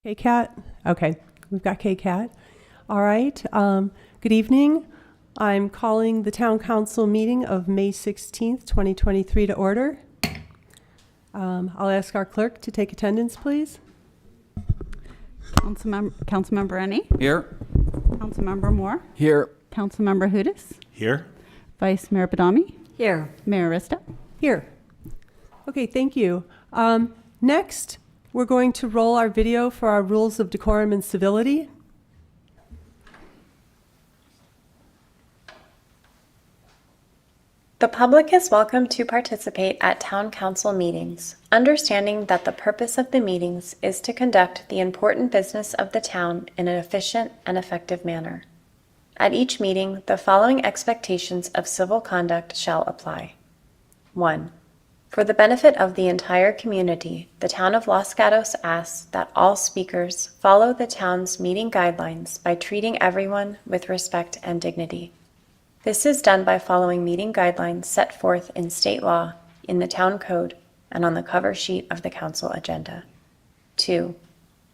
K-Cat? Okay, we've got K-Cat. All right, good evening. I'm calling the Town Council meeting of May 16th, 2023 to order. I'll ask our clerk to take attendance, please. Councilmember Rennie? Here. Councilmember Moore? Here. Councilmember Hudis? Here. Vice Mayor Badami? Here. Mayor Rista? Here. Okay, thank you. Next, we're going to roll our video for our rules of decorum and civility. The public is welcome to participate at Town Council meetings, understanding that the purpose of the meetings is to conduct the important business of the town in an efficient and effective manner. At each meeting, the following expectations of civil conduct shall apply. 1. For the benefit of the entire community, the Town of Los Gatos asks that all speakers follow the town's meeting guidelines by treating everyone with respect and dignity. This is done by following meeting guidelines set forth in state law, in the town code, and on the cover sheet of the council agenda. 2.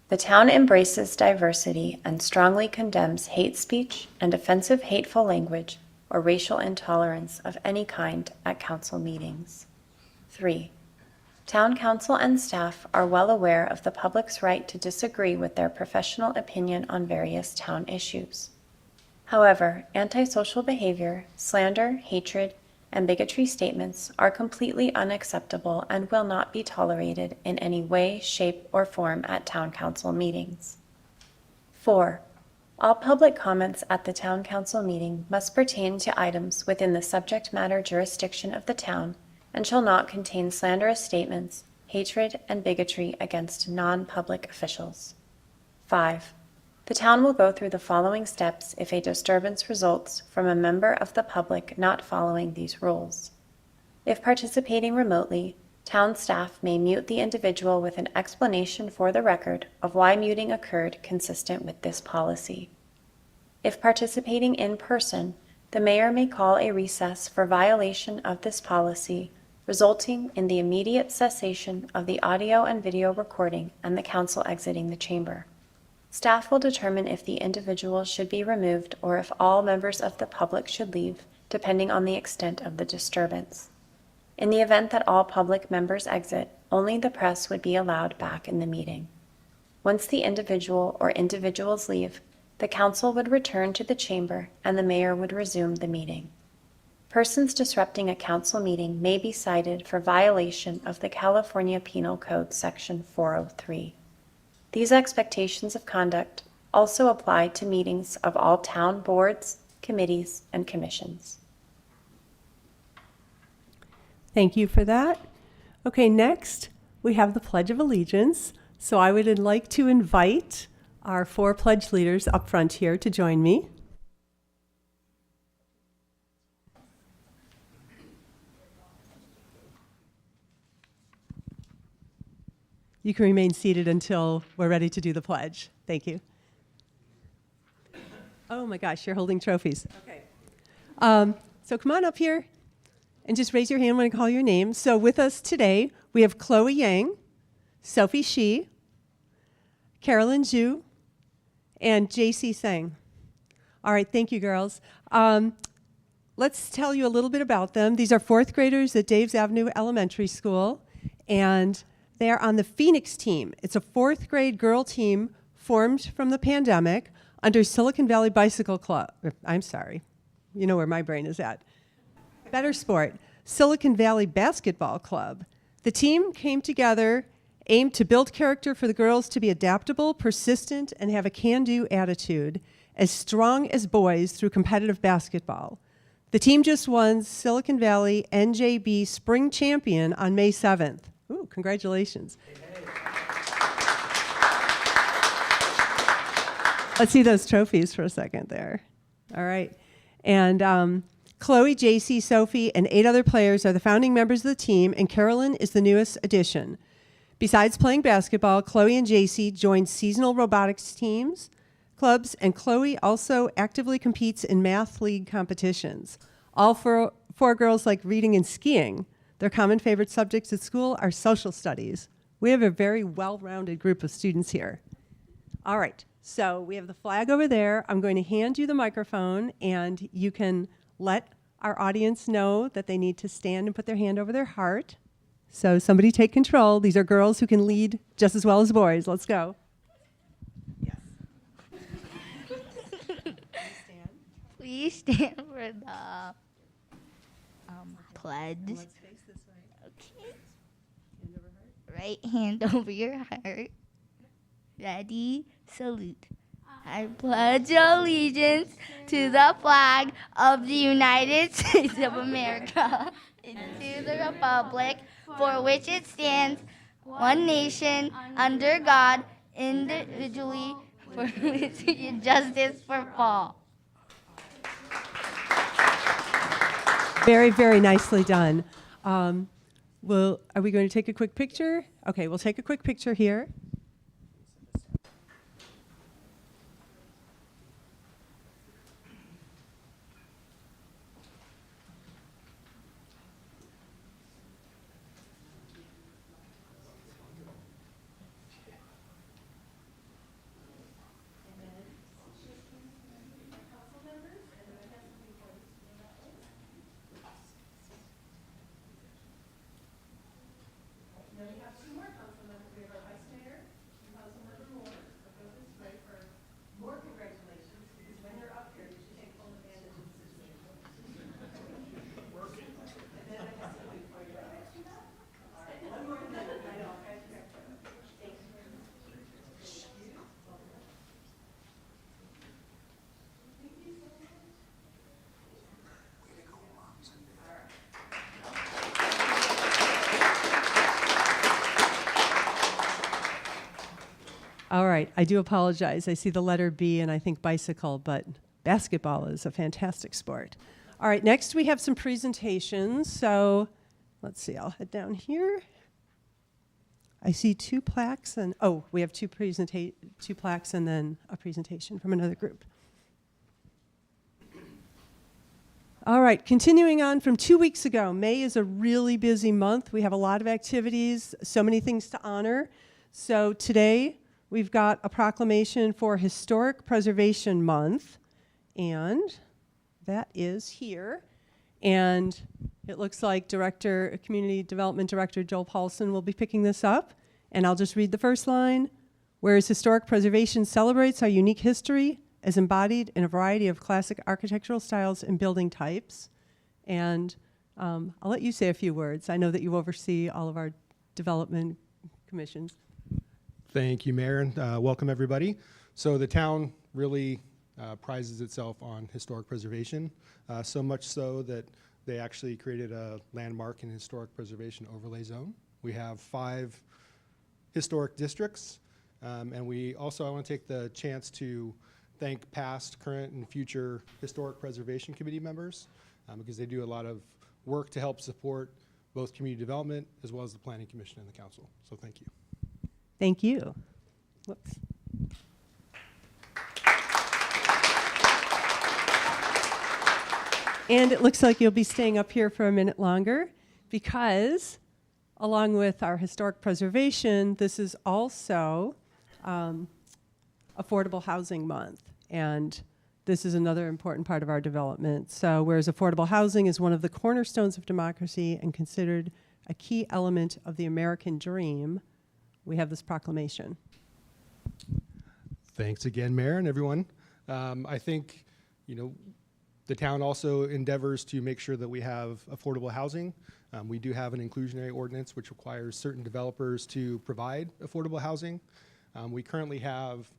The town embraces diversity and strongly condemns hate speech and offensive hateful language or racial intolerance of any kind at council meetings. 3. Town council and staff are well aware of the public's right to disagree with their professional opinion on various town issues. However, antisocial behavior, slander, hatred, and bigotry statements are completely unacceptable and will not be tolerated in any way, shape, or form at Town Council meetings. 4. All public comments at the Town Council meeting must pertain to items within the subject matter jurisdiction of the town and shall not contain slanderous statements, hatred, and bigotry against non-public officials. 5. The town will go through the following steps if a disturbance results from a member of the public not following these rules. If participating remotely, town staff may mute the individual with an explanation for the record of why muting occurred consistent with this policy. If participating in person, the mayor may call a recess for violation of this policy, resulting in the immediate cessation of the audio and video recording and the council exiting the chamber. Staff will determine if the individual should be removed or if all members of the public should leave, depending on the extent of the disturbance. In the event that all public members exit, only the press would be allowed back in the meeting. Once the individual or individuals leave, the council would return to the chamber and the mayor would resume the meeting. Persons disrupting a council meeting may be cited for violation of the California Penal Code Section 403. These expectations of conduct also apply to meetings of all town boards, committees, and commissions. Thank you for that. Okay, next we have the Pledge of Allegiance. So I would like to invite our 4 pledge leaders up front here to join me. You can remain seated until we're ready to do the pledge. Thank you. Oh my gosh, you're holding trophies. Okay. So come on up here and just raise your hand when I call your name. So with us today, we have Chloe Yang, Sophie Shi, Carolyn Zhu, and JC Sang. All right, thank you, girls. Let's tell you a little bit about them. These are 4th graders at Dave's Avenue Elementary School, and they are on the Phoenix team. It's a 4th grade girl team formed from the pandemic under Silicon Valley Bicycle Club. I'm sorry. You know where my brain is at. Better Sport, Silicon Valley Basketball Club. The team came together, aimed to build character for the girls to be adaptable, persistent, and have a can-do attitude, as strong as boys through competitive basketball. The team just won Silicon Valley NJB Spring Champion on May 7th. Ooh, congratulations. Let's see those trophies for a second there. All right. And Chloe, JC, Sophie, and 8 other players are the founding members of the team, and Carolyn is the newest addition. Besides playing basketball, Chloe and JC joined seasonal robotics teams, clubs, and Chloe also actively competes in math league competitions. All 4 girls like reading and skiing. Their common favorite subjects at school are social studies. We have a very well-rounded group of students here. All right, so we have the flag over there. I'm going to hand you the microphone, and you can let our audience know that they need to stand and put their hand over their heart. So somebody take control. These are girls who can lead just as well as boys. Let's go. Yes. Please stand for the pledge. Let's face this way. Okay. Hand over heart. Right hand over your heart. Ready, salute. I pledge allegiance to the flag of the United States of America and to the republic for which it stands, one nation, under God, individually, for liberty and justice for all. Very, very nicely done. Are we going to take a quick picture? Okay, we'll take a quick picture here. Now we have two more council members. We have our vice mayor and council member Moore. So go this way for more congratulations, because when you're up here, you should take full advantage of the situation. Working. And then I have something for you. All right, one more minute. I know. Okay. Thank you. All right, I do apologize. I see the letter B and I think bicycle, but basketball is a fantastic sport. All right, next we have some presentations. So let's see, I'll head down here. I see two plaques and, we have two plaques and then a presentation from another group. All right, continuing on from 2 weeks ago, May is a really busy month. We have a lot of activities, so many things to honor. So today, we've got a proclamation for Historic Preservation Month, and that is here. And it looks like Community Development Director Joel Paulson will be picking this up. And I'll just read the first line. Whereas historic preservation celebrates our unique history as embodied in a variety of classic architectural styles and building types. And I'll let you say a few words. I know that you oversee all of our development commissions. Thank you, Mayor, and welcome everybody. So the town really prizes itself on historic preservation, so much so that they actually created a landmark and historic preservation overlay zone. We have 5 historic districts, and I want to take the chance to thank past, current, and future Historic Preservation Committee members because they do a lot of work to help support both community development as well as the Planning Commission and the Council. So thank you. Thank you. Whoops. And it looks like you'll be staying up here for a minute longer because along with our historic preservation, this is also Affordable Housing Month. And this is another important part of our development. So whereas affordable housing is one of the cornerstones of democracy and considered a key element of the American dream, we have this proclamation. Thanks again, Mayor, and everyone. I think, the town also endeavors to make sure that we have affordable housing. We do have an inclusionary ordinance which requires certain developers to provide affordable housing. We currently have,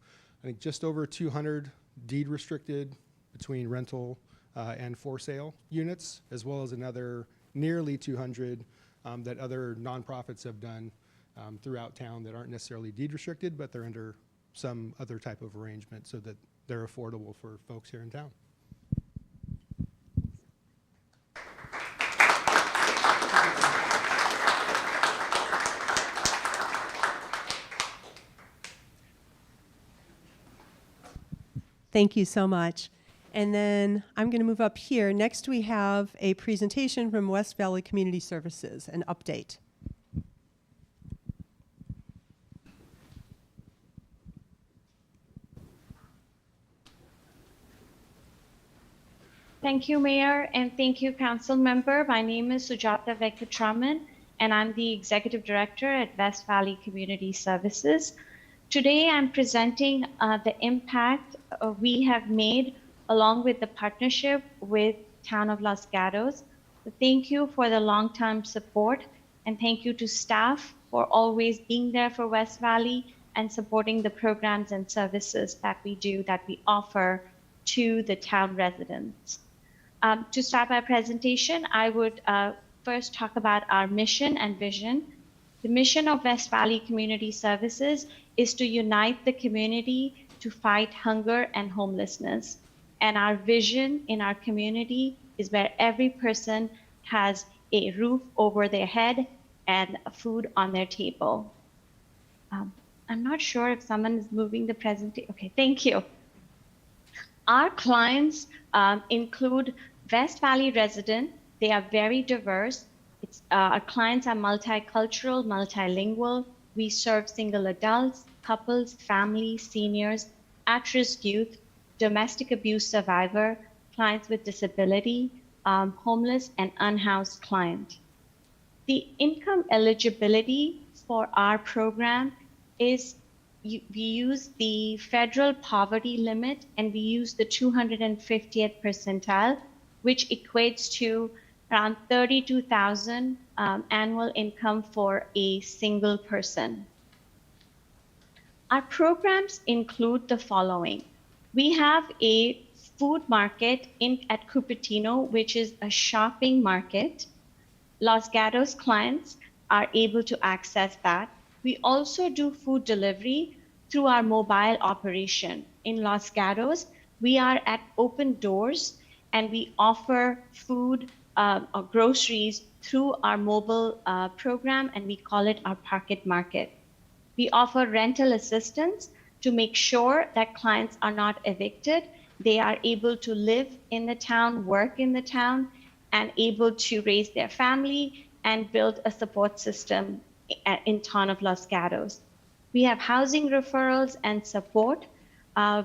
I think, just over 200 deed restricted between rental and for sale units, as well as another nearly 200 that other nonprofits have done throughout town that aren't necessarily deed restricted, but they're under some other type of arrangement so that they're affordable for folks here in town. Thank you so much. And then I'm going to move up here. Next, we have a presentation from West Valley Community Services, an update. Thank you, Mayor, and thank you, Council Member. My name is Sujata Venkatraman, and I'm the Executive Director at West Valley Community Services. Today, I'm presenting the impact we have made along with the partnership with Town of Los Gatos. So thank you for the long-term support, and thank you to staff for always being there for West Valley and supporting the programs and services that we offer to the town residents. To start my presentation, I would first talk about our mission and vision. The mission of West Valley Community Services is to unite the community to fight hunger and homelessness. And our vision in our community is where every person has a roof over their head and food on their table. I'm not sure if someone is moving the presentation. Okay, thank you. Our clients include West Valley residents. They are very diverse. Our clients are multicultural, multilingual. We serve single adults, couples, families, seniors, at-risk youth, domestic abuse survivor, clients with disability, homeless and unhoused client. The income eligibility for our program is we use the federal poverty limit and we use the 250th percentile, which equates to around 32,000 annual income for a single person. Our programs include the following. We have a food market at Cupertino, which is a shopping market. Los Gatos clients are able to access that. We also do food delivery through our mobile operation. In Los Gatos, we are at Open Doors and we offer food or groceries through our mobile program, and we call it our Park It Market. We offer rental assistance to make sure that clients are not evicted. They are able to live in the town, work in the town, and able to raise their family and build a support system in town of Los Gatos. We have housing referrals and support.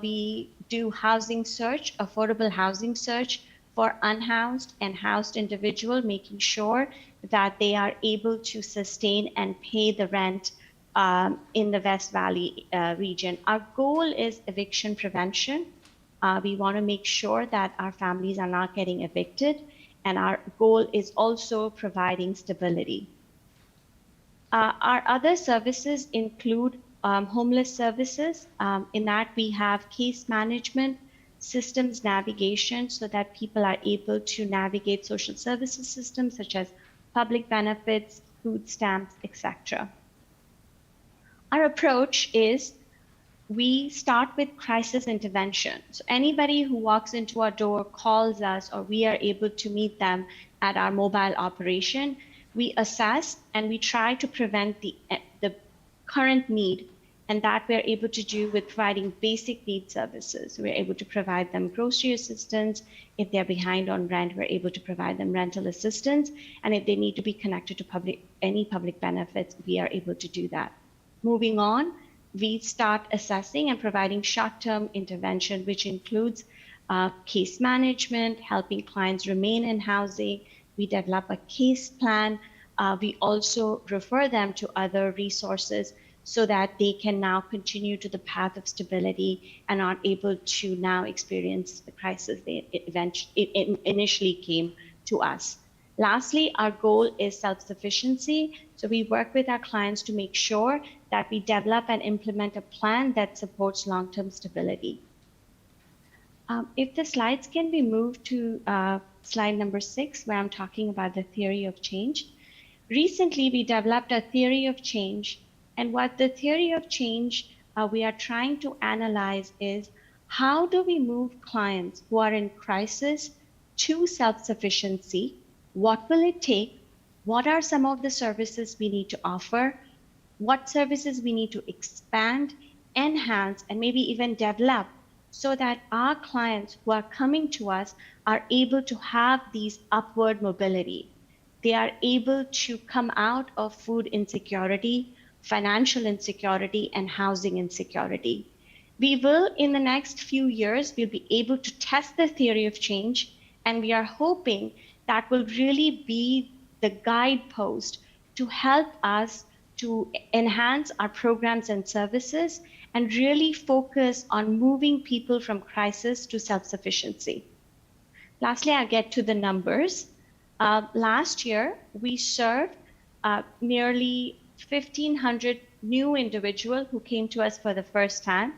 We do housing search, affordable housing search for unhoused and housed individual, making sure that they are able to sustain and pay the rent in the West Valley region. Our goal is eviction prevention. We want to make sure that our families are not getting evicted, and our goal is also providing stability. Our other services include homeless services. In that we have case management, systems navigation, so that people are able to navigate social services systems such as public benefits, food stamps, etc. Our approach is we start with crisis intervention. So anybody who walks into our door, calls us, or we are able to meet them at our mobile operation, we assess and we try to prevent the current need, and that we're able to do with providing basic need services. We're able to provide them grocery assistance. If they're behind on rent, we're able to provide them rental assistance. And if they need to be connected to any public benefits, we are able to do that. Moving on, we start assessing and providing short-term intervention, which includes case management, helping clients remain in housing. We develop a case plan. We also refer them to other resources so that they can now continue to the path of stability and are able to now experience the crisis they initially came to us. Lastly, our goal is self-sufficiency. So we work with our clients to make sure that we develop and implement a plan that supports long-term stability. If the slides can be moved to slide number 6, where I'm talking about the theory of change. Recently, we developed a theory of change. And what the theory of change we are trying to analyze is how do we move clients who are in crisis to self-sufficiency? What will it take? What are some of the services we need to offer? What services we need to expand, enhance, and maybe even develop so that our clients who are coming to us are able to have these upward mobility. They are able to come out of food insecurity, financial insecurity, and housing insecurity. We will, in the next few years, we'll be able to test the theory of change And we are hoping that will really be the guidepost to help us to enhance our programs and services and really focus on moving people from crisis to self-sufficiency. Lastly, I'll get to the numbers. Last year, we served nearly 1,500 new individuals who came to us for the first time.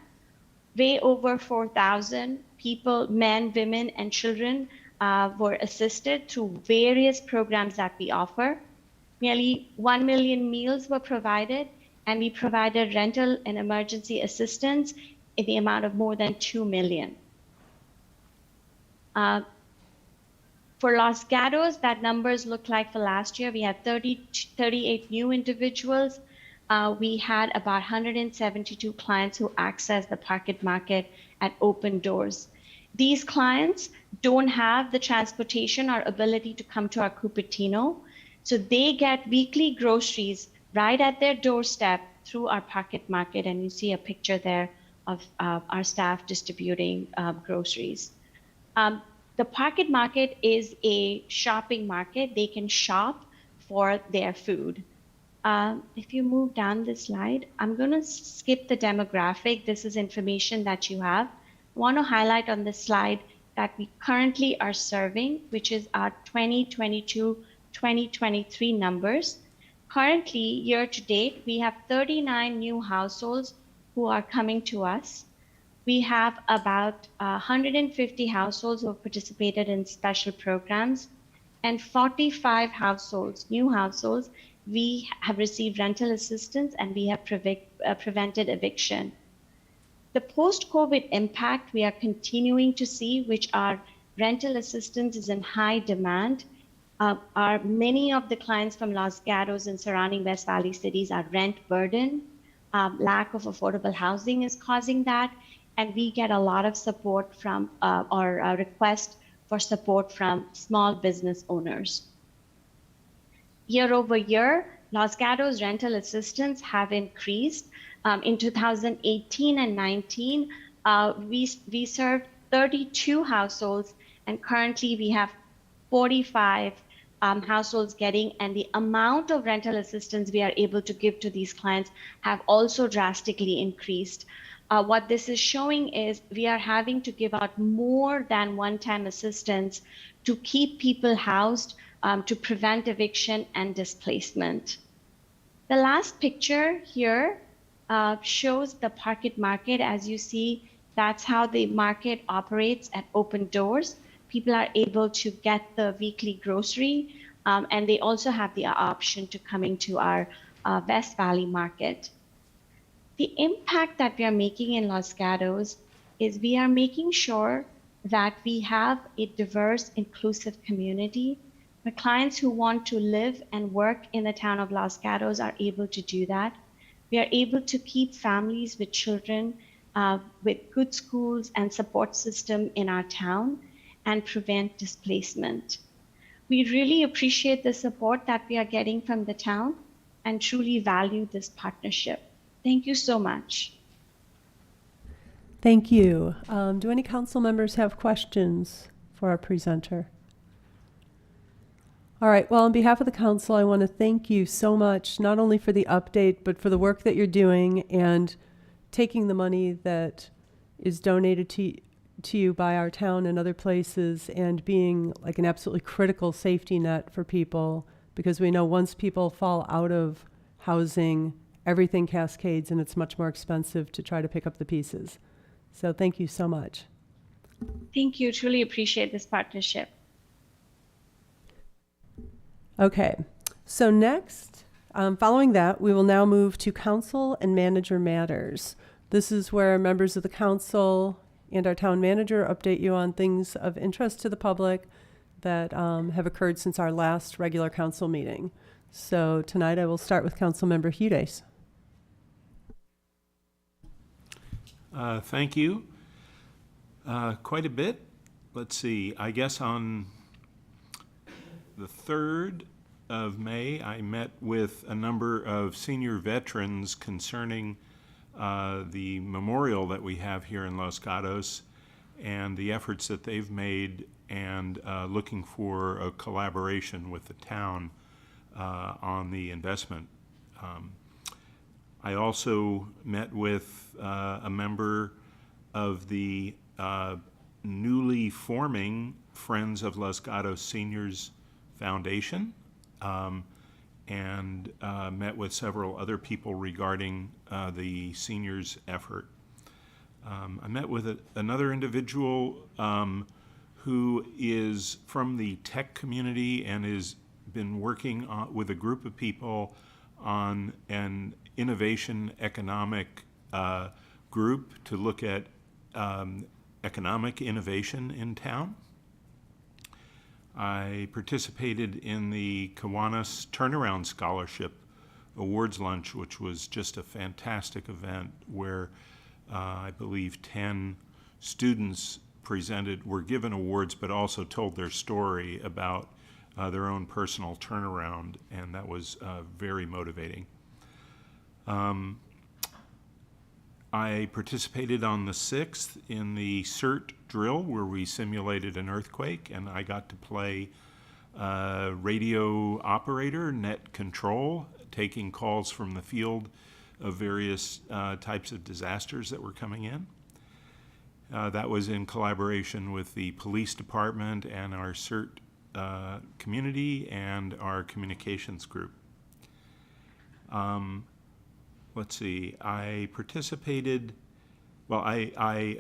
Way over 4,000 people, men, women, and children were assisted through various programs that we offer. Nearly 1 million meals were provided, and we provided rental and emergency assistance in the amount of more than 2 million. For Los Gatos, that numbers look like for last year, we had 38 new individuals. We had about 172 clients who accessed the Park Market at open doors. These clients don't have the transportation or ability to come to our Cupertino, so they get weekly groceries right at their doorstep through our Park Market, and you see a picture there of our staff distributing groceries. The Park Market is a shopping market. They can shop for their food. If you move down the slide, I'm going to skip the demographic. This is information that you have. I want to highlight on this slide that we currently are serving, which is our 2022-2023 numbers. Currently, year to date, we have 39 new households who are coming to us. We have about 150 households who have participated in special programs, and 45 households, new households, we have received rental assistance, and we have prevented eviction. The post-COVID impact we are continuing to see, which our rental assistance is in high demand, are many of the clients from Los Gatos and surrounding West Valley cities are rent burden. Lack of affordable housing is causing that, and we get a lot of support from or a request for support from small business owners. Year over year, Los Gatos rental assistance have increased. In 2018 and 19, we served 32 households, and currently we have 45 households getting, and the amount of rental assistance we are able to give to these clients have also drastically increased. What this is showing is we are having to give out more than one-time assistance to keep people housed, to prevent eviction and displacement. The last picture here shows the Park Market. As you see, that's how the market operates at open doors. People are able to get the weekly grocery, and they also have the option to coming to our West Valley Market. The impact that we are making in Los Gatos is we are making sure that we have a diverse, inclusive community. The clients who want to live and work in the town of Los Gatos are able to do that. We are able to keep families with children with good schools and support system in our town and prevent displacement. We really appreciate the support that we are getting from the town and truly value this partnership. Thank you so much. Thank you. Do any council members have questions for our presenter? All right. Well, on behalf of the council, I want to thank you so much, not only for the update, but for the work that you're doing and taking the money that is donated to you by our town and other places and being like an absolutely critical safety net for people, because we know once people fall out of housing, everything cascades and it's much more expensive to try to pick up the pieces. So thank you so much. Thank you. Truly appreciate this partnership. Okay, so next, following that, we will now move to council and manager matters. This is where members of the council and our town manager update you on things of interest to the public that have occurred since our last regular council meeting. So tonight I will start with Councilmember Hudes. Thank you. Quite a bit. Let's see, I guess on the 3rd of May, I met with a number of senior veterans concerning the memorial that we have here in Los Gatos and the efforts that they've made and looking for a collaboration with the town on the investment. I also met with a member of the newly forming Friends of Los Gatos Seniors Foundation, and met with several other people regarding the seniors effort. I met with another individual who is from the tech community and has been working with a group of people on an innovation economic group to look at economic innovation in town. I participated in the Kiwanis Turnaround Scholarship Awards Lunch, which was just a fantastic event where I believe 10 students were given awards, but also told their story about their own personal turnaround, and that was very motivating. I participated on the 6th in the CERT drill where we simulated an earthquake, and I got to play radio operator, net control, taking calls from the field of various types of disasters that were coming in. That was in collaboration with the police department and our CERT community and our communications group. Let's see, I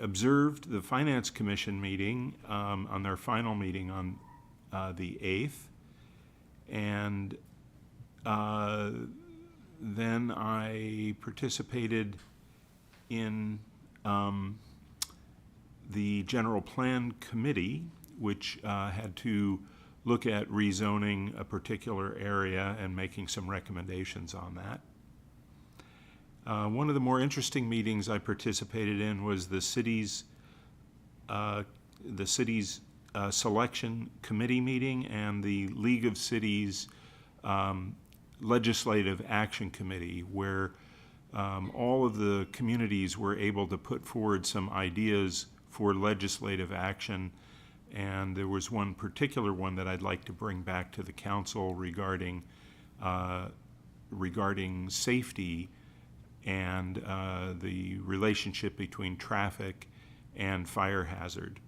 observed the Finance Commission meeting on their final meeting on the 8th, and then I participated in the General Plan Committee, which had to look at rezoning a particular area and making some recommendations on that. One of the more interesting meetings I participated in was the city's selection committee meeting and the League of Cities Legislative Action Committee, where all of the communities were able to put forward some ideas for legislative action, and there was one particular one that I'd like to bring back to the council regarding safety and the relationship between traffic and fire hazard.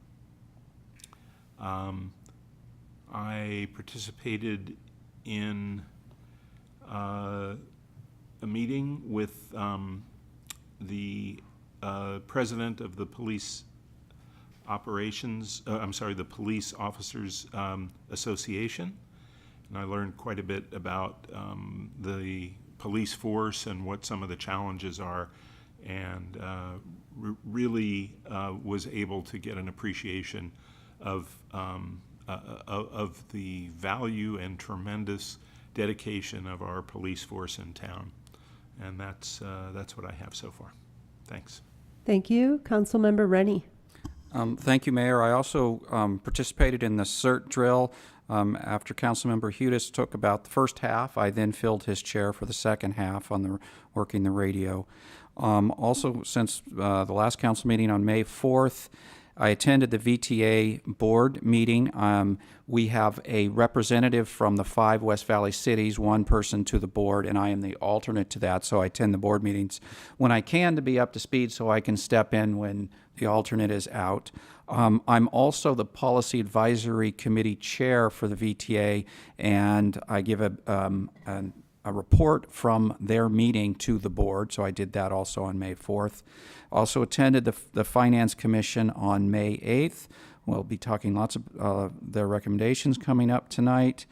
I participated in a meeting with the president of the Police the Police Officers Association, and I learned quite a bit about the police force and what some of the challenges are, and really was able to get an appreciation of the value and tremendous dedication of our police force in town. And that's what I have so far. Thanks. Thank you. Councilmember Rennie. Thank you, Mayor. I also participated in the CERT drill. After Councilmember Hudis took about the first half, I then filled his chair for the second half on working the radio. Also, since the last council meeting on May 4th, I attended the VTA board meeting. We have a representative from the 5 West Valley cities, one person to the board, and I am the alternate to that, so I attend the board meetings when I can to be up to speed so I can step in when the alternate is out. I'm also the Policy Advisory Committee chair for the VTA, and I give a report from their meeting to the board, so I did that also on May 4th. Also attended the Finance Commission on May 8th. We'll be talking lots of their recommendations coming up tonight.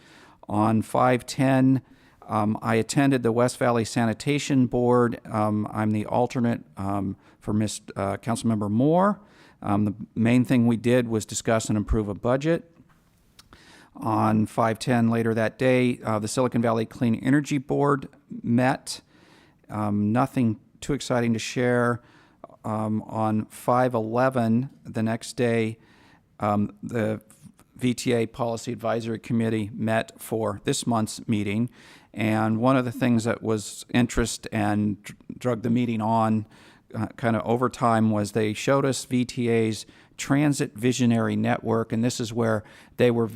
On 5/10, I attended the West Valley Sanitation Board. I'm the alternate for Councilmember Moore. The main thing we did was discuss and approve a budget. On 5/10 later that day, the Silicon Valley Clean Energy Board met. Nothing too exciting to share. On 5/11, the next day, the VTA Policy Advisory Committee met for this month's meeting, and one of the things that was interest and drug the meeting on kind of over time was they showed us VTA's Transit Visionary Network, and this is where they were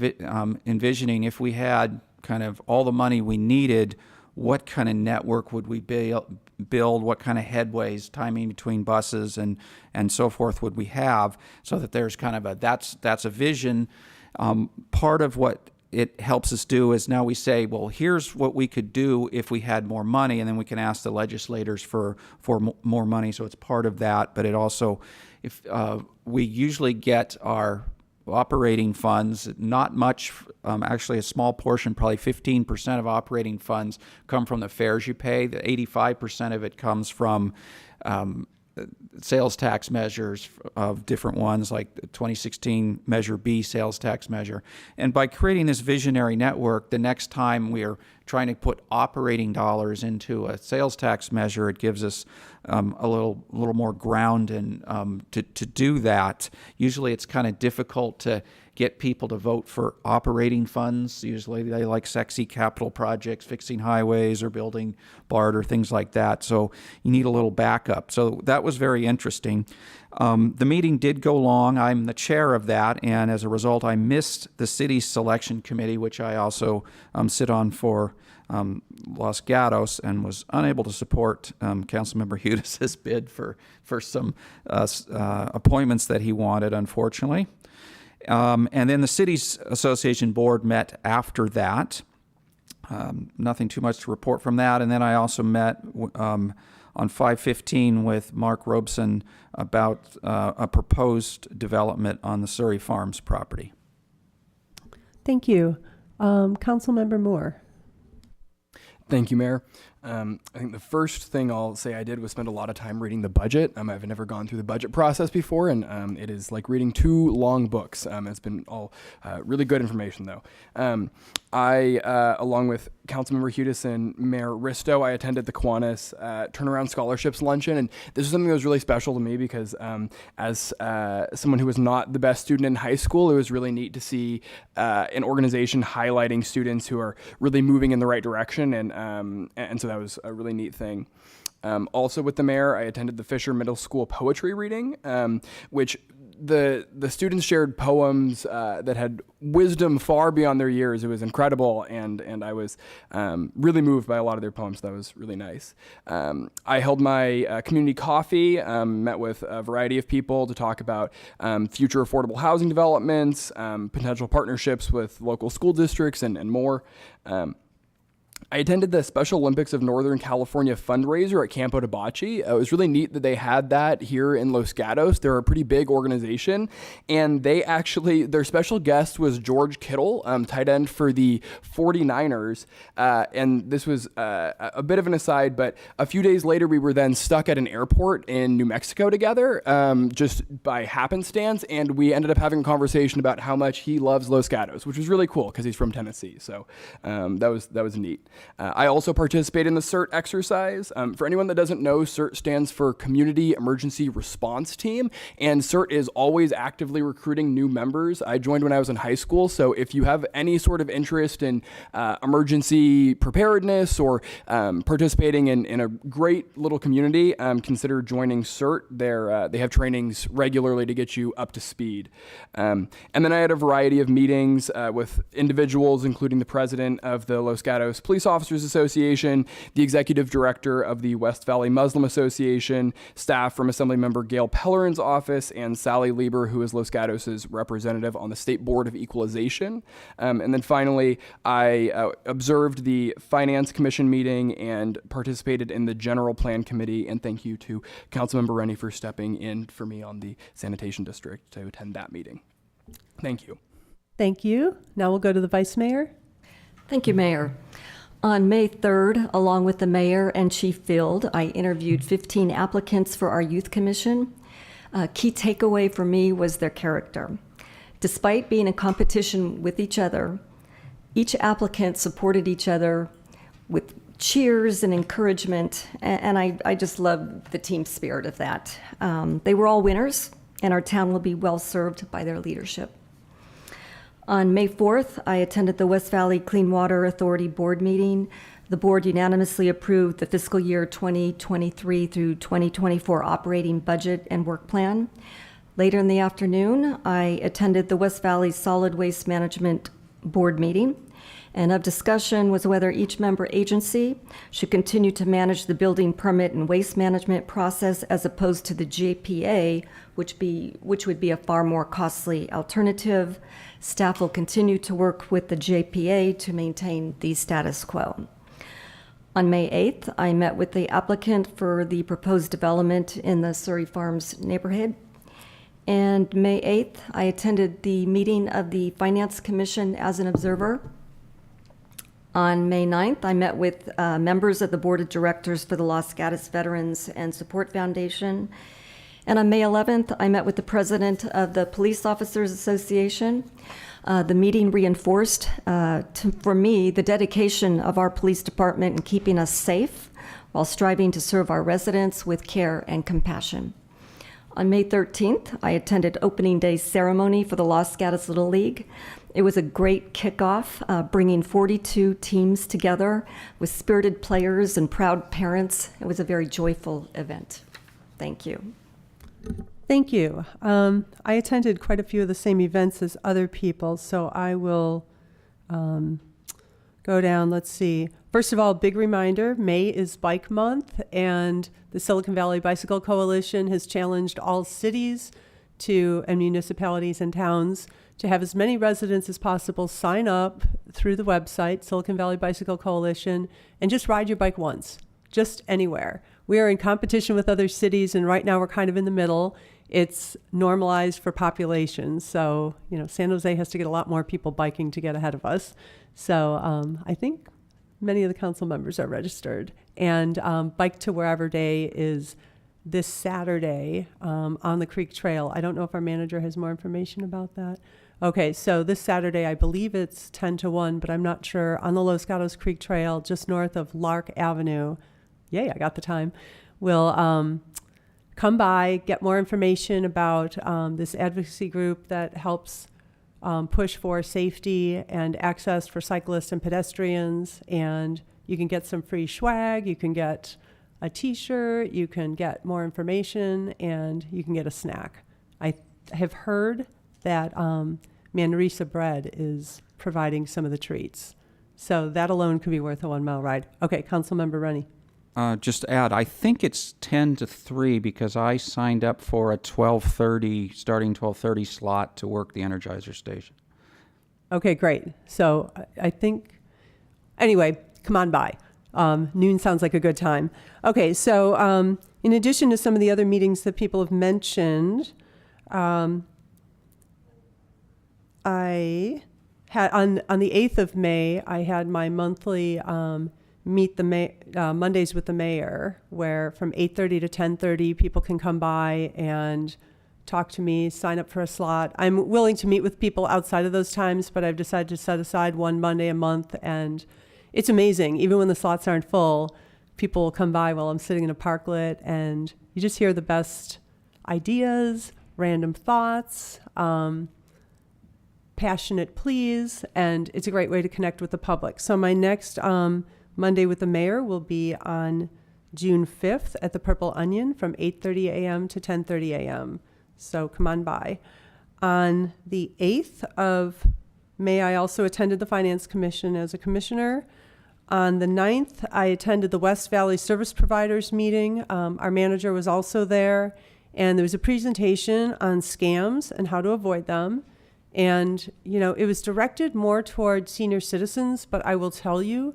envisioning if we had kind of all the money we needed, what kind of network would we build, what kind of headways, timing between buses and so forth would we have, so that there's kind of that's a vision. Part of what it helps us do is now we say, well, here's what we could do if we had more money, and then we can ask the legislators for more money. So it's part of that, but it also, if we usually get our operating funds, not much, actually a small portion, probably 15% of operating funds come from the fares you pay. The 85% of it comes from sales tax measures of different ones, like the 2016 Measure B sales tax measure. And by creating this visionary network, the next time we are trying to put operating dollars into a sales tax measure, it gives us a little more ground and to do that. Usually it's kind of difficult to get people to vote for operating funds. Usually they like sexy capital projects, fixing highways or building BART or things like that. So you need a little backup. So that was very interesting. The meeting did go long. I'm the chair of that, and as a result, I missed the city's selection committee, which I also sit on for Los Gatos, and was unable to support Councilmember Hudis's bid for some appointments that he wanted, unfortunately. And then the Cities Association Board met after that. Nothing too much to report from that. And then I also met on 5/15 with Mark Robeson about a proposed development on the Surrey Farms property. Thank you. Councilmember Moore. Thank you, Mayor. I think the first thing I'll say I did was spend a lot of time reading the budget. I've never gone through the budget process before, and it is like reading two long books. It's been all really good information, though. I, along with Councilmember Hudis and Mayor Risto, I attended the Kiwanis Turnaround Scholarships Luncheon, and this is something that was really special to me because as someone who was not the best student in high school, it was really neat to see an organization highlighting students who are really moving in the right direction, and so that was a really neat thing. Also with the mayor, I attended the Fisher Middle School poetry reading, which the students shared poems that had wisdom far beyond their years. It was incredible, and I was really moved by a lot of their poems. That was really nice. I held my community coffee, met with a variety of people to talk about future affordable housing developments, potential partnerships with local school districts, and more. I attended the Special Olympics of Northern California fundraiser at Campo de Bocce. It was really neat that they had that here in Los Gatos. They're a pretty big organization, and their special guest was George Kittle, tight end for the 49ers. And this was a bit of an aside, but a few days later, we were then stuck at an airport in New Mexico together, just by happenstance, and we ended up having a conversation about how much he loves Los Gatos, which was really cool because he's from Tennessee. So that was neat. I also participated in the CERT exercise. For anyone that doesn't know, CERT stands for Community Emergency Response Team, and CERT is always actively recruiting new members. I joined when I was in high school, so if you have any sort of interest in emergency preparedness or participating in a great little community, consider joining CERT. They have trainings regularly to get you up to speed. And then I had a variety of meetings with individuals, including the president of the Los Gatos Police Officers Association, the executive director of the West Valley Muslim Association, staff from Assemblymember Gail Pellerin's office, and Sally Lieber, who is Los Gatos' representative on the State Board of Equalization. And then finally, I observed the Finance Commission meeting and participated in the General Plan Committee, and thank you to Councilmember Rennie for stepping in for me on the Sanitation District to attend that meeting. Thank you. Thank you. Now we'll go to the Vice Mayor. Thank you, Mayor. On May 3rd, along with the mayor and Chief Field, I interviewed 15 applicants for our Youth Commission. Key takeaway for me was their character. Despite being in competition with each other, each applicant supported each other with cheers and encouragement, and I just love the team spirit of that. They were all winners, and our town will be well served by their leadership. On May 4th, I attended the West Valley Clean Water Authority board meeting. The board unanimously approved the fiscal year 2023 through 2024 operating budget and work plan. Later in the afternoon, I attended the West Valley Solid Waste Management Board meeting, and of discussion was whether each member agency should continue to manage the building permit and waste management process as opposed to the JPA, which would be a far more costly alternative. Staff will continue to work with the JPA to maintain the status quo. On May 8th, I met with the applicant for the proposed development in the Surrey Farms neighborhood. And May 8th, I attended the meeting of the Finance Commission as an observer. On May 9th, I met with members of the Board of Directors for the Los Gatos Veterans and Support Foundation. And on May 11th, I met with the president of the Police Officers Association. The meeting reinforced, for me, the dedication of our police department in keeping us safe while striving to serve our residents with care and compassion. On May 13th, I attended opening day ceremony for the Los Gatos Little League. It was a great kickoff, bringing 42 teams together with spirited players and proud parents. It was a very joyful event. Thank you. Thank you. I attended quite a few of the same events as other people, so I will go down. Let's see. First of all, big reminder, May is Bike Month, and the Silicon Valley Bicycle Coalition has challenged all cities and municipalities and towns to have as many residents as possible sign up through the website, Silicon Valley Bicycle Coalition, and just ride your bike once, just anywhere. We are in competition with other cities, and right now we're kind of in the middle. It's normalized for population. So, San Jose has to get a lot more people biking to get ahead of us. So I think many of the council members are registered. And Bike to Wherever Day is this Saturday on the Creek Trail. I don't know if our manager has more information about that. Okay, so this Saturday, I believe it's 10 to 1, but I'm not sure, on the Los Gatos Creek Trail, just north of Lark Avenue. Yay, I got the time. We'll come by, get more information about this advocacy group that helps push for safety and access for cyclists and pedestrians. And you can get some free swag, you can get a t-shirt, you can get more information, and you can get a snack. I have heard that Manresa Bread is providing some of the treats. So that alone could be worth a 1 mile ride. Okay, Councilmember Rennie. Just to add, I think it's 10 to 3 because I signed up for a 12:30, starting 12:30 slot to work the Energizer station. Okay, great. So I think, anyway, come on by. Noon sounds like a good time. Okay, so in addition to some of the other meetings that people have mentioned, I had on the 8th of May, I had my monthly Mondays with the mayor, where from 8:30 to 10:30, people can come by and talk to me, sign up for a slot. I'm willing to meet with people outside of those times, but I've decided to set aside one Monday a month, and it's amazing. Even when the slots aren't full, people will come by while I'm sitting in a parklet, and you just hear the best ideas, random thoughts, passionate pleas, and it's a great way to connect with the public. So my next Monday with the mayor will be on June 5th at the Purple Onion from 8:30 a.m. to 10:30 a.m. So come on by. On the 8th of May, I also attended the Finance Commission as a commissioner. On the 9th, I attended the West Valley Service Providers meeting. Our manager was also there, and there was a presentation on scams and how to avoid them. And, it was directed more toward senior citizens, but I will tell you,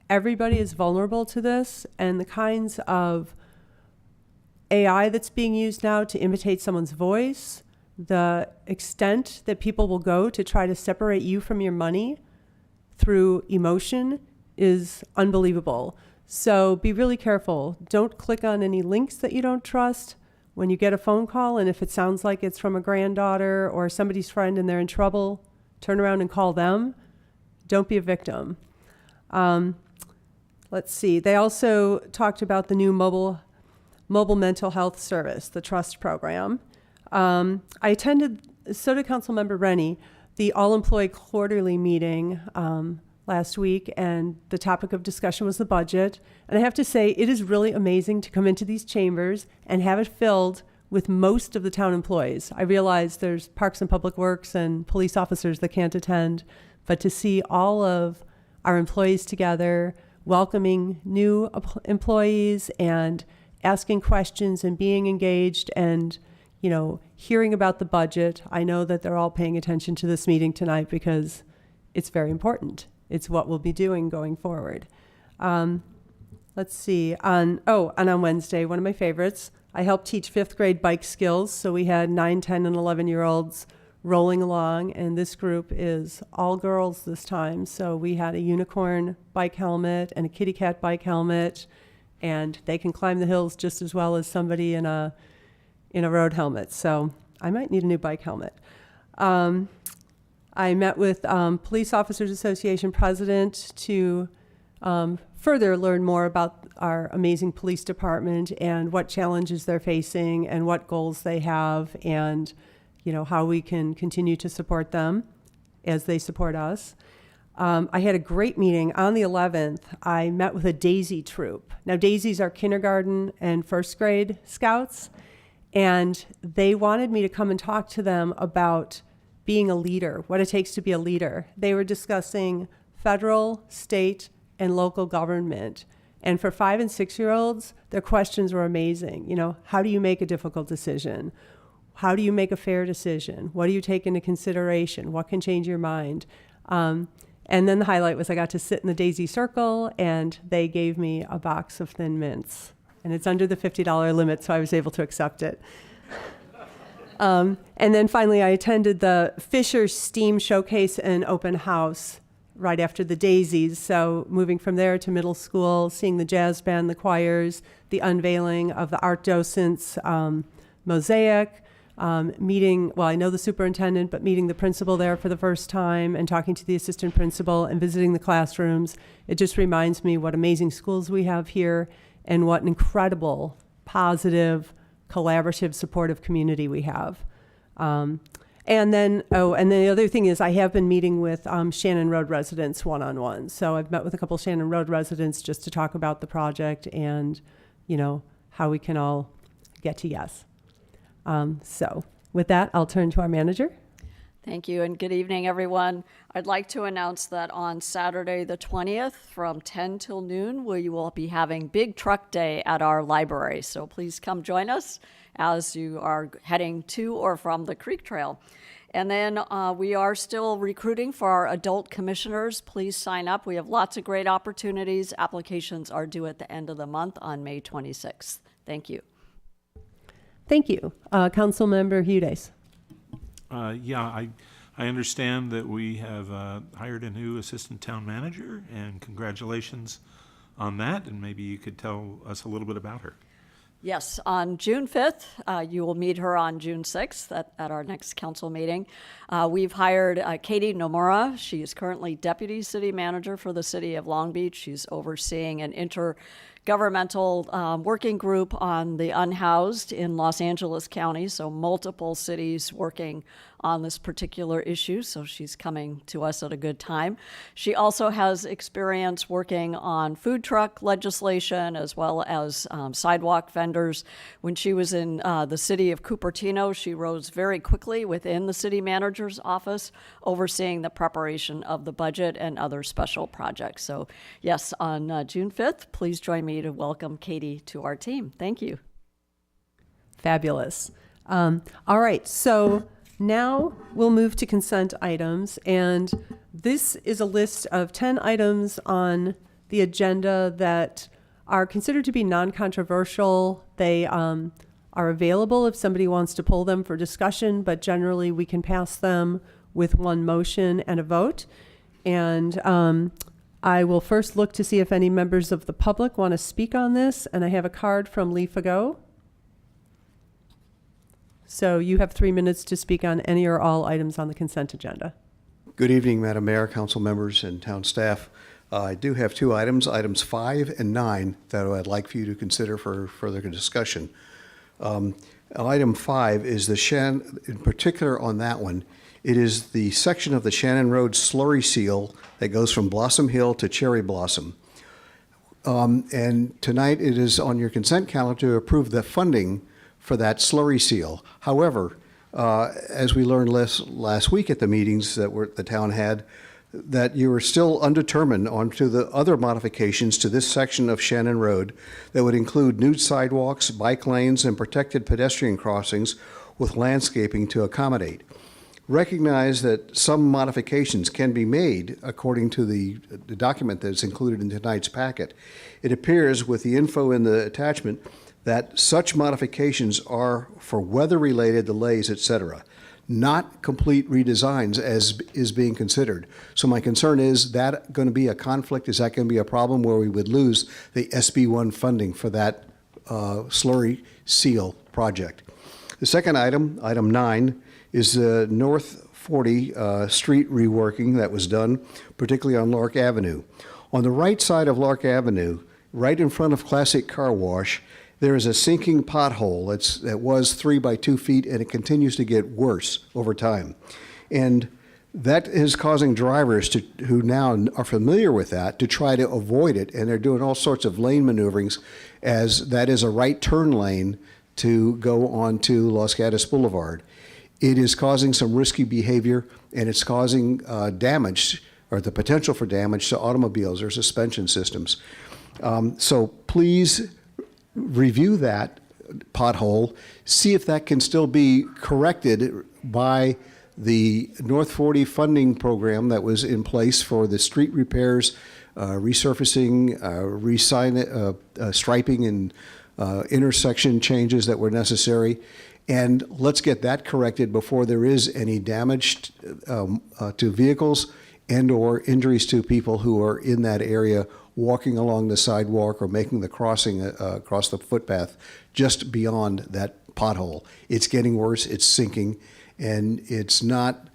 everybody is vulnerable to this, and the kinds of AI that's being used now to imitate someone's voice, the extent that people will go to try to separate you from your money through emotion is unbelievable. So be really careful. Don't click on any links that you don't trust. When you get a phone call, and if it sounds like it's from a granddaughter or somebody's friend and they're in trouble, turn around and call them. Don't be a victim. Let's see. They also talked about the new mobile mental health service, the TRUST program. I attended, so did Councilmember Rennie, the all-employee quarterly meeting last week, and the topic of discussion was the budget. And I have to say, it is really amazing to come into these chambers and have it filled with most of the town employees. I realize there's Parks and Public Works and police officers that can't attend, but to see all of our employees together, welcoming new employees and asking questions and being engaged and, you know, hearing about the budget. I know that they're all paying attention to this meeting tonight because it's very important. It's what we'll be doing going forward. Let's see, and on Wednesday, one of my favorites, I helped teach 5th grade bike skills. So we had 9, 10, and 11-year-olds rolling along, and this group is all girls this time. So we had a unicorn bike helmet and a kitty cat bike helmet, and they can climb the hills just as well as somebody in a road helmet. So I might need a new bike helmet. I met with Police Officers Association president to further learn more about our amazing police department and what challenges they're facing and what goals they have, and you know, how we can continue to support them as they support us. I had a great meeting on the 11th. I met with a Daisy troop. Now, Daisies are kindergarten and 1st grade scouts, and they wanted me to come and talk to them about being a leader, what it takes to be a leader. They were discussing federal, state, and local government. And for 5 and 6-year-olds, their questions were amazing. You know, how do you make a difficult decision? How do you make a fair decision? What do you take into consideration? What can change your mind? And then the highlight was I got to sit in the Daisy Circle, and they gave me a box of Thin Mints. And it's under the $50 limit, so I was able to accept it. And then finally, I attended the Fisher Steam Showcase and Open House right after the Daisies. So moving from there to middle school, seeing the jazz band, the choirs, the unveiling of the art docents' mosaic, meeting, well, I know the superintendent, but meeting the principal there for the first time and talking to the assistant principal and visiting the classrooms. It just reminds me what amazing schools we have here and what an incredible, positive, collaborative, supportive community we have. And then the other thing is I have been meeting with Shannon Road residents one-on-one. So I've met with a couple Shannon Road residents just to talk about the project and, you know, how we can all get to yes. So with that, I'll turn to our manager. Thank you, and good evening, everyone. I'd like to announce that on Saturday the 20th from 10 till noon, we will be having Big Truck Day at our library. So please come join us as you are heading to or from the Creek Trail. And then we are still recruiting for our adult commissioners. Please sign up. We have lots of great opportunities. Applications are due at the end of the month on May 26th. Thank you. Thank you. Councilmember Hudes. Yeah, I understand that we have hired a new assistant town manager, and congratulations on that. And maybe you could tell us a little bit about her. Yes, on June 5th, you will meet her on June 6th at our next council meeting. We've hired Katie Nomura. She is currently Deputy City Manager for the City of Long Beach. She's overseeing an intergovernmental working group on the unhoused in Los Angeles County, so multiple cities working on this particular issue, so she's coming to us at a good time. She also has experience working on food truck legislation as well as sidewalk vendors. When she was in the city of Cupertino, she rose very quickly within the city manager's office, overseeing the preparation of the budget and other special projects. So yes, on June 5th, please join me to welcome Katie to our team. Thank you. Fabulous. All right, so now we'll move to consent items, and this is a list of 10 items on the agenda that are considered to be non-controversial. They are available if somebody wants to pull them for discussion, but generally we can pass them with one motion and a vote. And I will first look to see if any members of the public want to speak on this, and I have a card from Lee Fago. So you have 3 minutes to speak on any or all items on the consent agenda. Good evening, Madam Mayor, council members, and town staff. I do have 2 items, items 5 and 9, that I'd like for you to consider for further discussion. Item 5 is in particular on that one, It is the section of the Shannon Road slurry seal that goes from Blossom Hill to Cherry Blossom. And tonight it is on your consent calendar to approve the funding for that slurry seal. However, as we learned last week at the meetings that the town had, that you are still undetermined onto the other modifications to this section of Shannon Road that would include new sidewalks, bike lanes, and protected pedestrian crossings with landscaping to accommodate. Recognize that some modifications can be made according to the document that's included in tonight's packet. It appears with the info in the attachment that such modifications are for weather-related delays, etc., not complete redesigns as is being considered. So my concern is that going to be a conflict? Is that going to be a problem where we would lose the SB1 funding for that slurry seal project? The second item, item 9, is the North 40 street reworking that was done, particularly on Lark Avenue. On the right side of Lark Avenue, right in front of Classic Car Wash, there is a sinking pothole that was 3 by 2 feet, and it continues to get worse over time. And that is causing drivers who now are familiar with that to try to avoid it, and they're doing all sorts of lane maneuverings, as that is a right turn lane to go on to Los Gatos Boulevard. It is causing some risky behavior, and it's causing damage, or the potential for damage, to automobiles or suspension systems. So please review that pothole, see if that can still be corrected by the North 40 funding program that was in place for the street repairs, resurfacing, striping, and intersection changes that were necessary. And let's get that corrected before there is any damage to vehicles and or injuries to people who are in that area walking along the sidewalk or making the crossing across the footpath just beyond that pothole. It's getting worse, it's sinking, and it's not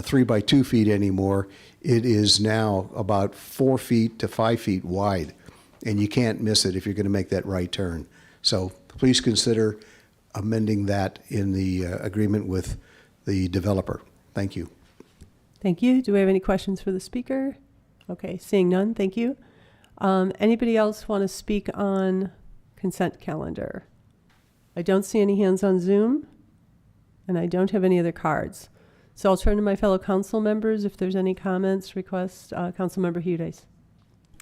3 by 2 feet anymore. It is now about 4 feet to 5 feet wide, and you can't miss it if you're going to make that right turn. So please consider amending that in the agreement with the developer. Thank you. Thank you. Do we have any questions for the speaker? Okay, seeing none, thank you. Anybody else want to speak on consent calendar? I don't see any hands on Zoom, and I don't have any other cards. So I'll turn to my fellow council members if there's any comments, requests. Councilmember Hudes.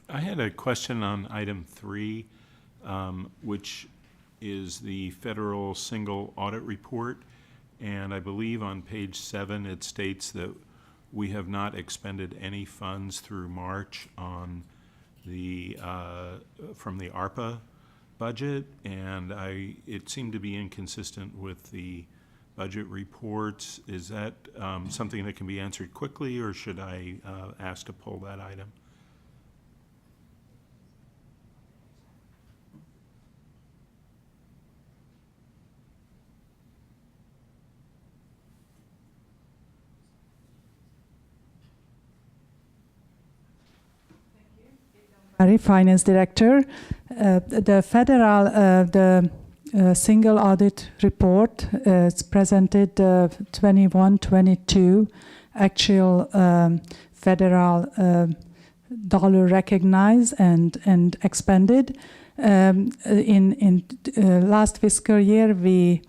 I had a question on item 3, which is the federal single audit report. And I believe on page 7 it states that we have not expended any funds through March on the from the ARPA budget, and it seemed to be inconsistent with the budget reports. Is that something that can be answered quickly, or should I ask to pull that item? Finance Director. The federal, single audit report is presented 21-22 actual federal dollar recognized and expended. In last fiscal year, the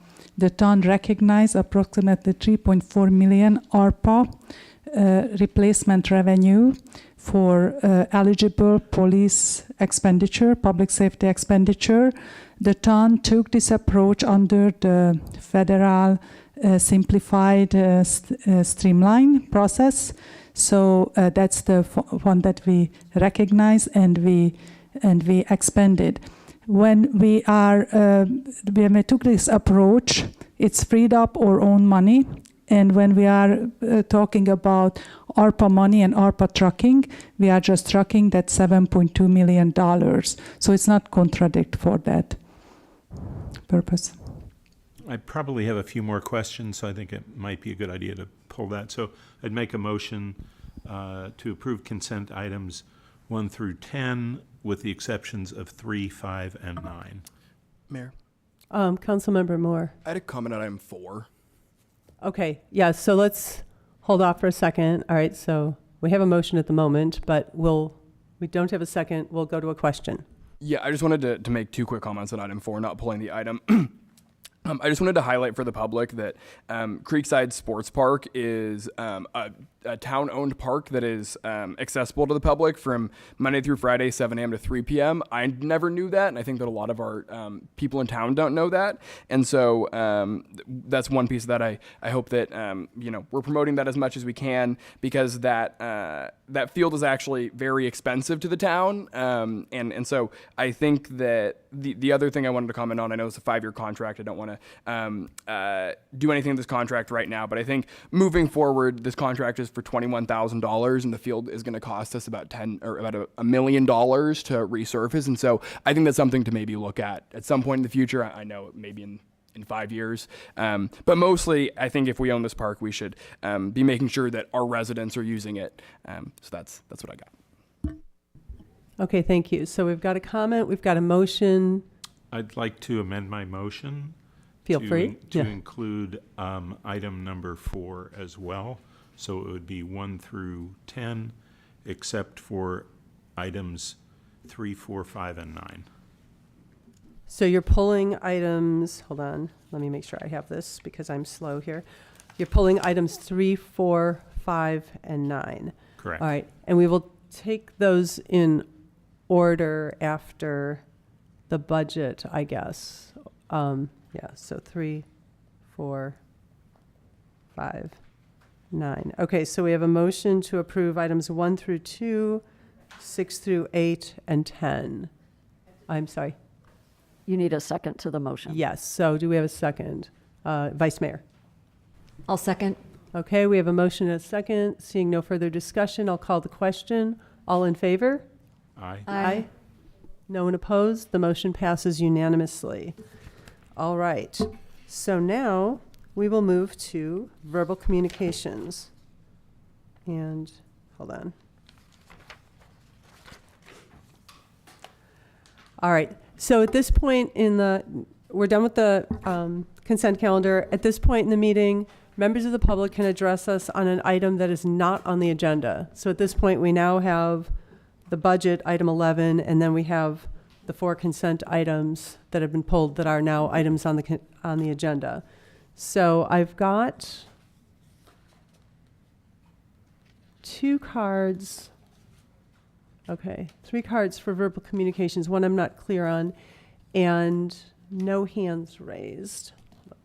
town recognized approximately 3.4 million ARPA replacement revenue for eligible police expenditure, public safety expenditure. The town took this approach under the federal simplified streamline process. So that's the one that we recognize and we expanded. When we took this approach, it's freed up our own money. And when we are talking about ARPA money and ARPA trucking, we are just trucking that $7.2 million. So it's not contradict for that purpose. I probably have a few more questions, so I think it might be a good idea to pull that. So I'd make a motion to approve consent items 1 through 10 with the exceptions of 3, 5, and 9. Mayor, Councilmember Moore. I had a comment on item 4. Okay, yeah, so let's hold off for a second. All right, so we have a motion at the moment, but we don't have a second. We'll go to a question. Yeah, I just wanted to make two quick comments on item 4, not pulling the item. I just wanted to highlight for the public that Creekside Sports Park is a town-owned park that is accessible to the public from Monday through Friday, 7 a.m. to 3 p.m. I never knew that, and I think that a lot of our people in town don't know that. And so that's one piece that I hope that we're promoting that as much as we can, because that field is actually very expensive to the town. And so I think that the other thing I wanted to comment on, I know it's a 5-year contract. I don't want to do anything with this contract right now, but I think moving forward, this contract is for $21,000, and the field is going to cost us about $1 million to resurface. And so I think that's something to maybe look at some point in the future. I know maybe in 5 years. But mostly, I think if we own this park, we should be making sure that our residents are using it. So that's what I got. Okay, thank you. So we've got a comment, we've got a motion. I'd like to amend my motion. Feel free. To include item number 4 as well. So it would be 1 through 10, except for items 3, 4, 5, and 9. So you're pulling items, hold on, let me make sure I have this because I'm slow here. You're pulling items 3, 4, 5, and 9. Correct. All right, and we will take those in order after the budget, I guess. So 3, 4, 5, 9. Okay, so we have a motion to approve items 1 through 2, 6 through 8, and 10. I'm sorry. You need a second to the motion. Yes, so do we have a second? Vice Mayor? I'll second. Okay, we have a motion and a second. Seeing no further discussion, I'll call the question. All in favor? Aye. Aye. No one opposed? The motion passes unanimously. All right, so now we will move to verbal communications. And, hold on. All right, so at this point we're done with the consent calendar. At this point in the meeting, members of the public can address us on an item that is not on the agenda. So at this point, we now have the budget, item 11, and then we have the 4 consent items that have been pulled that are now items on the agenda. So I've got 2 cards. Okay, 3 cards for verbal communications. One I'm not clear on, and no hands raised. Okay.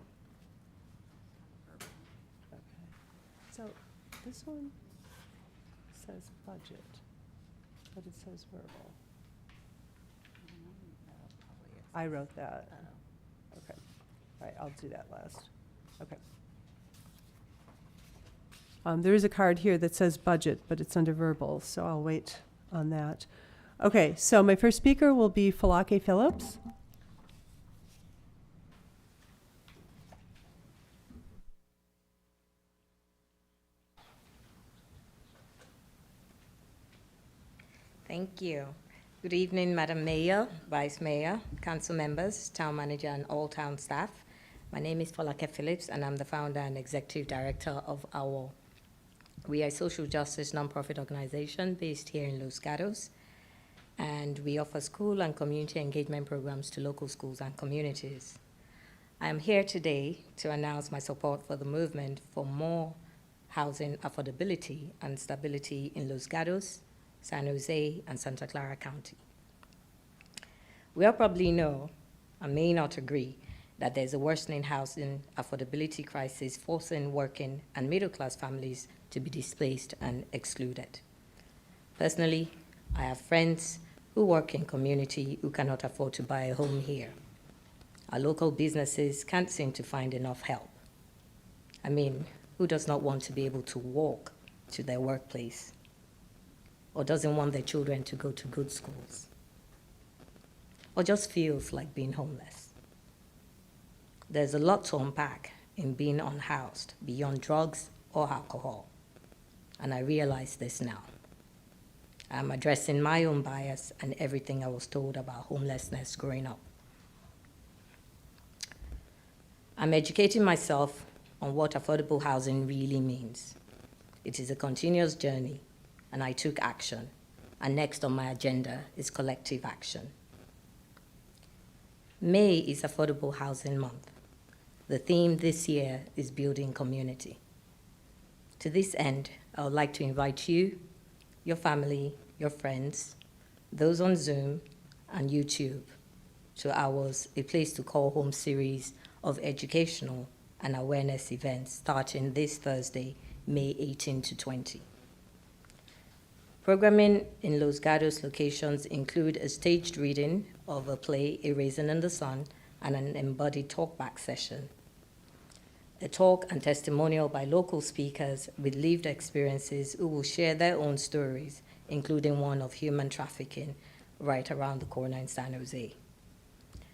So this one says budget, but it says verbal. I wrote that. Okay. All right, I'll do that last. Okay. There is a card here that says budget, but it's under verbal, so I'll wait on that. Okay, so my first speaker will be Falake Phillips. Thank you. Good evening, Madam Mayor, Vice Mayor, council members, town manager, and all town staff. My name is Falake Phillips, and I'm the founder and executive director of OWL. We are a social justice nonprofit organization based here in Los Gatos, and we offer school and community engagement programs to local schools and communities. I am here today to announce my support for the movement for more housing affordability and stability in Los Gatos, San Jose, and Santa Clara County. We all probably know, and may not agree, that there's a worsening housing affordability crisis forcing working and middle-class families to be displaced and excluded. Personally, I have friends who work in community who cannot afford to buy a home here. Our local businesses can't seem to find enough help. I mean, who does not want to be able to walk to their workplace? Or doesn't want their children to go to good schools? Or just feels like being homeless? There's a lot to unpack in being unhoused beyond drugs or alcohol, and I realize this now. I'm addressing my own bias and everything I was told about homelessness growing up. I'm educating myself on what affordable housing really means. It is a continuous journey, and I took action. And next on my agenda is collective action. May is Affordable Housing Month. The theme this year is building community. To this end, I would like to invite you, your family, your friends, those on Zoom and YouTube, to ours A Place to Call Home series of educational and awareness events starting this Thursday, May 18 to 20. Programming in Los Gatos locations include a staged reading of a play, A Raisin in the Sun, and an embodied talkback session. A talk and testimonial by local speakers with lived experiences who will share their own stories, including one of human trafficking right around the corner in San Jose.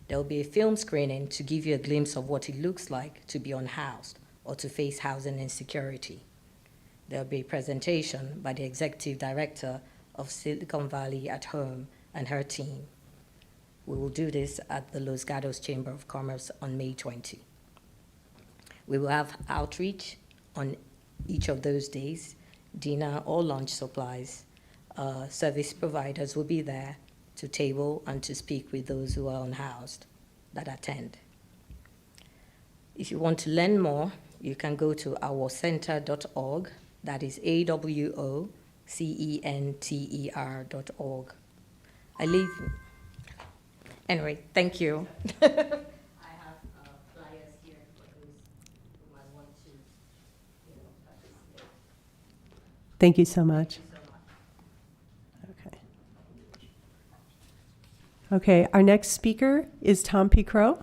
There will be a film screening to give you a glimpse of what it looks like to be unhoused or to face housing insecurity. There will be a presentation by the Executive Director of Silicon Valley at Home and her team. We will do this at the Los Gatos Chamber of Commerce on May 20. We will have outreach on each of those days, dinner or lunch supplies. Service providers will be there to table and to speak with those who are unhoused that attend. If you want to learn more, you can go to awocenter.org. That is awocenter.org. Anyway, thank you. I have flyers here for those who might want to, participate. Thank you so much. Okay. Okay, our next speaker is Tom Picro.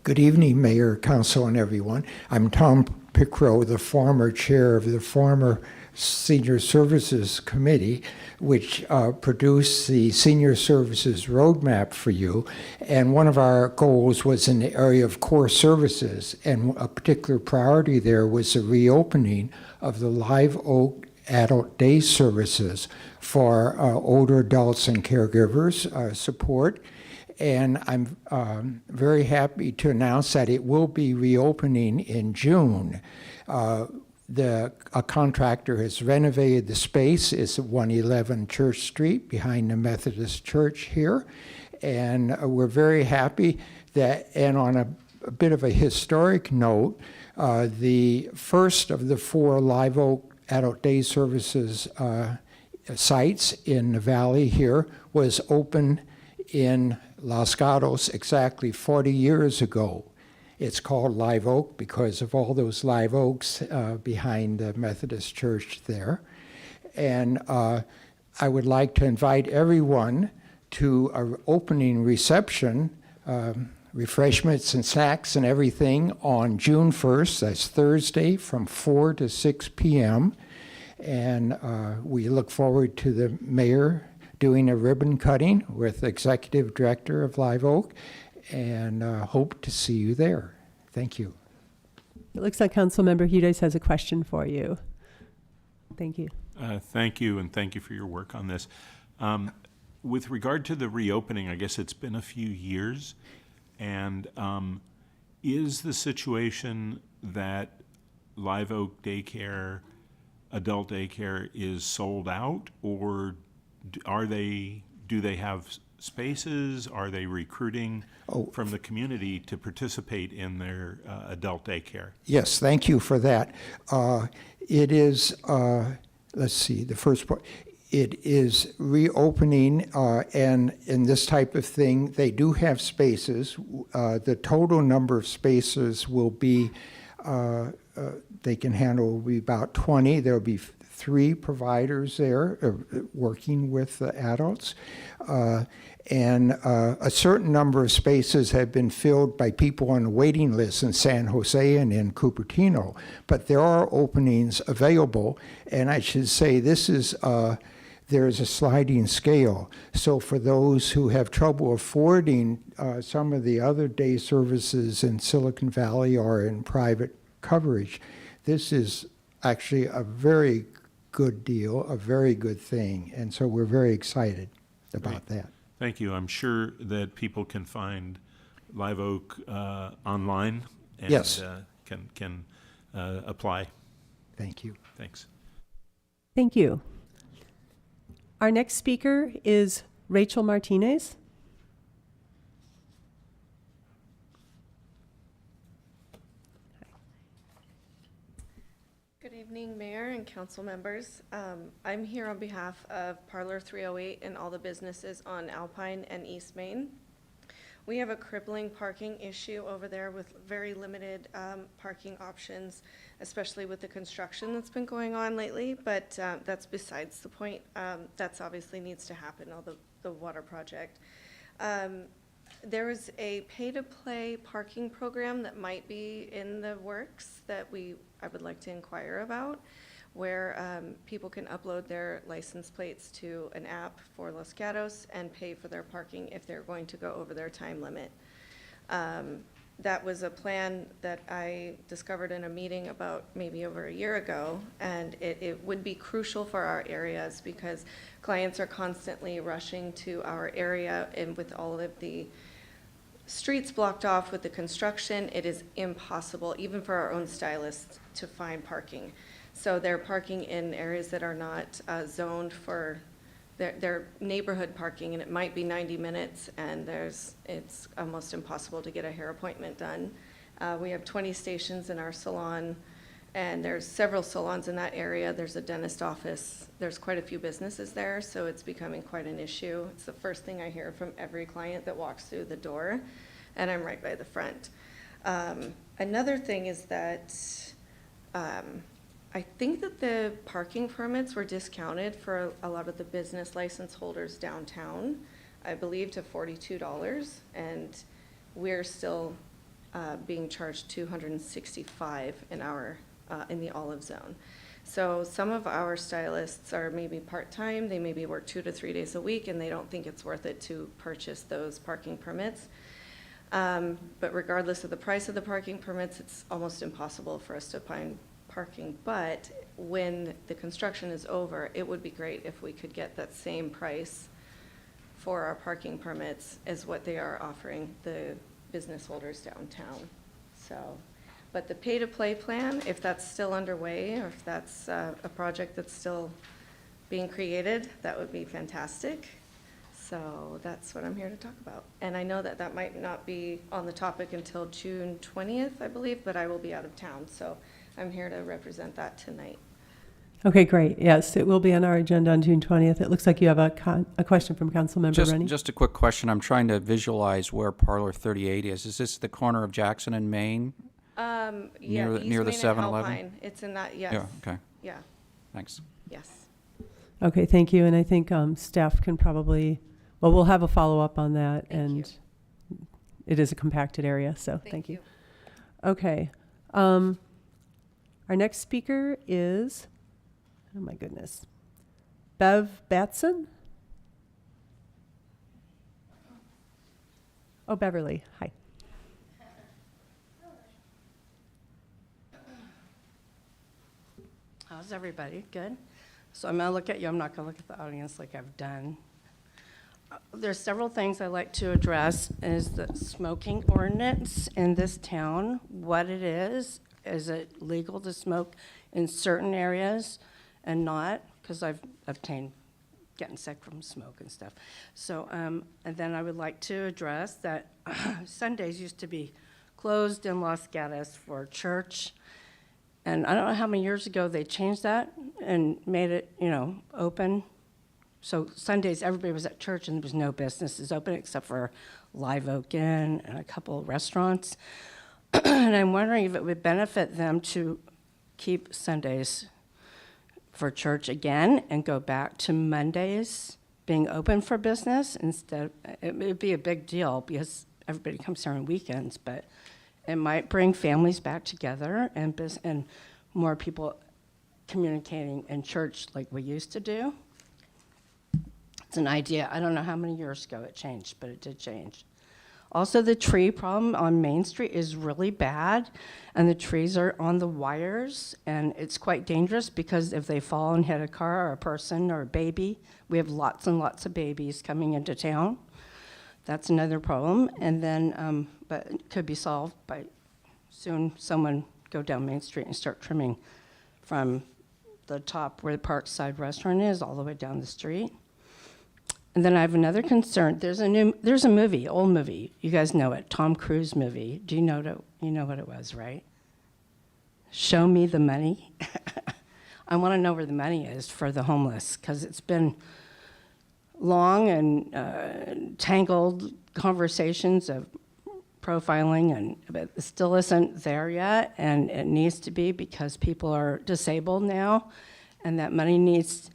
Good evening, Mayor, Council, and everyone. I'm Tom Picro, the former chair of the former Senior Services Committee, which produced the Senior Services Roadmap for you. And one of our goals was in the area of core services. And a particular priority there was the reopening of the Live Oak Adult Day Services for older adults and caregivers support. And I'm very happy to announce that it will be reopening in June. A contractor has renovated the space. It's at 111 Church Street behind the Methodist Church here. And we're very happy that, and on a bit of a historic note, the first of the 4 Live Oak Adult Day Services sites in the valley here was open in Los Gatos exactly 40 years ago. It's called Live Oak because of all those live oaks behind the Methodist Church there. And I would like to invite everyone to our opening reception, refreshments and snacks and everything on June 1st. That's Thursday from 4 to 6 p.m. And we look forward to the mayor doing a ribbon cutting with Executive Director of Live Oak, and hope to see you there. Thank you. It looks like Councilmember Hudes has a question for you. Thank you. Thank you, and thank you for your work on this. With regard to the reopening, I guess it's been a few years, and is the situation that Live Oak Daycare, adult daycare, is sold out, or do they have spaces? Are they recruiting from the community to participate in their adult daycare? Yes, thank you for that. It is, let's see, the first part. It is reopening, and in this type of thing, they do have spaces. The total number of spaces will be, they can handle will be about 20. There will be 3 providers there working with the adults. And a certain number of spaces have been filled by people on the waiting list in San Jose and in Cupertino. But there are openings available, and I should say this is, there's a sliding scale. So for those who have trouble affording some of the other day services in Silicon Valley or in private coverage, this is actually a very good deal, a very good thing. And so we're very excited about that. Thank you. I'm sure that people can find Live Oak online and Yes. can apply. Thank you. Thanks. Thank you. Our next speaker is Rachel Martinez. Good evening, Mayor and council members. I'm here on behalf of Parlor 308 and all the businesses on Alpine and East Main. We have a crippling parking issue over there with very limited parking options, especially with the construction that's been going on lately, but that's besides the point. That's obviously needs to happen, all the water project. There is a pay-to-play parking program that might be in the works that I would like to inquire about, where people can upload their license plates to an app for Los Gatos and pay for their parking if they're going to go over their time limit. That was a plan that I discovered in a meeting about maybe over a year ago, and it would be crucial for our areas because clients are constantly rushing to our area, and with all of the streets blocked off with the construction, it is impossible, even for our own stylists, to find parking. So they're parking in areas that are not zoned for their neighborhood parking, and it might be 90 minutes, and it's almost impossible to get a hair appointment done. We have 20 stations in our salon, and there's several salons in that area. There's a dentist office. There's quite a few businesses there, so it's becoming quite an issue. It's the first thing I hear from every client that walks through the door, and I'm right by the front. Another thing is that I think that the parking permits were discounted for a lot of the business license holders downtown, I believe to $42, and we're still being charged $265 in the Olive Zone. So some of our stylists are maybe part-time, they maybe work 2 to 3 days a week, and they don't think it's worth it to purchase those parking permits. But regardless of the price of the parking permits, it's almost impossible for us to find parking. But when the construction is over, it would be great if we could get that same price for our parking permits as what they are offering the business holders downtown. So, but the pay-to-play plan, if that's still underway, or if that's a project that's still being created, that would be fantastic. So that's what I'm here to talk about. And I know that that might not be on the topic until June 20th, I believe, but I will be out of town. So I'm here to represent that tonight. Okay, great. Yes, it will be on our agenda on June 20th. It looks like you have a question from Councilmember Rennie. Just a quick question. I'm trying to visualize where Parlor 38 is. Is this the corner of Jackson and Main? Yeah, near East the Main and 7-Eleven? Alpine. It's in that, yes. Yeah, okay. Yeah, Thanks. yes. Okay, thank you. And I think staff can probably, well, we'll have a follow-up on that. And it is a compacted area, so thank you. Okay. Our next speaker is, oh my goodness, Bev Batson. Oh, Beverly, hi. How's everybody? Good? So I'm going to look at you. I'm not going to look at the audience like I've done. There's several things I'd like to address. Is the smoking ordinance in this town, what it is it legal to smoke in certain areas and not? Because I've obtained getting sick from smoke and stuff. So, and then I would like to address that Sundays used to be closed in Los Gatos for church. And I don't know how many years ago they changed that and made it, open. So Sundays, everybody was at church and there was no businesses open except for Live Oak Inn and a couple of restaurants. And I'm wondering if it would benefit them to keep Sundays for church again and go back to Mondays being open for business instead. It would be a big deal because everybody comes here on weekends, but it might bring families back together and more people communicating in church like we used to do. It's an idea. I don't know how many years ago it changed, but it did change. Also, the tree problem on Main Street is really bad, and the trees are on the wires, and it's quite dangerous because if they fall and hit a car or a person or a baby, we have lots and lots of babies coming into town. That's another problem, and then, but it could be solved by soon someone go down Main Street and start trimming from the top where the Parkside Restaurant is all the way down the street. And then I have another concern. There's a movie, old movie. You guys know it, Tom Cruise movie. Do you know what it was, right? Show Me the Money. I want to know where the money is for the homeless, because it's been long and tangled conversations of profiling, but it still isn't there yet, and it needs to be, because people are disabled now, and that money needs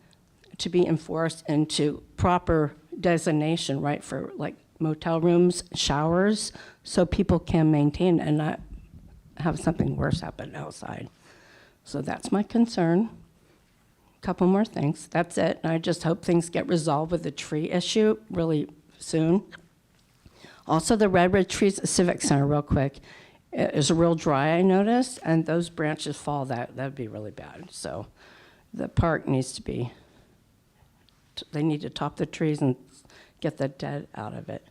to be enforced into proper designation, right, for like motel rooms, showers, so people can maintain and not have something worse happen outside. So that's my concern. Couple more things. That's it. And I just hope things get resolved with the tree issue really soon. Also, the redwood trees at Civic Center, real quick, is real dry, I noticed, and those branches fall. That'd be really bad. So the park needs to be, they need to top the trees and get the dead out of it.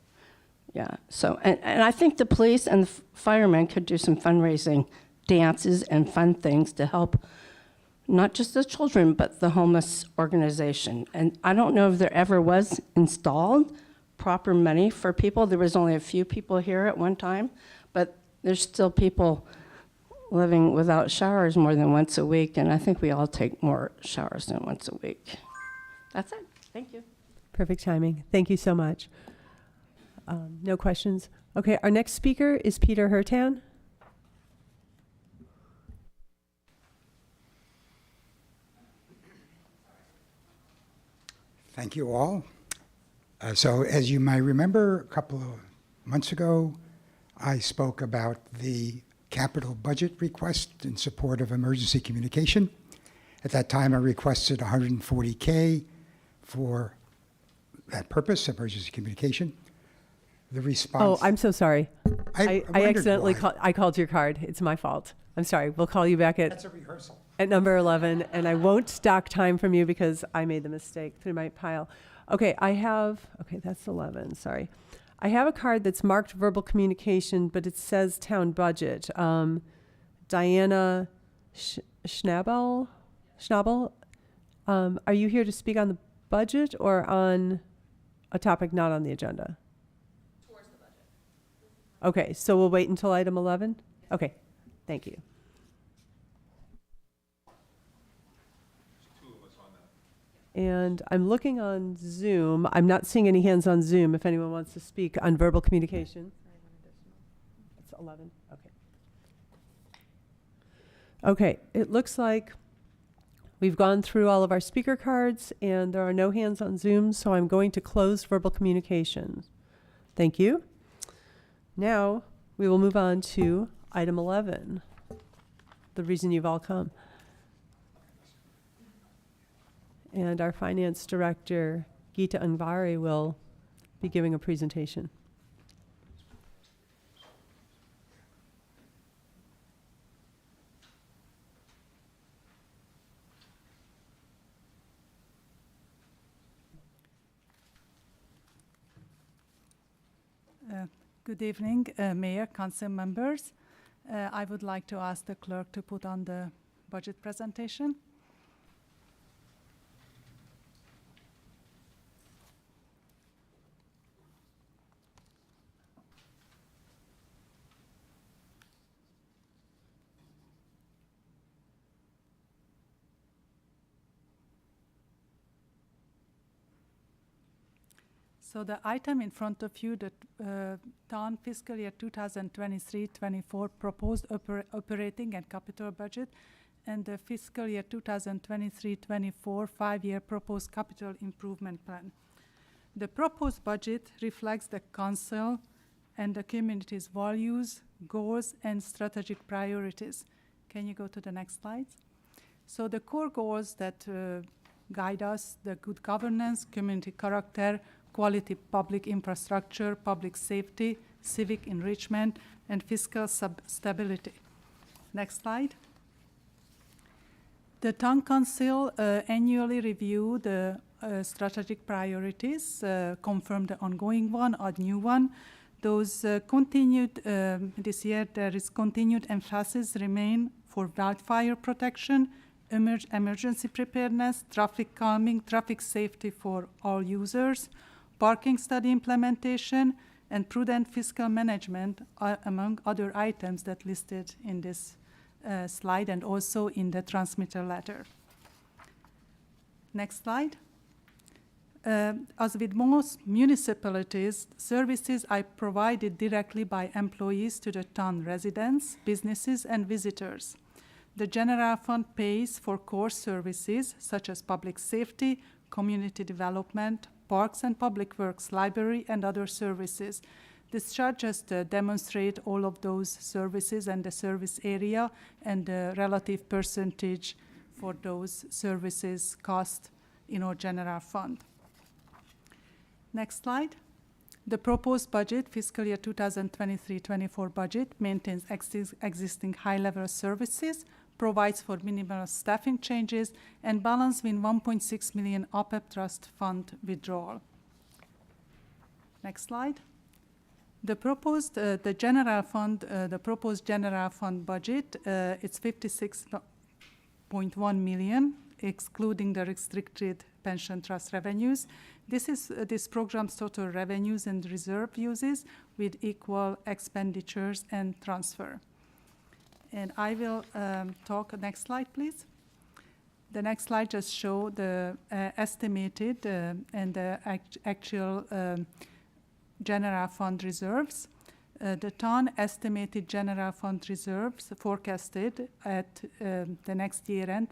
Yeah. So, and I think the police and the firemen could do some fundraising dances and fun things to help not just the children, but the homeless organization. And I don't know if there ever was installed proper money for people. There was only a few people here at one time, but there's still people living without showers more than once a week, and I think we all take more showers than once a week. That's it. Thank you. Perfect timing. Thank you so much. No questions? Okay, our next speaker is Peter Hertan. Thank you all. So as you might remember, a couple of months ago, I spoke about the capital budget request in support of emergency communication. At that time, I requested $140K for that purpose, emergency communication. The response... Oh, I'm so sorry. I accidentally why. called your card. It's my fault. I'm sorry. We'll call you back That's a rehearsal. At number 11, and I won't stock time from you because I made the mistake through my pile. Okay, that's 11, sorry. I have a card that's marked verbal communication, but it says town budget. Diana Schnabel, are you here to speak on the budget or on a topic not on the agenda? Towards the budget. Okay, so we'll wait until item 11? Okay, thank you. And I'm looking on Zoom. I'm not seeing any hands on Zoom if anyone wants to speak on verbal communication. It's 11. Okay. Okay, it looks like we've gone through all of our speaker cards and there are no hands on Zoom, so I'm going to close verbal communications. Thank you. Now we will move on to item 11, the reason you've all come. And our finance director, Geeta Angvari, will be giving a presentation. Good evening, Mayor, Council members. I would like to ask the clerk to put on the budget presentation. So the item in front of you, the town fiscal year 2023-24 proposed operating and capital budget, and the fiscal year 2023-24 5-year proposed capital improvement plan. The proposed budget reflects the council and the community's values, goals, and strategic priorities. Can you go to the next slide? So the core goals that guide us: the good governance, community character, quality public infrastructure, public safety, civic enrichment, and fiscal stability. Next slide. The Town Council annually review the strategic priorities, confirm the ongoing one or new one. Those continued, this year there is continued emphasis remain for wildfire protection, emergency preparedness, traffic calming, traffic safety for all users, parking study implementation, and prudent fiscal management, among other items that listed in this slide and also in the transmitter letter. Next slide. As with most municipalities, services are provided directly by employees to the town residents, businesses, and visitors. The general fund pays for core services such as public safety, community development, parks and public works, library, and other services. This chart just demonstrates all of those services and the service area and the relative percentage for those services cost in our general fund. Next slide. The proposed budget, fiscal year 2023-24 budget, maintains existing high-level services, provides for minimal staffing changes, and balance with 1.6 million OPEB trust fund withdrawal. Next slide. The proposed general fund budget, it's 56.1 million, excluding the restricted pension trust revenues. This is this program's total revenues and reserve uses with equal expenditures and transfer. And I will talk, next slide, please. The next slide just show the estimated and the actual general fund reserves. The town estimated general fund reserves forecasted at the next year end,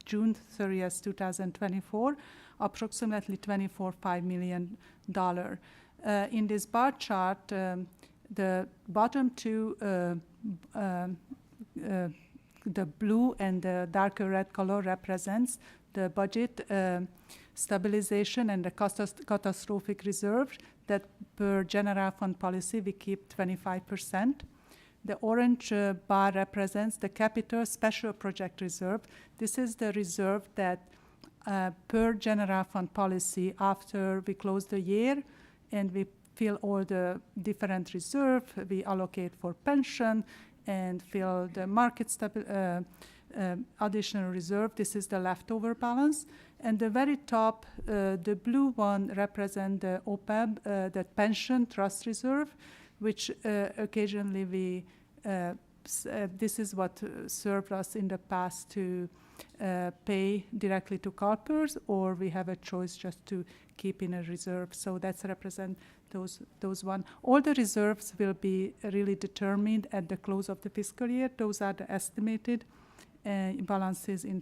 June 30th, 2024, approximately $24.5 million. In this bar chart, the bottom two, the blue and the darker red color represents the budget stabilization and the catastrophic reserve that per general fund policy we keep 25%. The orange bar represents the capital special project reserve. This is the reserve that per general fund policy after we close the year and we fill all the different reserve, we allocate for pension and fill the market additional reserve. This is the leftover balance. And the very top, the blue one represents the OPEB, the pension trust reserve, which occasionally we, this is what served us in the past to pay directly to CalPERS, or we have a choice just to keep in a reserve. So that's represent those one. All the reserves will be really determined at the close of the fiscal year. Those are the estimated balances in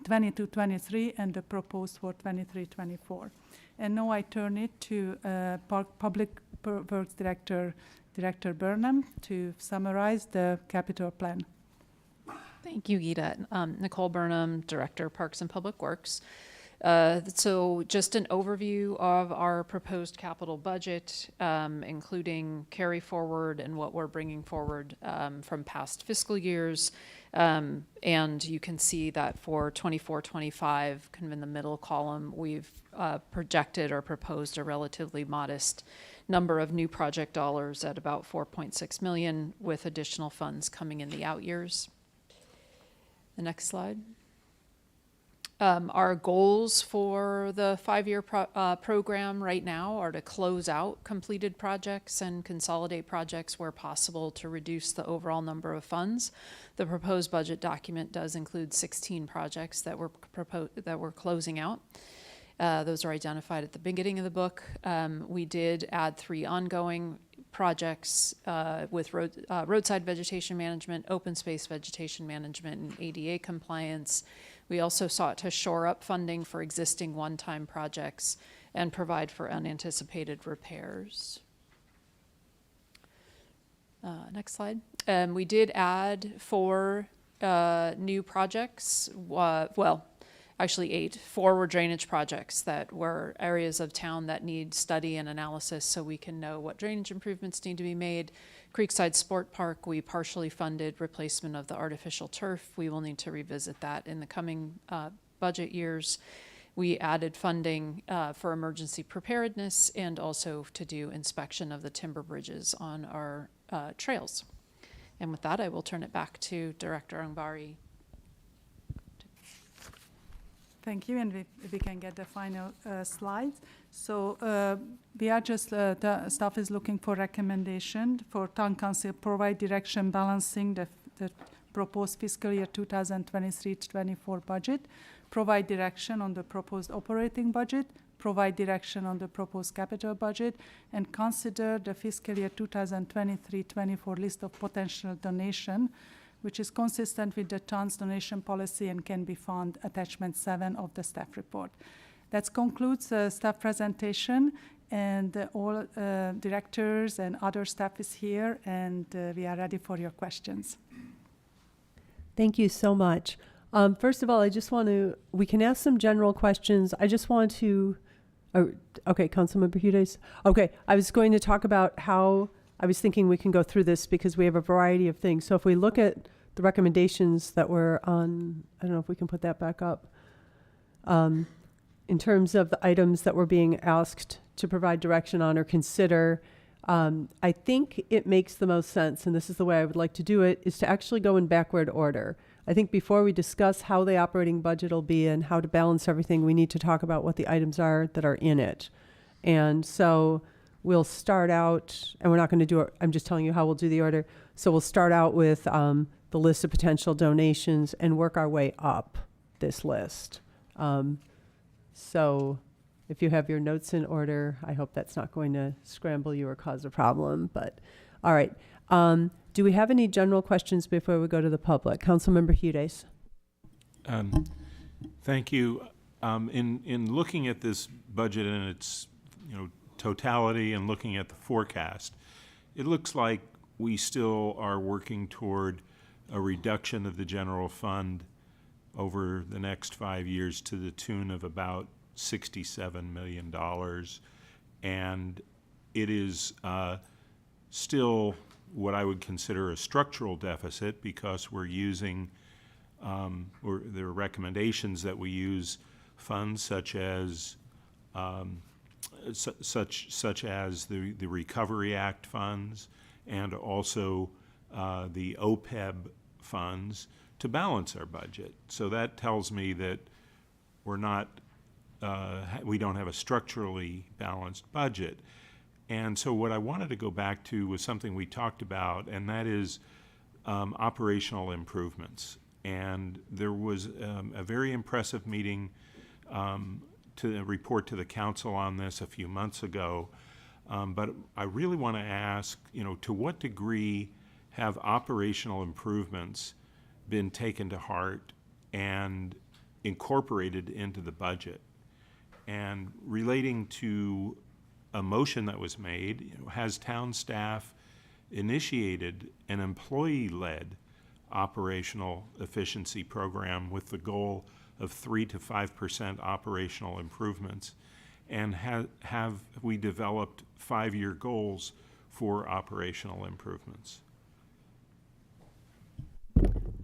22-23 and the proposed for 23-24. And now I turn it to Public Works Director Burnham to summarize the capital plan. Thank you, Gita. Nicole Burnham, Director, Parks and Public Works. So just an overview of our proposed capital budget, including carry forward and what we're bringing forward from past fiscal years. And you can see that for 24-25, kind of in the middle column, we've projected or proposed a relatively modest number of new project dollars at about 4.6 million, with additional funds coming in the out years. The next slide. Our goals for the 5-year program right now are to close out completed projects and consolidate projects where possible to reduce the overall number of funds. The proposed budget document does include 16 projects that we're closing out. Those are identified at the beginning of the book. We did add 3 ongoing projects with roadside vegetation management, open space vegetation management, and ADA compliance. We also sought to shore up funding for existing one-time projects and provide for unanticipated repairs. Next slide. We did add 4 new projects, actually 8 forward drainage projects that were areas of town that need study and analysis so we can know what drainage improvements need to be made. Creekside Sport Park, we partially funded replacement of the artificial turf. We will need to revisit that in the coming budget years. We added funding for emergency preparedness and also to do inspection of the timber bridges on our trails. And with that, I will turn it back to Director Angbari. Thank you, and we can get the final slides. So we are just, the staff is looking for recommendation for Town Council, provide direction balancing the proposed fiscal year 2023-24 budget, provide direction on the proposed operating budget, provide direction on the proposed capital budget, and consider the fiscal year 2023-24 list of potential donation, which is consistent with the town's donation policy and can be found attachment 7 of the staff report. That concludes the staff presentation, and all directors and other staff is here, and we are ready for your questions. Thank you so much. First of all, I just want to, we can ask some general questions. I just want to, okay, Councilmember Hudes. Okay, I was going to talk about how, I was thinking we can go through this because we have a variety of things. So if we look at the recommendations that were on, I don't know if we can put that back up. In terms of the items that were being asked to provide direction on or consider, I think it makes the most sense, and this is the way I would like to do it, is to actually go in backward order. I think before we discuss how the operating budget will be and how to balance everything, we need to talk about what the items are that are in it. And so we'll start out, and we're not going to do it, I'm just telling you how we'll do the order. So we'll start out with the list of potential donations and work our way up this list. So if you have your notes in order, I hope that's not going to scramble you or cause a problem. But all right. Do we have any general questions before we go to the public? Councilmember Hudes. Thank you. In looking at this budget and its totality and looking at the forecast, it looks like we still are working toward a reduction of the general fund over the next 5 years to the tune of about $67 million. And it is still what I would consider a structural deficit because we're using, or there are recommendations that we use funds such as such as the Recovery Act funds and also the OPEB funds to balance our budget. So that tells me that we're not, we don't have a structurally balanced budget. And so what I wanted to go back to was something we talked about, and that is operational improvements. And there was a very impressive meeting to report to the council on this a few months ago. But I really want to ask, to what degree have operational improvements been taken to heart and incorporated into the budget? And relating to a motion that was made, has town staff initiated an employee-led operational efficiency program with the goal of 3 to 5% operational improvements? And have we developed 5-year goals for operational improvements?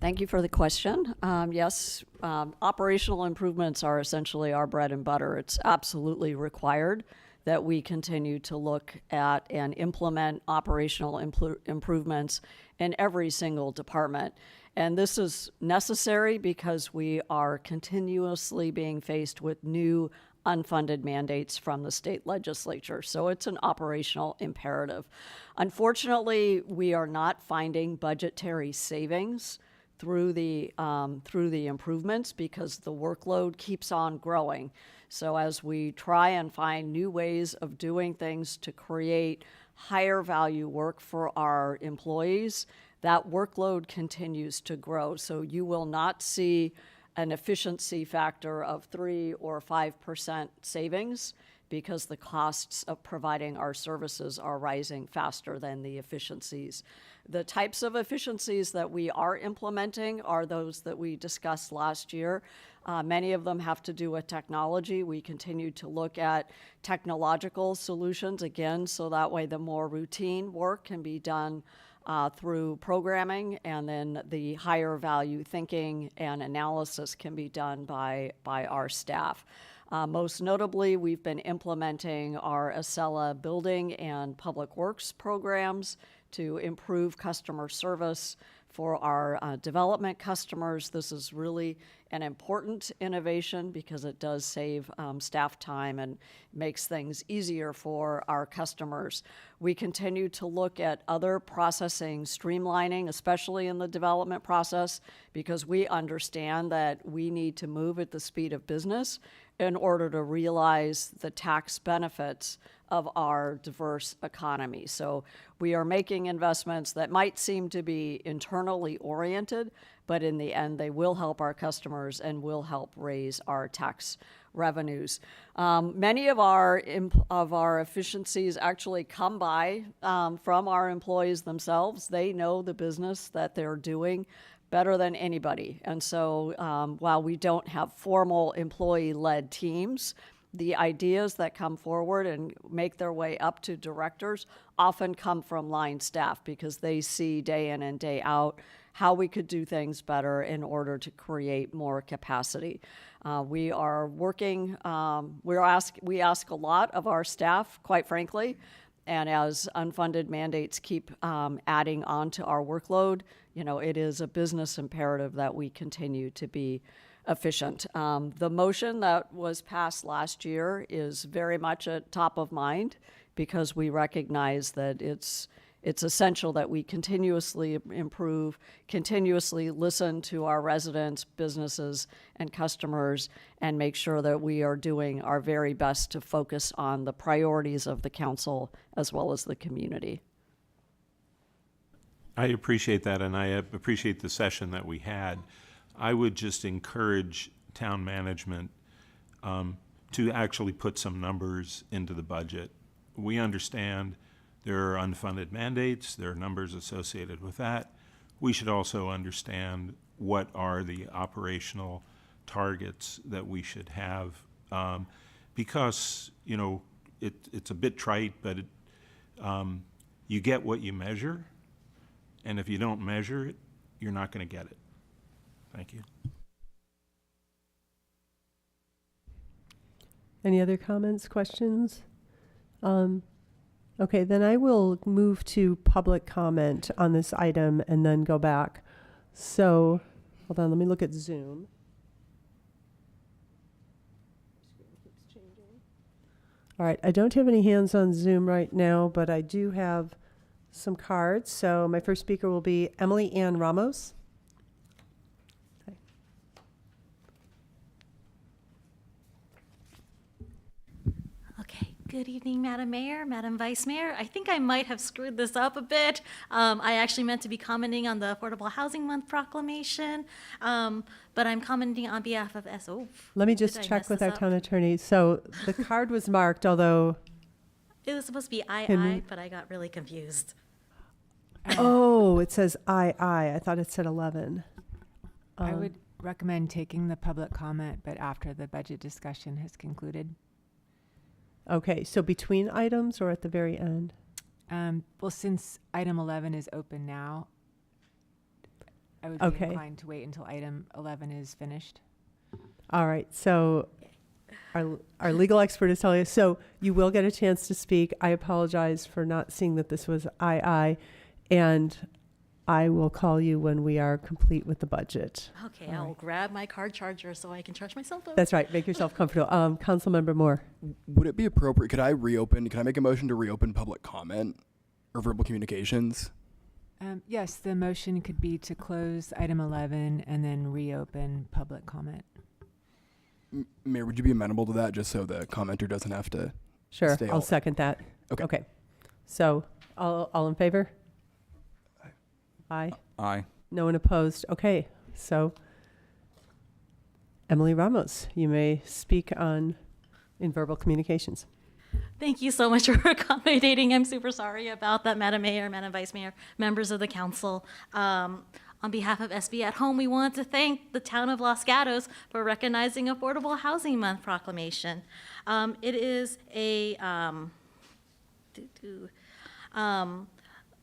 Thank you for the question. Yes, operational improvements are essentially our bread and butter. It's absolutely required that we continue to look at and implement operational improvements in every single department. And this is necessary because we are continuously being faced with new unfunded mandates from the state legislature. So it's an operational imperative. Unfortunately, we are not finding budgetary savings through the improvements because the workload keeps on growing. So as we try and find new ways of doing things to create higher value work for our employees, that workload continues to grow. So you will not see an efficiency factor of 3 or 5% savings because the costs of providing our services are rising faster than the efficiencies. The types of efficiencies that we are implementing are those that we discussed last year. Many of them have to do with technology. We continue to look at technological solutions, again, so that way the more routine work can be done through programming, and then the higher value thinking and analysis can be done by our staff. Most notably, we've been implementing our Acela building and public works programs to improve customer service for our development customers. This is really an important innovation because it does save staff time and makes things easier for our customers. We continue to look at other processing streamlining, especially in the development process, because we understand that we need to move at the speed of business in order to realize the tax benefits of our diverse economy. So we are making investments that might seem to be internally oriented, but in the end, they will help our customers and will help raise our tax revenues. Many of our efficiencies actually come by from our employees themselves. They know the business that they're doing better than anybody. And so while we don't have formal employee-led teams, the ideas that come forward and make their way up to directors often come from line staff because they see day in and day out how we could do things better in order to create more capacity. We are working, we ask a lot of our staff, quite frankly, and as unfunded mandates keep adding on to our workload, it is a business imperative that we continue to be efficient. The motion that was passed last year is very much at top of mind because we recognize that it's essential that we continuously improve, continuously listen to our residents, businesses, and customers, and make sure that we are doing our very best to focus on the priorities of the council as well as the community. I appreciate that, and I appreciate the session that we had. I would just encourage town management to actually put some numbers into the budget. We understand there are unfunded mandates, there are numbers associated with that. We should also understand what are the operational targets that we should have because, it's a bit trite, but you get what you measure, and if you don't measure it, you're not going to get it. Thank you. Any other comments, questions? Okay, then I will move to public comment on this item and then go back. So, hold on, let me look at Zoom. All right, I don't have any hands on Zoom right now, but I do have some cards. So my first speaker will be Emily Ann Ramos. Okay, good evening, Madam Mayor, Madam Vice Mayor. I think I might have screwed this up a bit. I actually meant to be commenting on the Affordable Housing Month proclamation, but I'm commenting on behalf of SO. Let me just check with our town attorney. So the card was marked, although it was supposed to be II, but I got really confused. Oh, it says II. I thought it said 11. I would recommend taking the public comment, but after the budget discussion has concluded. Okay, so between items or at the very end? Well, since item 11 is open now, I would be inclined to wait until item 11 is finished. All right, so our legal expert is telling us, so you will get a chance to speak. I apologize for not seeing that this was II, and I will call you when we are complete with the budget. Okay, I'll grab my card charger so I can charge my cell phone. That's right. Make yourself comfortable. Councilmember Moore. Would it be appropriate, can I make a motion to reopen public comment or verbal communications? Yes, the motion could be to close item 11 and then reopen public comment. Mayor, would you be amenable to that just so the commenter doesn't have to Sure, stay I'll second that. Okay. So all in favor? Aye. Aye. No one opposed. Okay, so Emily Ramos, you may speak in verbal communications. Thank you so much for accommodating. I'm super sorry about that, Madam Mayor, Madam Vice Mayor, members of the council. On behalf of SB at Home, we want to thank the town of Los Gatos for recognizing Affordable Housing Month proclamation. It is a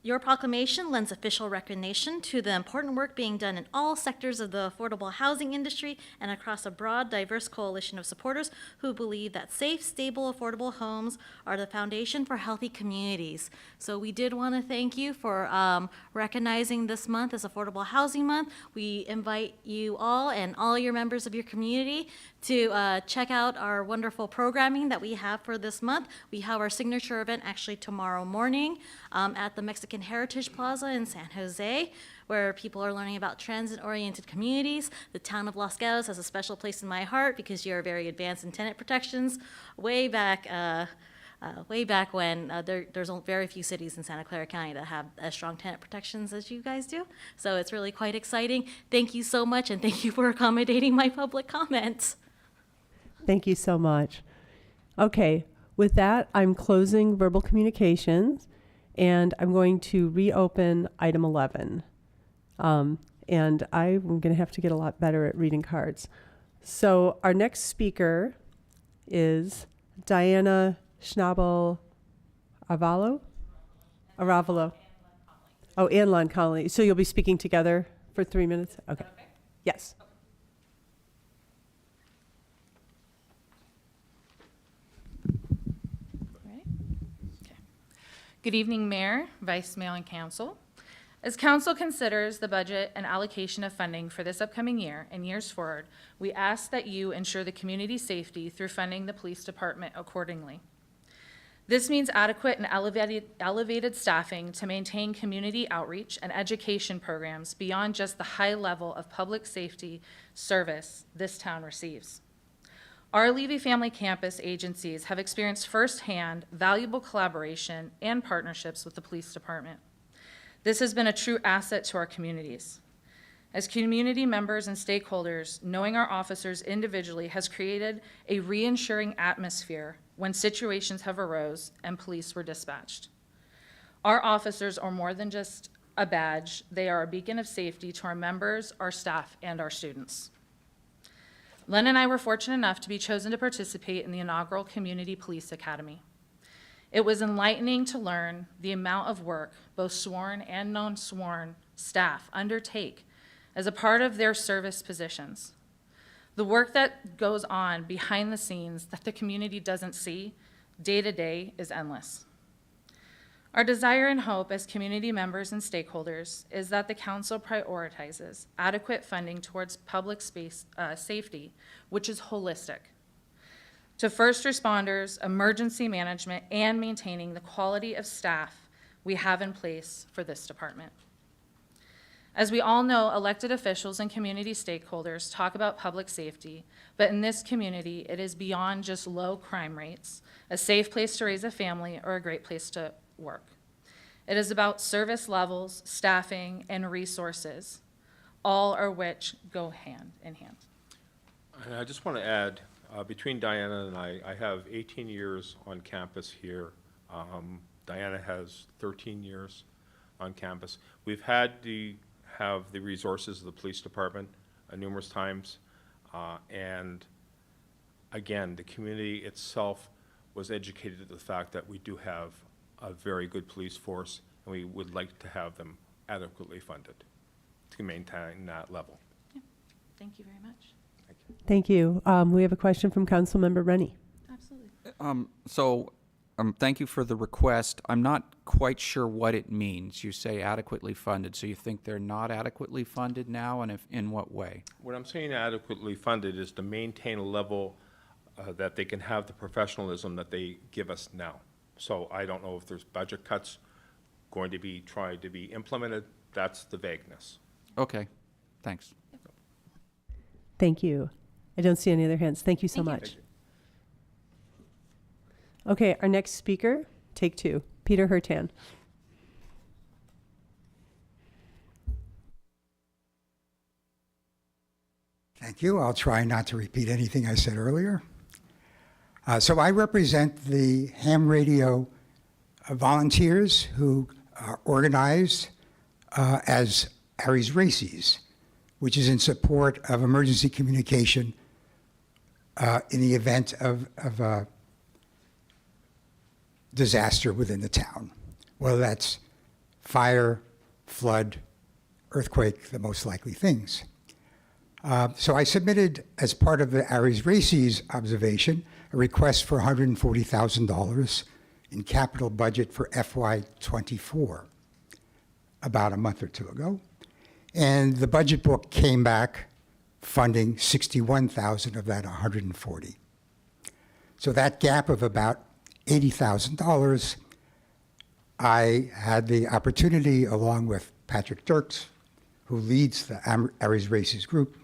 Your proclamation lends official recognition to the important work being done in all sectors of the affordable housing industry and across a broad, diverse coalition of supporters who believe that safe, stable, affordable homes are the foundation for healthy communities. So we did want to thank you for recognizing this month as Affordable Housing Month. We invite you all and all your members of your community to check out our wonderful programming that we have for this month. We have our signature event actually tomorrow morning at the Mexican Heritage Plaza in San Jose, where people are learning about transit-oriented communities. The town of Los Gatos has a special place in my heart because you're very advanced in tenant protections. Way back when there's very few cities in Santa Clara County that have as strong tenant protections as you guys do. So it's really quite exciting. Thank you so much, and thank you for accommodating my public comments. Thank you so much. Okay, with that, I'm closing verbal communications, and I'm going to reopen item 11. And I'm going to have to get a lot better at reading cards. So our next speaker is Diana Schnabel-Aravalo? Aravalo. Oh, and Lon Connolly. So you'll be speaking together for 3 minutes? Okay. Yes. Good evening, Mayor, Vice Mayor, and Council. As Council considers the budget and allocation of funding for this upcoming year and years forward, we ask that you ensure the community safety through funding the police department accordingly. This means adequate and elevated staffing to maintain community outreach and education programs beyond just the high level of public safety service this town receives. Our Levy Family Campus agencies have experienced firsthand valuable collaboration and partnerships with the police department. This has been a true asset to our communities. As community members and stakeholders, knowing our officers individually has created a reassuring atmosphere when situations have arose and police were dispatched. Our officers are more than just a badge. They are a beacon of safety to our members, our staff, and our students. Len and I were fortunate enough to be chosen to participate in the inaugural Community Police Academy. It was enlightening to learn the amount of work both sworn and non-sworn staff undertake as a part of their service positions. The work that goes on behind the scenes that the community doesn't see day to day is endless. Our desire and hope as community members and stakeholders is that the council prioritizes adequate funding towards public space safety, which is holistic, to first responders, emergency management, and maintaining the quality of staff we have in place for this department. As we all know, elected officials and community stakeholders talk about public safety, but in this community, it is beyond just low crime rates, a safe place to raise a family, or a great place to work. It is about service levels, staffing, and resources, all of which go hand in hand. And I just want to add, between Diana and I have 18 years on campus here. Diana has 13 years on campus. We've had to have the resources of the police department numerous times. And again, the community itself was educated to the fact that we do have a very good police force, and we would like to have them adequately funded to maintain that level. Yeah. Thank you very much. Thank you. We have a question from Councilmember Rennie. Absolutely. Thank you for the request. I'm not quite sure what it means. You say adequately funded, so you think they're not adequately funded now, and if, in what way? What I'm saying adequately funded is to maintain a level that they can have the professionalism that they give us now. So I don't know if there's budget cuts going to be tried to be implemented. That's the vagueness. Okay, thanks. Thank you. I don't see any other hands. Thank you so much. Thank you. Okay, our next speaker, take two, Peter Hertan. Thank you. I'll try not to repeat anything I said earlier. So I represent the ham radio volunteers who are organized as Aries Races, which is in support of emergency communication in the event of a disaster within the town, whether that's fire, flood, earthquake, the most likely things. So I submitted, as part of the Aries Races observation, a request for $140,000 in capital budget for FY24 about a month or two ago. And the budget book came back funding $61,000 of that $140,000. So that gap of about $80,000, I had the opportunity, along with Patrick Dirks, who leads the Aries Races group.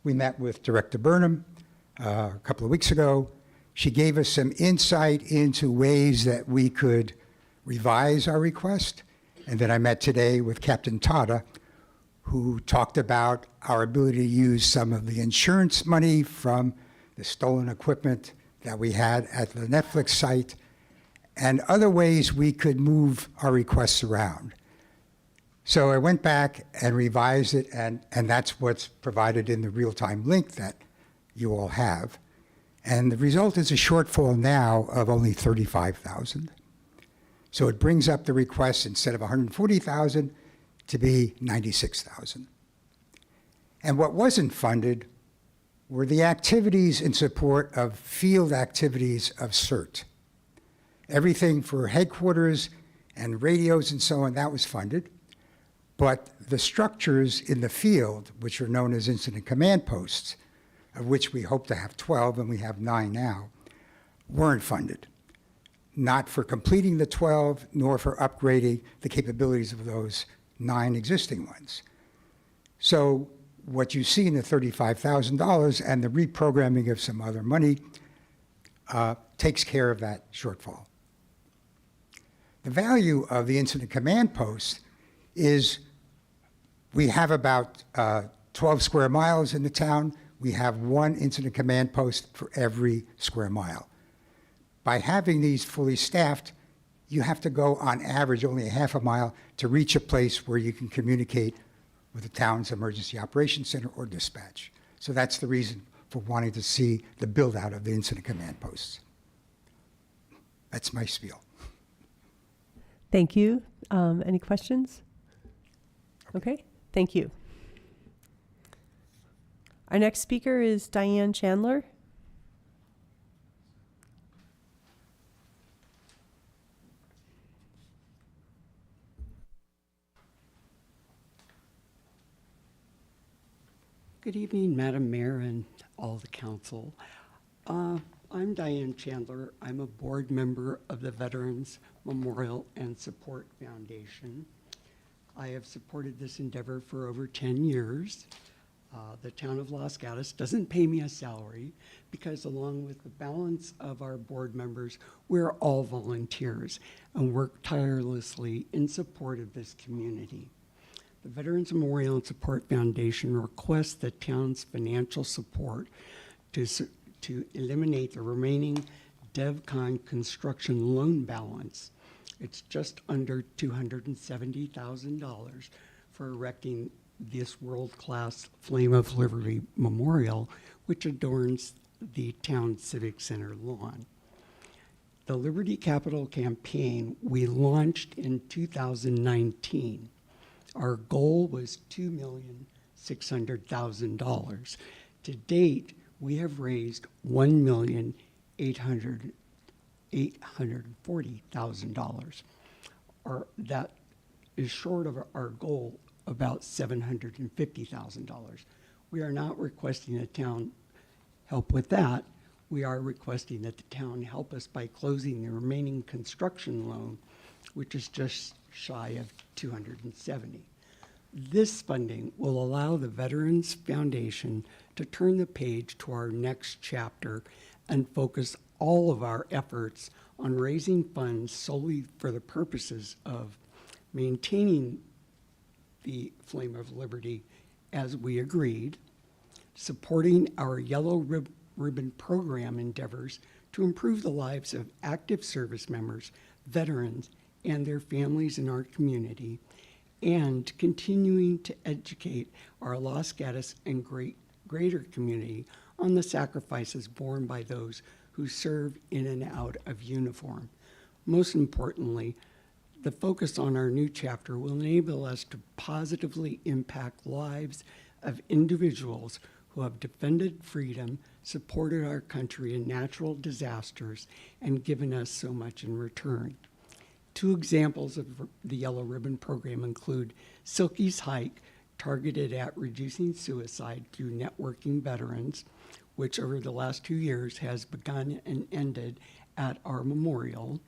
We met with Director Burnham a couple of weeks ago. She gave us some insight into ways that we could revise our request. And then I met today with Captain Tada, who talked about our ability to use some of the insurance money from the stolen equipment that we had at the Netflix site and other ways we could move our requests around. So I went back and revised it, and that's what's provided in the real-time link that you all have. And the result is a shortfall now of only $35,000. So it brings up the request, instead of $140,000, to be $96,000. And what wasn't funded were the activities in support of field activities of CERT. Everything for headquarters and radios and so on, that was funded. But the structures in the field, which are known as incident command posts, of which we hope to have 12, and we have 9 now, weren't funded. Not for completing the 12, nor for upgrading the capabilities of those 9 existing ones. So what you see in the $35,000 and the reprogramming of some other money takes care of that shortfall. The value of the incident command post is we have about 12 square miles in the town. We have 1 incident command post for every square mile. By having these fully staffed, you have to go on average only a half a mile to reach a place where you can communicate with the town's emergency operations center or dispatch. So that's the reason for wanting to see the build out of the incident command posts. That's my spiel. Thank you. Any questions? Okay, thank you. Our next speaker is Diane Chandler. Good evening, Madam Mayor and all the council. I'm Diane Chandler. I'm a board member of the Veterans Memorial and Support Foundation. I have supported this endeavor for over 10 years. The town of Los Gatos doesn't pay me a salary because, along with the balance of our board members, we're all volunteers and work tirelessly in support of this community. The Veterans Memorial and Support Foundation requests the town's financial support to eliminate the remaining DevCon construction loan balance. It's just under $270,000 for erecting this world-class Flame of Liberty memorial, which adorns the town civic center lawn. The Liberty Capital campaign we launched in 2019. Our goal was $2,600,000. To date, we have raised $1,840,000. That is short of our goal, about $750,000. We are not requesting the town help with that. We are requesting that the town help us by closing the remaining construction loan, which is just shy of $270,000. This funding will allow the Veterans Foundation to turn the page to our next chapter and focus all of our efforts on raising funds solely for the purposes of maintaining the Flame of Liberty as we agreed, supporting our Yellow Ribbon program endeavors to improve the lives of active service members, veterans, and their families in our community, and continuing to educate our Los Gatos and greater community on the sacrifices borne by those who serve in and out of uniform. Most importantly, The focus on our new chapter will enable us to positively impact lives of individuals who have defended freedom, supported our country in natural disasters, and given us so much in return. 2 examples of the Yellow Ribbon program include Silky's Hike, targeted at reducing suicide through networking veterans, which over the last 2 years has begun and ended at our memorial,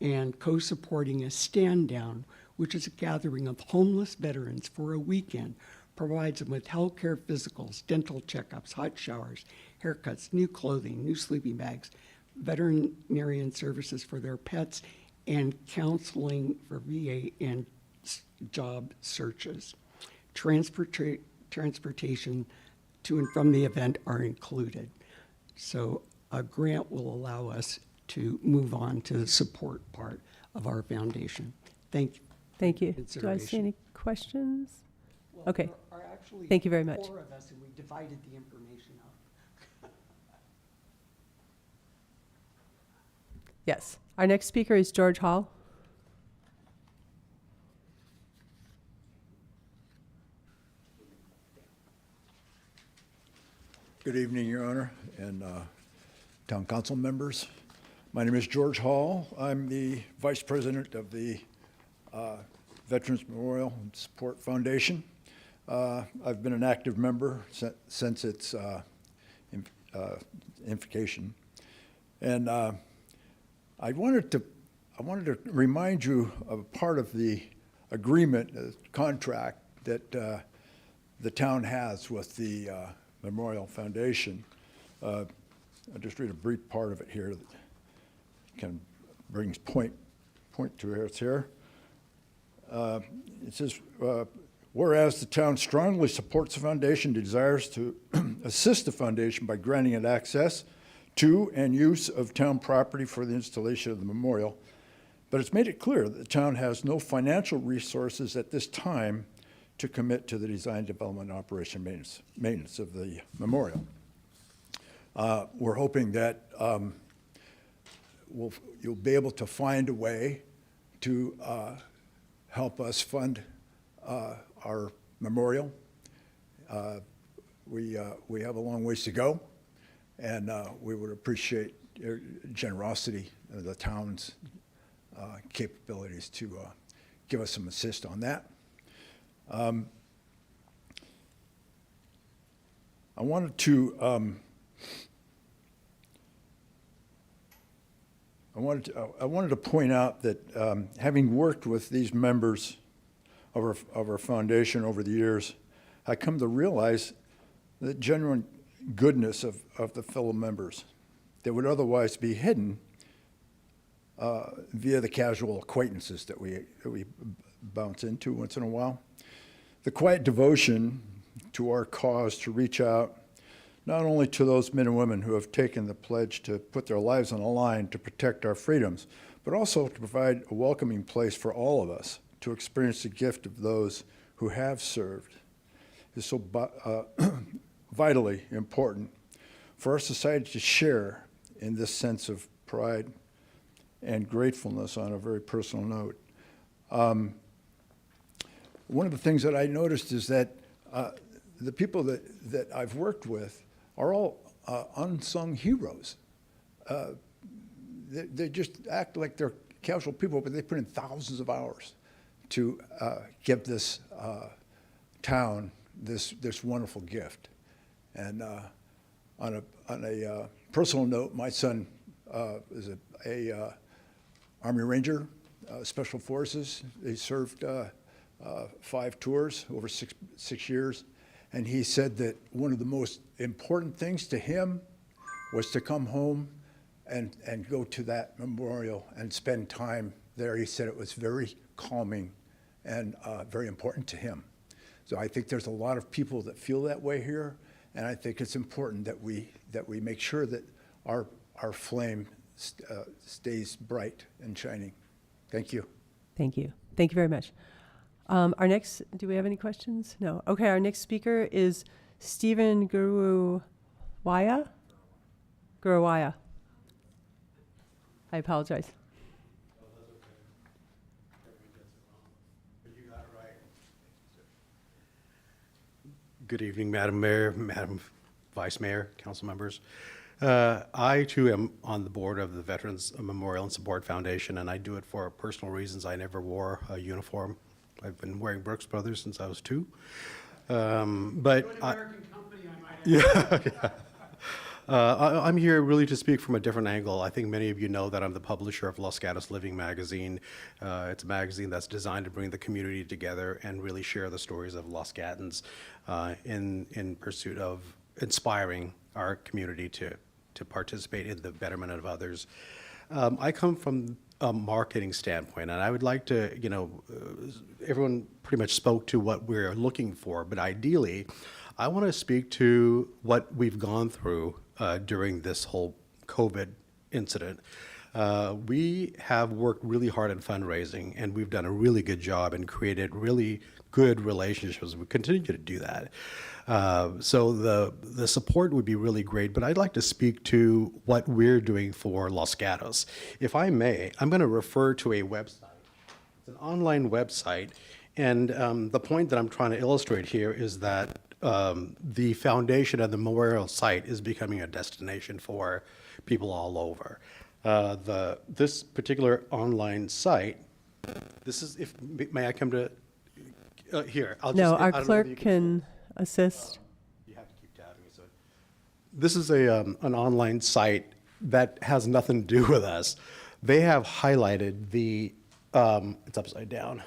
and co-supporting a Stand Down, which is a gathering of homeless veterans for a weekend, provides them with health care physicals, dental checkups, hot showers, haircuts, new clothing, new sleeping bags, veterinarian services for their pets, and counseling for VA and job searches. Transportation to and from the event are included. So a grant will allow us to move on to the support part of our foundation. Thank you. Thank you. Do I see any questions? Okay. There are actually Thank you very much. 4 of us, and we divided the information up. Yes. Our next speaker is George Hall. Good evening, Your Honor, and Town Council members. My name is George Hall. I'm the Vice President of the Veterans Memorial and Support Foundation. I've been an active member since its invocation. And I wanted to remind you of a part of the agreement, contract that the town has with the Memorial Foundation. I'll just read a brief part of it here that kind of brings point to it here. It says, whereas the town strongly supports the foundation, desires to assist the foundation by granting it access to and use of town property for the installation of the memorial, but it's made it clear that the town has no financial resources at this time to commit to the design, development, and operation maintenance of the memorial. We're hoping that you'll be able to find a way to help us fund our memorial. We have a long ways to go, and we would appreciate your generosity of the town's capabilities to give us some assist on that. I wanted to point out that having worked with these members of our foundation over the years, I come to realize the genuine goodness of the fellow members that would otherwise be hidden via the casual acquaintances that we bounce into once in a while. The quiet devotion to our cause to reach out not only to those men and women who have taken the pledge to put their lives on the line to protect our freedoms, but also to provide a welcoming place for all of us to experience the gift of those who have served is so vitally important for our society to share in this sense of pride and gratefulness on a very personal note. One of the things that I noticed is that the people that I've worked with are all unsung heroes. They just act like they're casual people, but they put in thousands of hours to give this town this wonderful gift. And on a personal note, my son is a Army Ranger, Special Forces. He served 5 tours over six years. And he said that one of the most important things to him was to come home and go to that memorial and spend time there. He said it was very calming and very important to him. So I think there's a lot of people that feel that way here, and I think it's important that we make sure that our flame stays bright and shining. Thank you. Thank you. Thank you very much. Our next, do we have any questions? No. Okay, our next speaker is Stephen Guruwaya. I apologize. Good evening, Madam Mayor, Madam Vice Mayor, council members. I too am on the board of the Veterans Memorial and Support Foundation, and I do it for personal reasons. I never wore a uniform. I've been wearing Brooks Brothers since I was 2. I'm here really to speak from a different angle. I think many of you know that I'm the publisher of Los Gatos Living magazine. It's a magazine that's designed to bring the community together and really share the stories of Los Gatans in pursuit of inspiring our community to participate in the betterment of others. I come from a marketing standpoint, and I would like to, everyone pretty much spoke to what we're looking for, but ideally, I want to speak to what we've gone through during this whole COVID incident. We have worked really hard in fundraising, and we've done a really good job and created really good relationships. We continue to do that. So the support would be really great, but I'd like to speak to what we're doing for Los Gatos. If I may, I'm going to refer to a website. It's an online website, and the point that I'm trying to illustrate here is that the foundation and the memorial site is becoming a destination for people all over. This particular online site, may I come to, here. No, our clerk can assist. You have to keep tabbing. So this is an online site that has nothing to do with us. They have highlighted the, it's upside down,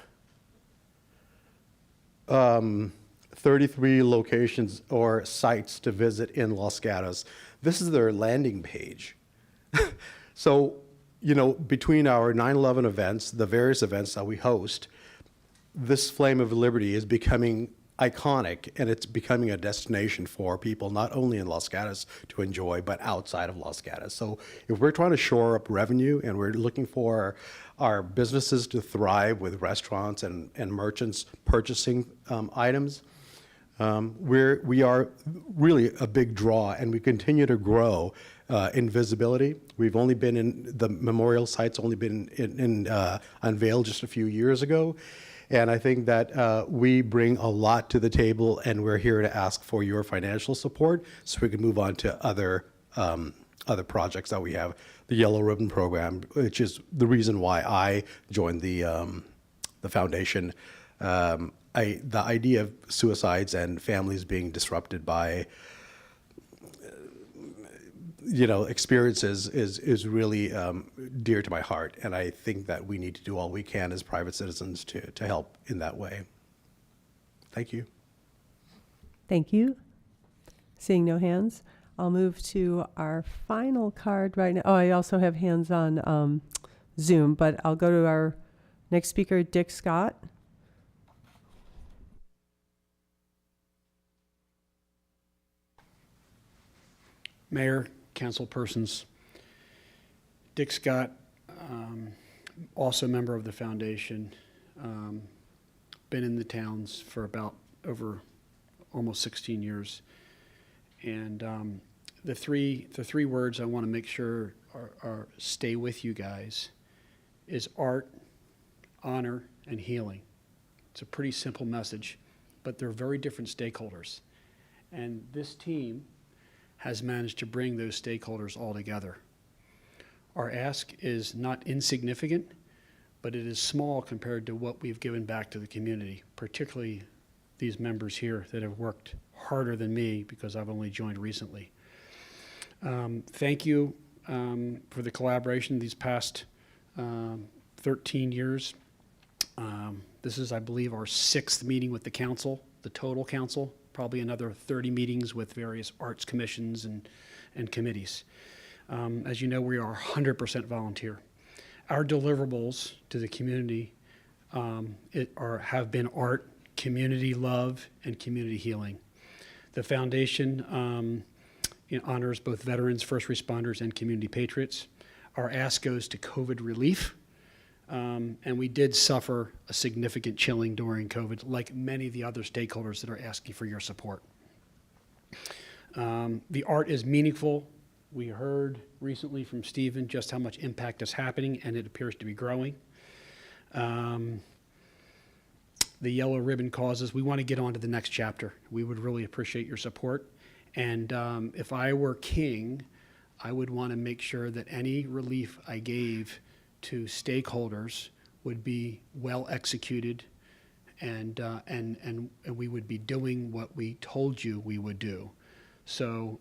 33 locations or sites to visit in Los Gatos. This is their landing page. So, between our 9/11 events, the various events that we host, this Flame of Liberty is becoming iconic, and it's becoming a destination for people not only in Los Gatos to enjoy, but outside of Los Gatos. So if we're trying to shore up revenue and we're looking for our businesses to thrive with restaurants and merchants purchasing items, we are really a big draw, and we continue to grow in visibility. We've only been in, the memorial site's only been unveiled just a few years ago. And I think that we bring a lot to the table, and we're here to ask for your financial support so we can move on to other projects that we have. The Yellow Ribbon Program, which is the reason why I joined the foundation. The idea of suicides and families being disrupted by experiences is really dear to my heart, and I think that we need to do all we can as private citizens to help in that way. Thank you. Thank you. Seeing no hands, I'll move to our final card right now. Oh, I also have hands on Zoom, but I'll go to our next speaker, Dick Scott. Mayor, council persons, Dick Scott, also a member of the foundation, been in the towns for about over almost 16 years. And the three words I want to make sure are stay with you guys is art, honor, and healing. It's a pretty simple message, but they're very different stakeholders. And this team has managed to bring those stakeholders all together. Our ask is not insignificant, but it is small compared to what we've given back to the community, particularly these members here that have worked harder than me because I've only joined recently. Thank you for the collaboration these past 13 years. This is, I believe, our 6th meeting with the council, the total council, probably another 30 meetings with various arts commissions and committees. As you know, we are 100% volunteer. Our deliverables to the community have been art, community love, and community healing. The foundation honors both veterans, first responders, and community patriots. Our ask goes to COVID relief. And we did suffer a significant chilling during COVID, like many of the other stakeholders that are asking for your support. The art is meaningful. We heard recently from Stephen just how much impact is happening, and it appears to be growing. the yellow ribbon causes, we want to get on to the next chapter. We would really appreciate your support. And if I were king, I would want to make sure that any relief I gave to stakeholders would be well executed, and we would be doing what we told you we would do. So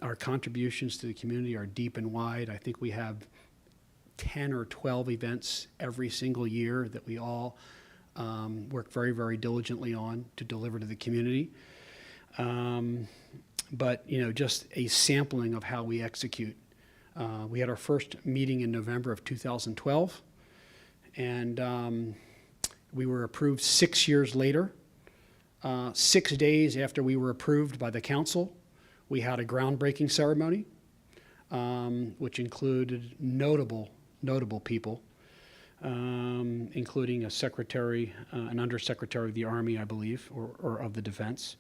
our contributions to the community are deep and wide. I think we have 10 or 12 events every single year that we all work very, very diligently on to deliver to the community. But, you know, just a sampling of how we execute. We had our first meeting in November of 2012, and we were approved 6 years later. 6 days after we were approved by the council, we had a groundbreaking ceremony, which included notable people, including a secretary, an undersecretary of the Army, I believe, or of the Defense.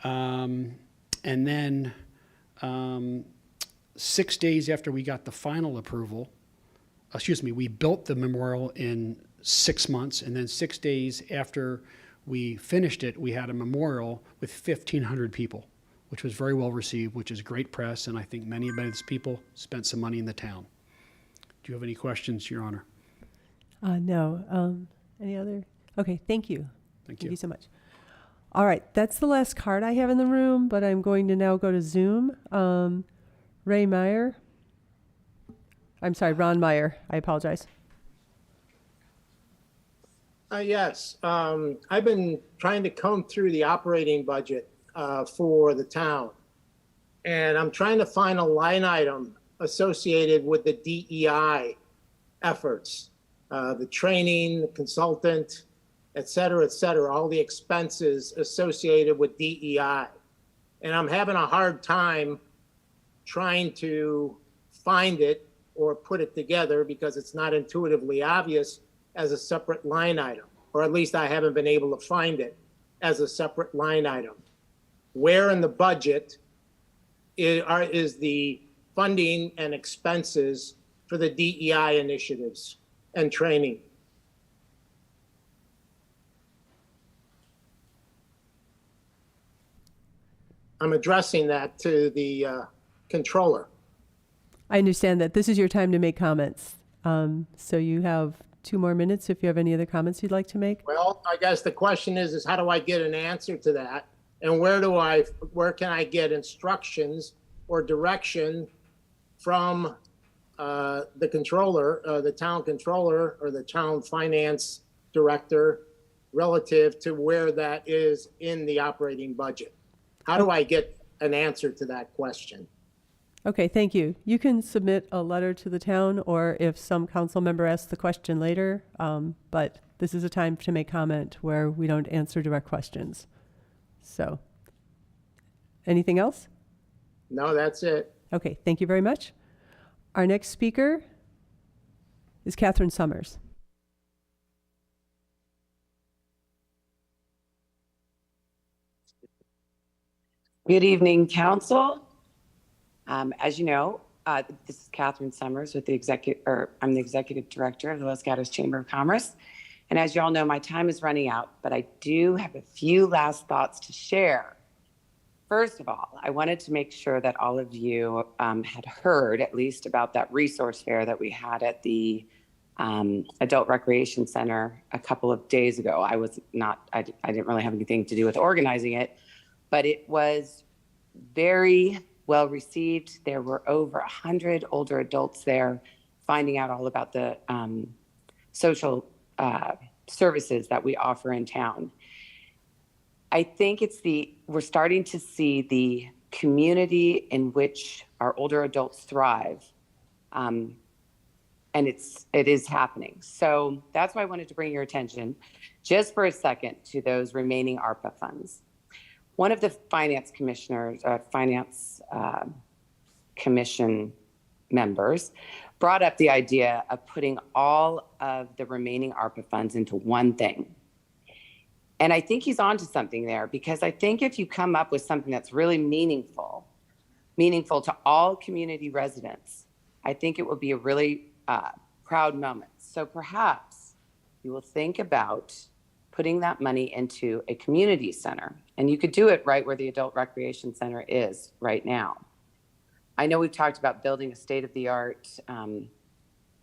And then 6 days after we got the final approval, we built the memorial in 6 months, and then 6 days after we finished it, we had a memorial with 1,500 people, which was very well received, which is great press, and I think many of those people spent some money in the town. Do you have any questions, Your Honor? No. Any other? Okay, thank you. Thank you. You so much. All right, that's the last card I have in the room, but I'm going to now go to Zoom. Ray Meyer. I'm sorry, Ron Meyer. I apologize. Yes. I've been trying to comb through the operating budget for the town, and I'm trying to find a line item associated with the DEI efforts, the training, the consultant, et cetera, all the expenses associated with DEI. And I'm having a hard time trying to find it or put it together because it's not intuitively obvious as a separate line item, or at least I haven't been able to find it as a separate line item. Where in the budget is the funding and expenses for the DEI initiatives and training? I'm addressing that to the controller. I understand that this is your time to make comments. So you have 2 more minutes if you have any other comments you'd like to make. Well, I guess the question is how do I get an answer to that? And where can I get instructions or direction from the controller, the town controller or the town finance director relative to where that is in the operating budget? How do I get an answer to that question? Okay, thank you. You can submit a letter to the town, or if some council member asks the question later, but this is a time to make comment where we don't answer direct questions. So, anything else? No, that's it. Okay, thank you very much. Our next speaker is Catherine Summers. Good evening, Council. As you know, this is Catherine Summers with I'm the Executive Director of the Los Gatos Chamber of Commerce. And as you all know, my time is running out, but I do have a few last thoughts to share. First of all, I wanted to make sure that all of you had heard at least about that resource fair that we had at the Adult Recreation Center a couple of days ago. I didn't really have anything to do with organizing it, but it was very well received. There were over 100 older adults there finding out all about the social services that we offer in town. I think we're starting to see the community in which our older adults thrive. And it is happening. So that's why I wanted to bring your attention just for a second to those remaining ARPA funds. One of the finance commission members brought up the idea of putting all of the remaining ARPA funds into one thing. And I think he's onto something there, because I think if you come up with something that's really meaningful to all community residents, I think it will be a really proud moment. So perhaps you will think about putting that money into a community center. And you could do it right where the adult recreation center is right now. I know we've talked about building a state-of-the-art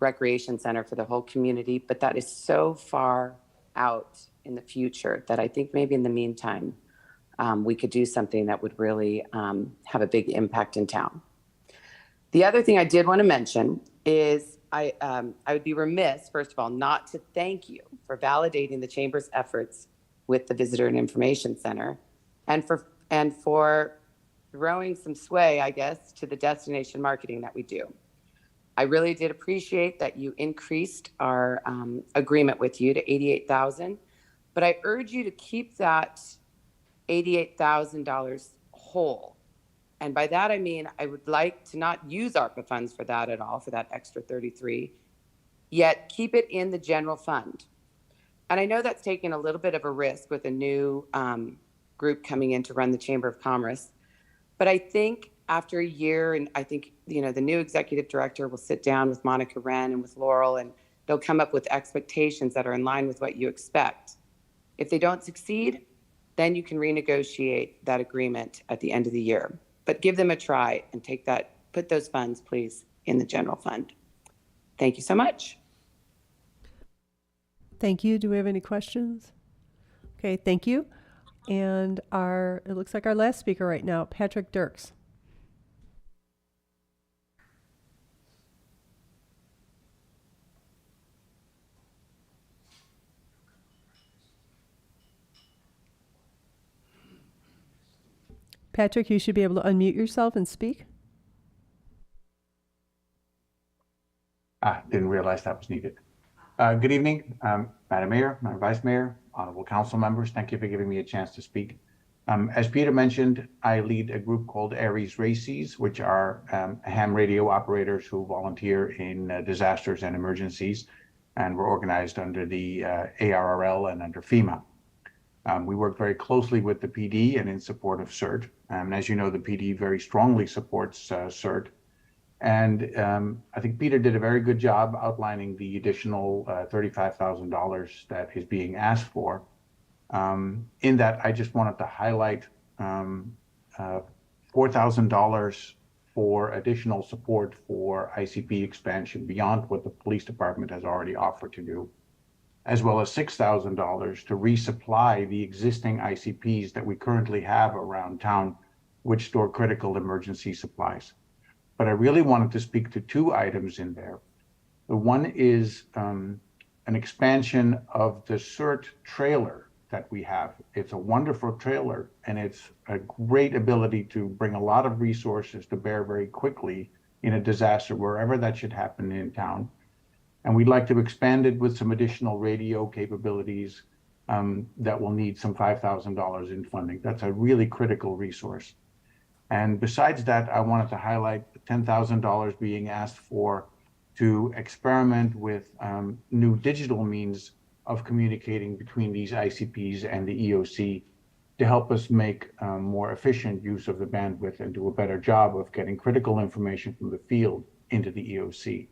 recreation center for the whole community, but that is so far out in the future that I think maybe in the meantime, we could do something that would really have a big impact in town. The other thing I did want to mention is I would be remiss, first of all, not to thank you for validating the Chamber's efforts with the Visitor and Information Center and for throwing some sway, I guess, to the destination marketing that we do. I really did appreciate that you increased our agreement with you to $88,000, but I urge you to keep that $88,000 whole. And by that, I mean, I would like to not use ARPA funds for that at all, for that extra 33, yet keep it in the general fund. And I know that's taking a little bit of a risk with a new group coming in to run the Chamber of Commerce. But I think after a year, and I think, the new executive director will sit down with Monica Wren and with Laurel, and they'll come up with expectations that are in line with what you expect. If they don't succeed, then you can renegotiate that agreement at the end of the year. But give them a try and put those funds, please, in the general fund. Thank you so much. Thank you. Do we have any questions? Okay, thank you. And it looks like our last speaker right now, Patrick Dirks. Patrick, you should be able to unmute yourself and speak. Didn't realize that was needed. Good evening, Madam Mayor, Madam Vice Mayor, honorable council members. Thank you for giving me a chance to speak. As Peter mentioned, I lead a group called Aries Races, which are ham radio operators who volunteer in disasters and emergencies, and we're organized under the ARRL and under FEMA. We work very closely with the PD and in support of CERT. As you know, the PD very strongly supports CERT. And I think Peter did a very good job outlining the additional $35,000 that is being asked for. In that, I just wanted to highlight $4,000 for additional support for ICP expansion beyond what the police department has already offered to do, as well as $6,000 to resupply the existing ICPs that we currently have around town, which store critical emergency supplies. But I really wanted to speak to two items in there. The one is an expansion of the CERT trailer that we have. It's a wonderful trailer, and it's a great ability to bring a lot of resources to bear very quickly in a disaster, wherever that should happen in town. And we'd like to expand it with some additional radio capabilities that will need some $5,000 in funding. That's a really critical resource. And besides that, I wanted to highlight the $10,000 being asked for to experiment with new digital means of communicating between these ICPs and the EOC to help us make more efficient use of the bandwidth and do a better job of getting critical information from the field into the EOC.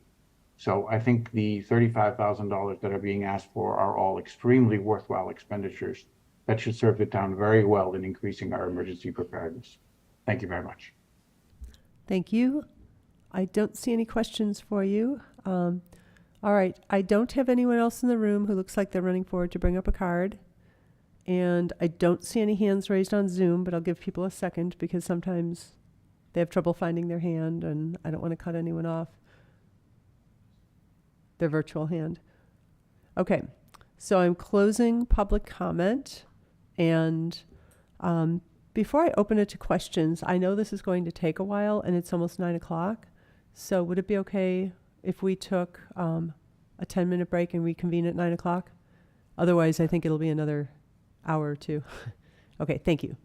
So I think the $35,000 that are being asked for are all extremely worthwhile expenditures that should serve the town very well in increasing our emergency preparedness. Thank you very much. Thank you. I don't see any questions for you. All right. I don't have anyone else in the room who looks like they're running forward to bring up a card. And I don't see any hands raised on Zoom, but I'll give people a second because sometimes they have trouble finding their hand and I don't want to cut anyone off their virtual hand. Okay. So I'm closing public comment, and before I open it to questions, I know this is going to take a while and it's almost 9 o'clock. So would it be okay if we took a 10-minute break and reconvene at 9 o'clock? Otherwise, I think it'll be another hour or two. Okay, thank you.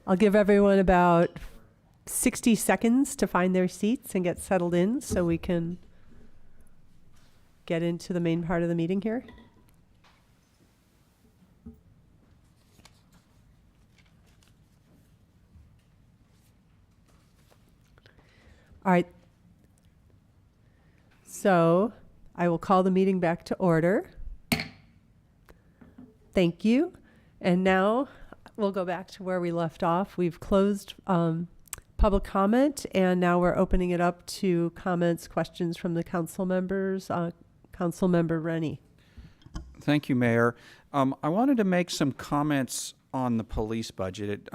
I'll give everyone about 60 seconds to find their seats and get settled in so we can get into the main part of the meeting here. All right. So I will call the meeting back to order. Thank you. And now we'll go back to where we left off. We've closed public comment, and now we're opening it up to comments, questions from the council members. Council Member Rennie. Thank you, Mayor. I wanted to make some comments on the police budget.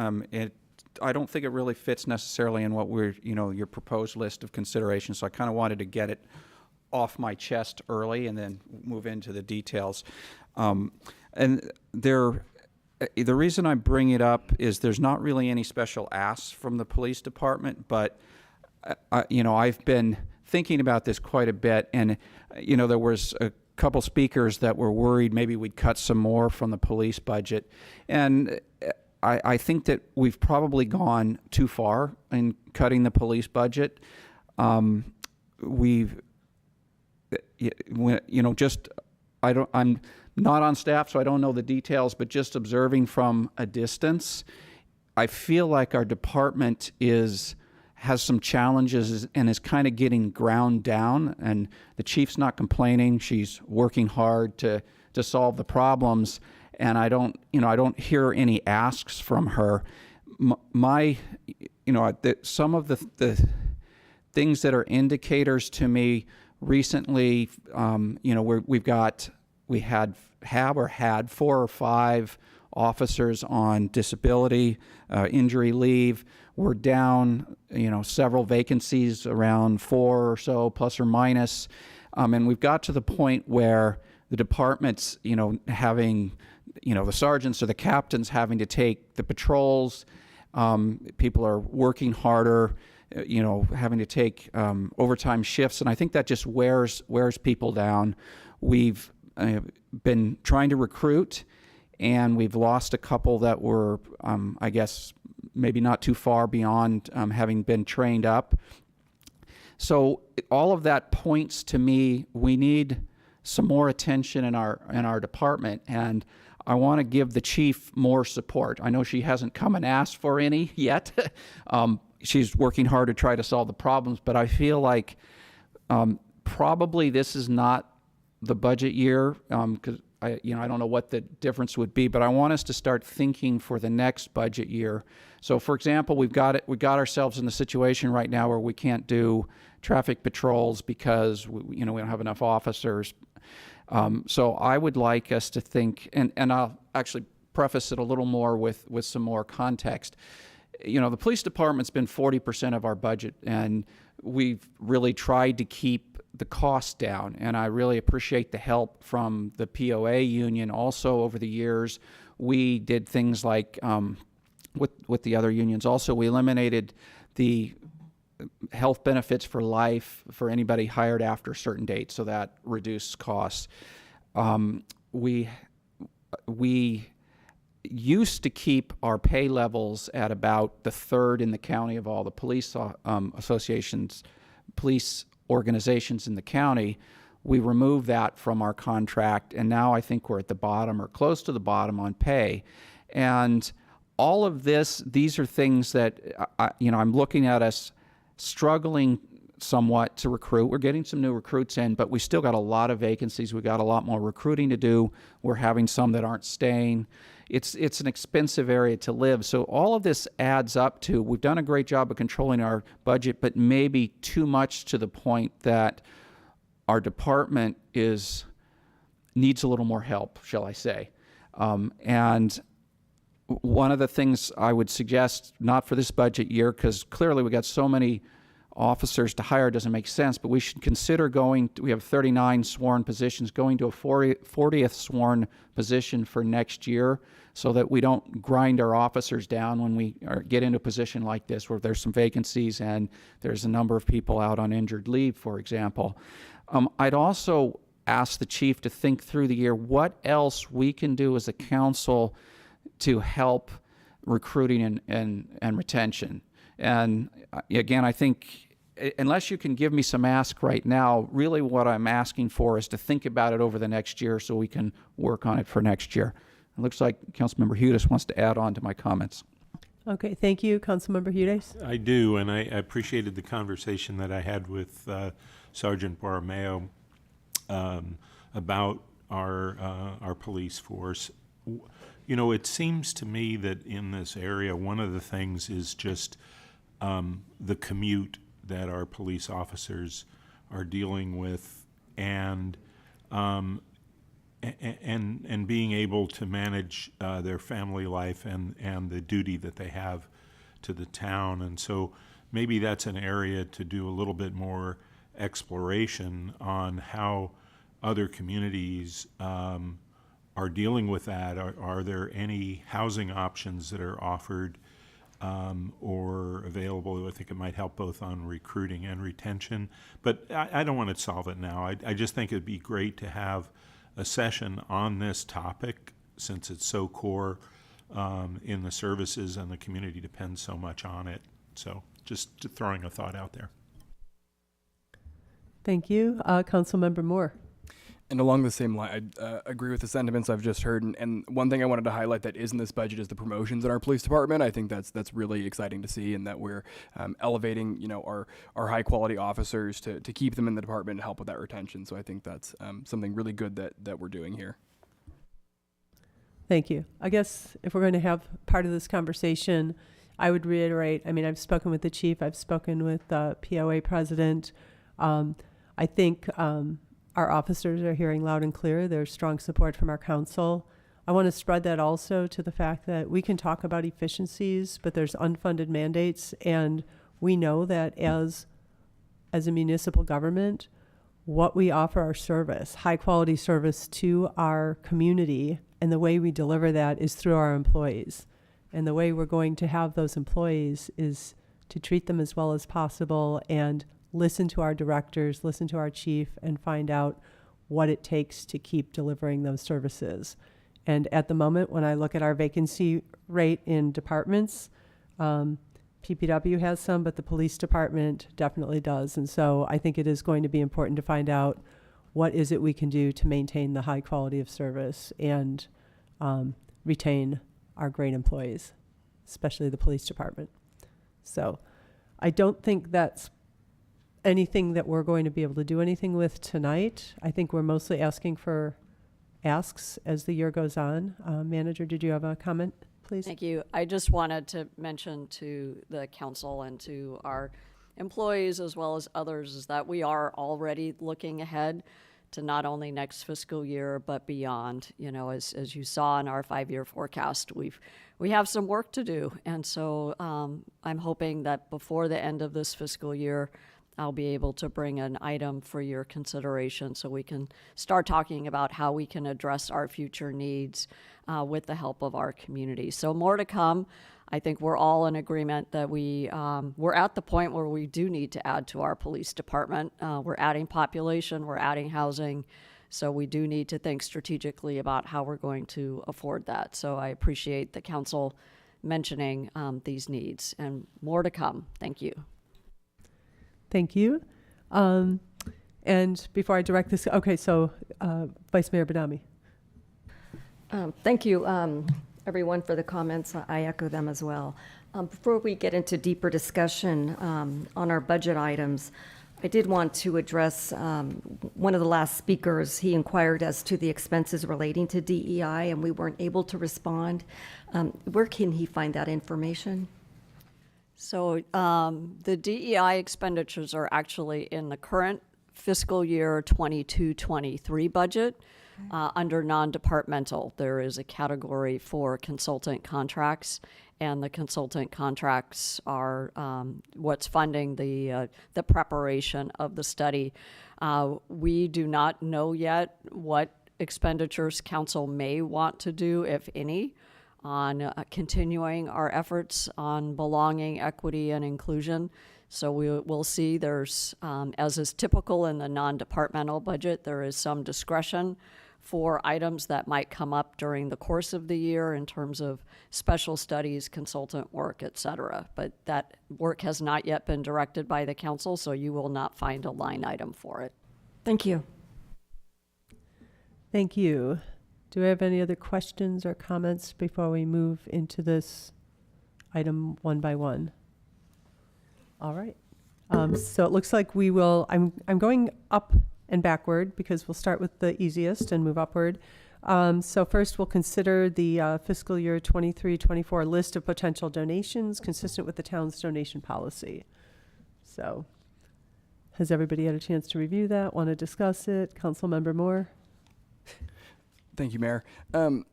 I don't think it really fits necessarily in what your proposed list of considerations, so I kind of wanted to get it off my chest early and then move into the details. And the reason I bring it up is there's not really any special asks from the police department, but I've been thinking about this quite a bit, and there was a couple speakers that were worried maybe we'd cut some more from the police budget, and I think that we've probably gone too far in cutting the police budget. I'm not on staff, so I don't know the details, but just observing from a distance, I feel like our department has some challenges and is kind of getting ground down, and the chief's not complaining. She's working hard to solve the problems, and I don't hear any asks from her. Some of the things that are indicators to me recently, we had 4 or 5 officers on disability, injury leave. We're down, several vacancies, around 4 or so, plus or minus. And we've got to the point where the department's, having, the sergeants or the captains having to take the patrols. People are working harder, having to take overtime shifts. And I think that just wears people down. We've been trying to recruit, and we've lost a couple that were, I guess, maybe not too far beyond having been trained up. So all of that points to me, we need some more attention in our department, and I want to give the chief more support. I know she hasn't come and asked for any yet. She's working hard to try to solve the problems, but I feel like probably this is not the budget year, because I don't know what the difference would be, but I want us to start thinking for the next budget year. So, for example, we got ourselves in the situation right now where we can't do traffic patrols because we don't have enough officers. So I would like us to think, and I'll actually preface it a little more with some more context. The police department's been 40% of our budget, and we've really tried to keep the costs down, and I really appreciate the help from the POA union. Also, over the years, we did things like, with the other unions also, we eliminated the health benefits for life for anybody hired after a certain date, so that reduced costs. We used to keep our pay levels at about the third in the county of all the police associations, police organizations in the county. We removed that from our contract, and now I think we're at the bottom or close to the bottom on pay. And all of these are things that I'm looking at us struggling somewhat to recruit. We're getting some new recruits in, but we still got a lot of vacancies. We got a lot more recruiting to do. We're having some that aren't staying. It's an expensive area to live. So all of this adds up to, we've done a great job of controlling our budget, but maybe too much to the point that our department needs a little more help, shall I say. And one of the things I would suggest, not for this budget year, because clearly we got so many officers to hire, doesn't make sense, but we should consider we have 39 sworn positions, going to a 40th sworn position for next year, so that we don't grind our officers down when we get into a position like this where there's some vacancies and there's a number of people out on injured leave, for example. I'd also ask the chief to think through the year what else we can do as a council to help recruiting and retention. And again, I think unless you can give me some ask right now, really what I'm asking for is to think about it over the next year so we can work on it for next year. It looks like Councilmember Hudes wants to add on to my comments. Okay, thank you, Councilmember Hudes. I do, and I appreciated the conversation that I had with Sergeant Borromeo about our police force. You know, it seems to me that in this area, one of the things is just the commute that our police officers are dealing with, and being able to manage their family life and the duty that they have to the town. And so maybe that's an area to do a little bit more exploration on how other communities are dealing with that. Are there any housing options that are offered or available? I think it might help both on recruiting and retention. But I don't want to solve it now. I just think it'd be great to have a session on this topic, since it's so core in the services and the community depends so much on it. So just throwing a thought out there. Thank you. Councilmember Moore. And along the same line, I agree with the sentiments I've just heard. And one thing I wanted to highlight that is in this budget is the promotions in our police department. I think that's really exciting to see, and that we're elevating, our high quality officers to keep them in the department and help with that retention. So I think that's something really good that we're doing here. Thank you. I guess if we're going to have part of this conversation, I would reiterate, I mean, I've spoken with the chief, I've spoken with the POA president. I think our officers are hearing loud and clear. There's strong support from our council. I want to spread that also to the fact that we can talk about efficiencies, but there's unfunded mandates, and we know that as a municipal government, what we offer our service, high quality service to our community, and the way we deliver that is through our employees. And the way we're going to have those employees is to treat them as well as possible and listen to our directors, listen to our chief, and find out what it takes to keep delivering those services. And at the moment, when I look at our vacancy rate in departments, PPW has some, but the police department definitely does. And so I think it is going to be important to find out what is it we can do to maintain the high quality of service and retain our great employees, especially the police department. So I don't think that's anything that we're going to be able to do anything with tonight. I think we're mostly asking for asks as the year goes on. Manager, did you have a comment, please? Thank you. I just wanted to mention to the council and to our employees as well as others is that we are already looking ahead to not only next fiscal year but beyond. You know, as you saw in our 5-year forecast, we have some work to do, and so I'm hoping that before the end of this fiscal year, I'll be able to bring an item for your consideration so we can start talking about how we can address our future needs with the help of our community. So more to come. I think we're all in agreement that we're at the point where we do need to add to our police department. We're adding population, we're adding housing, so we do need to think strategically about how we're going to afford that. So I appreciate the council mentioning these needs, and more to come. Thank you. Thank you. And before I direct this, okay, so Vice Mayor Badami. Thank you, everyone, for the comments. I echo them as well. Before we get into deeper discussion on our budget items, I did want to address one of the last speakers. He inquired as to the expenses relating to DEI, and we weren't able to respond. Where can he find that information? So the DEI expenditures are actually in the current fiscal year 22-23 budget. Under non-departmental, there is a category for consultant contracts, and the consultant contracts are what's funding the preparation of the study. We do not know yet what expenditures council may want to do, if any, on continuing our efforts on belonging, equity, and inclusion. So we'll see. There's, as is typical in the non-departmental budget, there is some discretion for items that might come up during the course of the year in terms of special studies, consultant work, et cetera. But that work has not yet been directed by the council, so you will not find a line item for it. Thank you. Thank you. Do we have any other questions or comments before we move into this item one by one? All right. So it looks like we will, I'm going up and backward because we'll start with the easiest and move upward. So first we'll consider the fiscal year 23-24 list of potential donations consistent with the town's donation policy. So has everybody had a chance to review that? Want to discuss it? Councilmember Moore? Thank you, Mayor.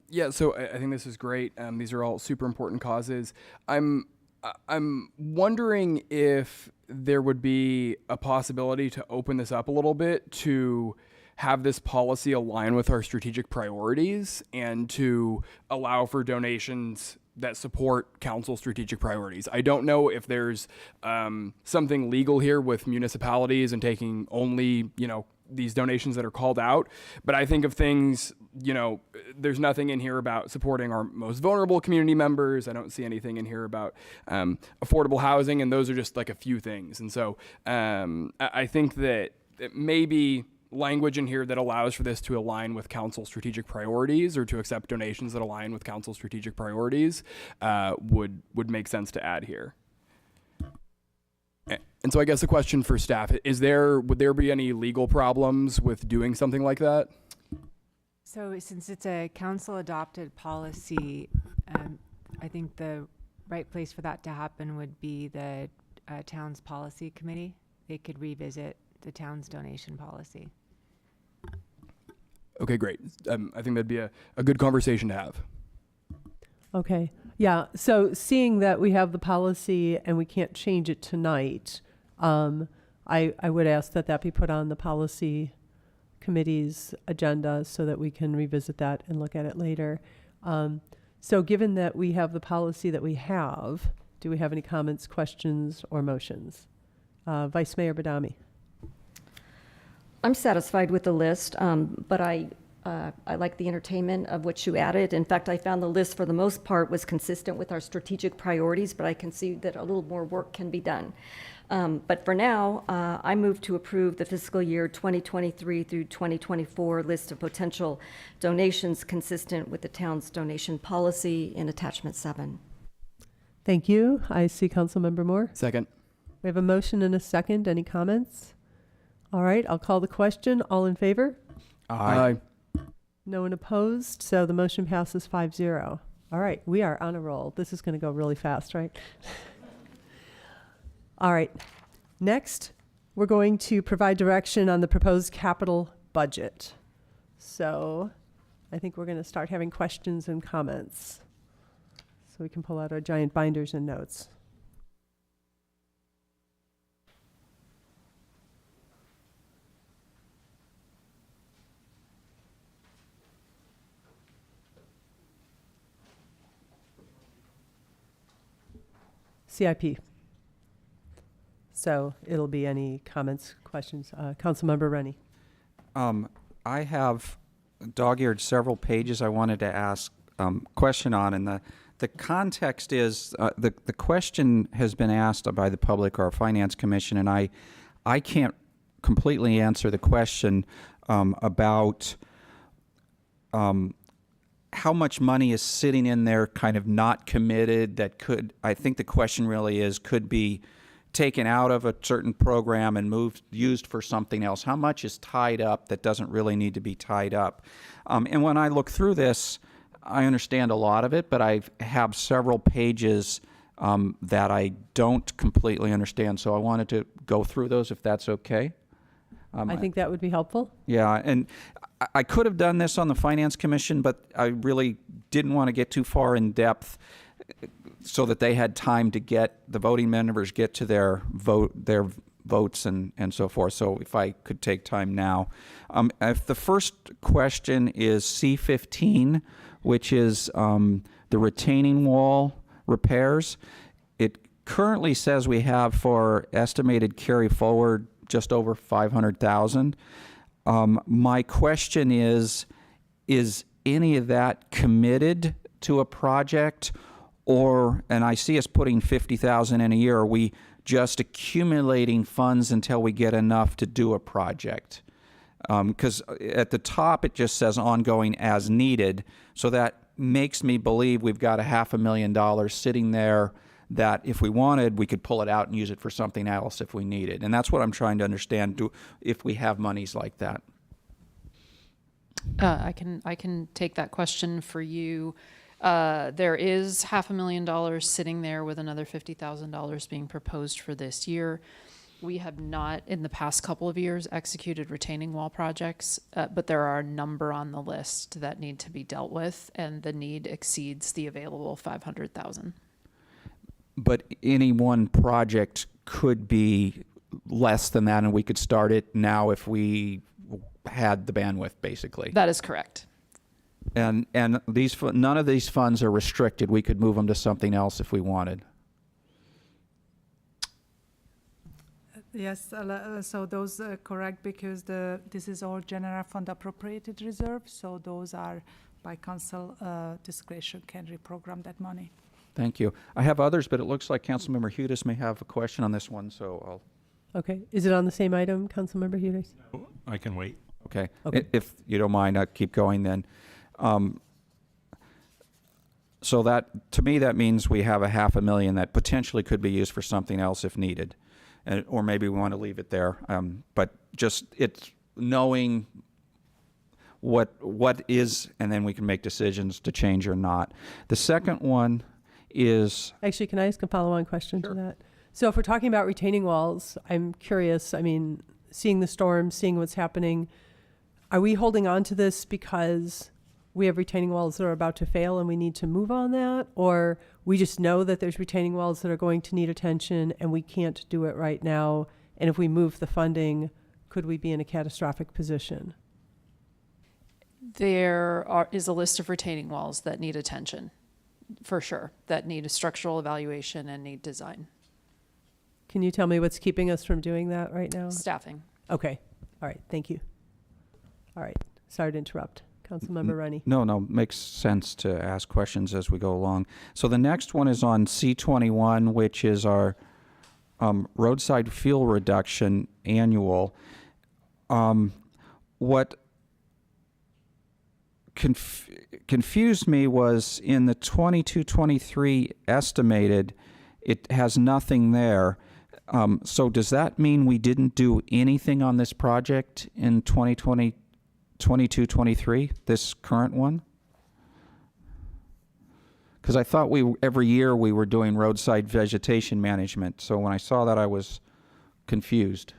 Yeah, so I think this is great. These are all super important causes. I'm wondering if there would be a possibility to open this up a little bit to have this policy align with our strategic priorities and to allow for donations that support council strategic priorities. I don't know if there's something legal here with municipalities and taking only, these donations that are called out, but I think of things, there's nothing in here about supporting our most vulnerable community members. I don't see anything in here about affordable housing, and those are just like a few things. And so I think that maybe language in here that allows for this to align with council strategic priorities or to accept donations that align with council strategic priorities would make sense to add here. And so I guess a question for staff, would there be any legal problems with doing something like that? So since it's a council adopted policy, I think the right place for that to happen would be the town's policy committee. They could revisit the town's donation policy. Okay, great. I think that'd be a good conversation to have. Okay. Yeah. So seeing that we have the policy and we can't change it tonight, I would ask that be put on the policy committee's agenda so that we can revisit that and look at it later. So given that we have the policy that we have, do we have any comments, questions, or motions? Vice Mayor Badami. I'm satisfied with the list, but I like the entertainment of what you added. In fact, I found the list for the most part was consistent with our strategic priorities, but I can see that a little more work can be done. But for now, I move to approve the fiscal year 2023 through 2024 list of potential donations consistent with the town's donation policy in attachment 7. Thank you. I see Councilmember Moore. Second. We have a motion and a second. Any comments? All right, I'll call the question. All in favor? Aye. No one opposed, so the motion passes 5-0. All right, we are on a roll. This is going to go really fast, right? All right, next, we're going to provide direction on the proposed capital budget. So I think we're going to start having questions and comments. So we can pull out our giant binders and notes. CIP. So it'll be any comments, questions. Councilmember Rennie. I have dog-eared several pages I wanted to ask question on, and the context is the question has been asked by the public or our Finance Commission, and I can't completely answer the question about how much money is sitting in there kind of not committed that could, I think the question really is, could be taken out of a certain program and used for something else. How much is tied up that doesn't really need to be tied up? And when I look through this, I understand a lot of it, but I have several pages that I don't completely understand. So I wanted to go through those if that's okay. I think that would be helpful. Yeah, and I could have done this on the Finance Commission, but I really didn't want to get too far in depth so that they had time to get the voting members get to their votes and so forth. So if I could take time now. If the first question is C15, which is the retaining wall repairs, it currently says we have for estimated carry forward just over 500,000. My question is is any of that committed to a project, and I see us putting 50,000 in a year, are we just accumulating funds until we get enough to do a project? Because at the top it just says ongoing as needed, so that makes me believe we've got $500,000 sitting there that if we wanted, we could pull it out and use it for something else if we needed. And that's what I'm trying to understand, if we have monies like that. I can take that question for you. There is $500,000 sitting there with another $50,000 being proposed for this year. We have not, in the past couple of years, executed retaining wall projects, but there are a number on the list that need to be dealt with, and the need exceeds the available $500,000. But any one project could be less than that, and we could start it now if we had the bandwidth, basically. That is correct. And these none of these funds are restricted. We could move them to something else if we wanted. Yes, so those are correct, because this is all general fund appropriated reserve, so those are by council discretion can reprogram that money. Thank you. I have others, but it looks like Councilmember Hudes may have a question on this one, so I'll... Okay. Is it on the same item, Councilmember Hudes? No, I can wait. Okay. Okay. If you don't mind, I'll keep going then. So that, to me, that means we have $500,000 that potentially could be used for something else if needed. Or maybe we want to leave it there. But just it's knowing what is, and then we can make decisions to change or not. The second one is... Actually, can I ask a follow-on question to that? So if we're talking about retaining walls, I'm curious, I mean, seeing the storm, seeing what's happening, are we holding on to this because we have retaining walls that are about to fail and we need to move on that? Or we just know that there's retaining walls that are going to need attention and we can't do it right now? And if we move the funding, could we be in a catastrophic position? There is a list of retaining walls that need attention, for sure, that need a structural evaluation and need design. Can you tell me what's keeping us from doing that right now? Staffing. Okay. All right. Thank you. All right. Sorry to interrupt. Councilmember Rennie. No, makes sense to ask questions as we go along. So the next one is on C21, which is our roadside fuel reduction annual. What confused me was in the 22-23 estimated, it has nothing there. So does that mean we didn't do anything on this project in 22-23, this current one? Because I thought every year we were doing roadside vegetation management. So when I saw that, I was confused.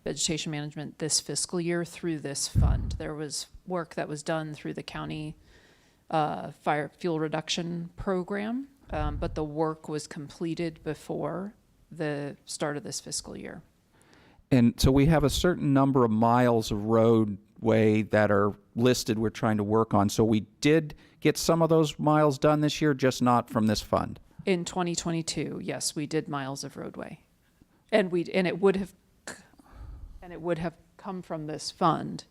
Vegetation management this fiscal year through this fund. There was work that was done through the county fire fuel reduction program, but the work was completed before the start of this fiscal year. And so we have a certain number of miles of roadway that are listed we're trying to work on. So we did get some of those miles done this year, just not from this fund. In 2022, yes, we did miles of roadway. And it would have come from this fund.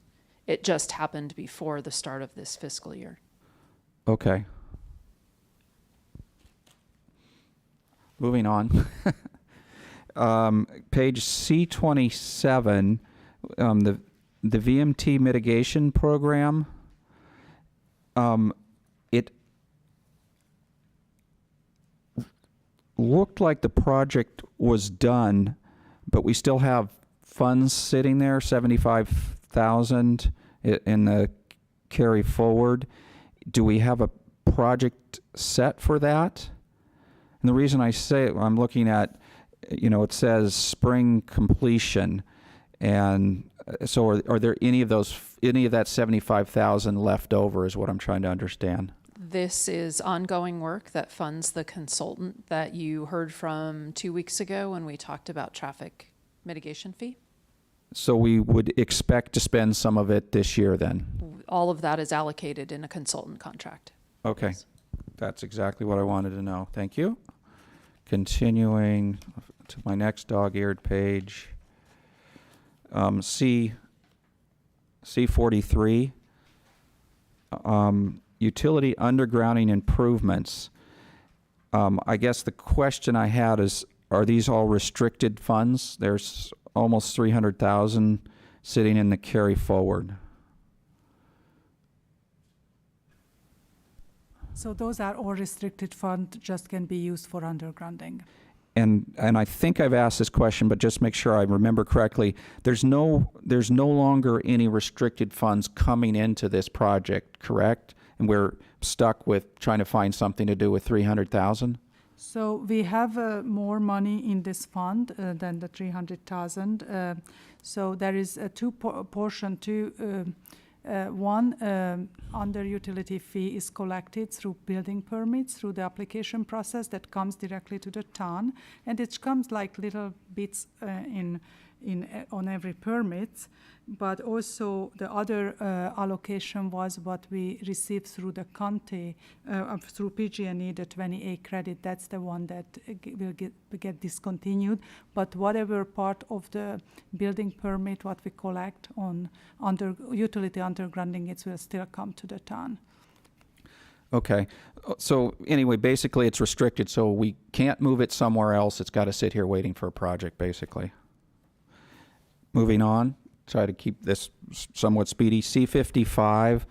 It just happened before the start of this fiscal year. Okay. Moving on. Page C27, the VMT mitigation program. It looked like the project was done, but we still have funds sitting there, 75,000 in the carry forward. Do we have a project set for that? And the reason I say it, I'm looking at, it says spring completion, and so are there any of that 75,000 left over is what I'm trying to understand. This is ongoing work that funds the consultant that you heard from 2 weeks ago when we talked about traffic mitigation fee. So we would expect to spend some of it this year then? All of that is allocated in a consultant contract. Okay. Yes. That's exactly what I wanted to know. Thank you. Continuing to my next dog-eared page. C43. Utility undergrounding improvements. I guess the question I had is, are these all restricted funds? There's almost 300,000 sitting in the carry forward. So those are all restricted funds, just can be used for undergrounding. And I think I've asked this question, but just make sure I remember correctly. There's no longer any restricted funds coming into this project, correct? And we're stuck with trying to find something to do with 300,000? So we have more money in this fund than the 300,000. So there is a portion to one, under utility fee is collected through building permits, through the application process that comes directly to the town, and it comes like little bits on every permit. But also the other allocation was what we received through the county, through PG&E, the 20A credit. That's the one that will get discontinued. But whatever part of the building permit, what we collect on utility undergrounding, it will still come to the town. Okay. So anyway, basically it's restricted, so we can't move it somewhere else. It's got to sit here waiting for a project, basically. Moving on. Try to keep this somewhat speedy. C55,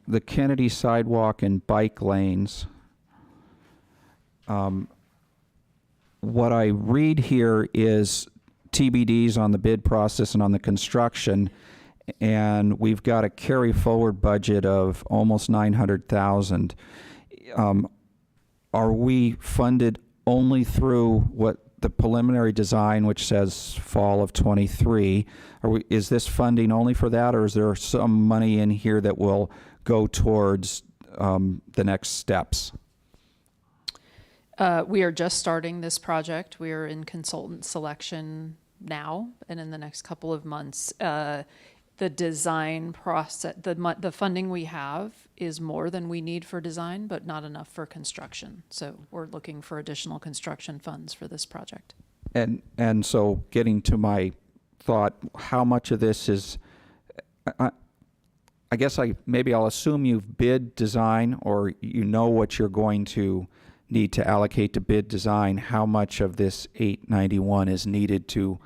the Kennedy sidewalk and bike lanes. What I read here is TBDs on the bid process and on the construction, and we've got a carry forward budget of almost 900,000. Are we funded only through what the preliminary design, which says fall of 23? Is this funding only for that, or is there some money in here that will go towards the next steps? We are just starting this project. We are in consultant selection now, and in the next couple of months, the design process, the funding we have is more than we need for design, but not enough for construction. So we're looking for additional construction funds for this project. And so getting to my thought, how much of this is, I guess maybe I'll assume you've bid design, or you know what you're going to need to allocate to bid design. How much of this 891 is needed to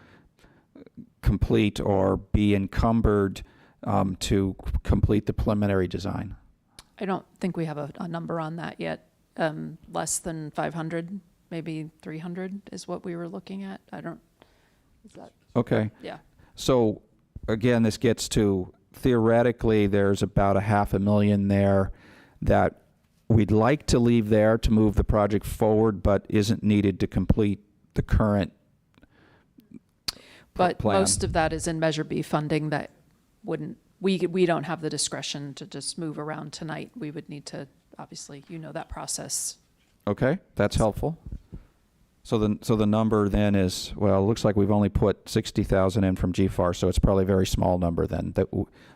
complete or be encumbered to complete the preliminary design? I don't think we have a number on that yet. Less than 500, maybe 300 is what we were looking at. Is that? Okay. Yeah. So again, this gets to, theoretically, there's about $500,000 there that we'd like to leave there to move the project forward, but isn't needed to complete the current But plan. most of that is in Measure B funding that we don't have the discretion to just move around tonight. We would need to, obviously, that process. Okay, that's helpful. So the number then is, well, it looks like we've only put 60,000 in from GFAR, so it's probably a very small number then.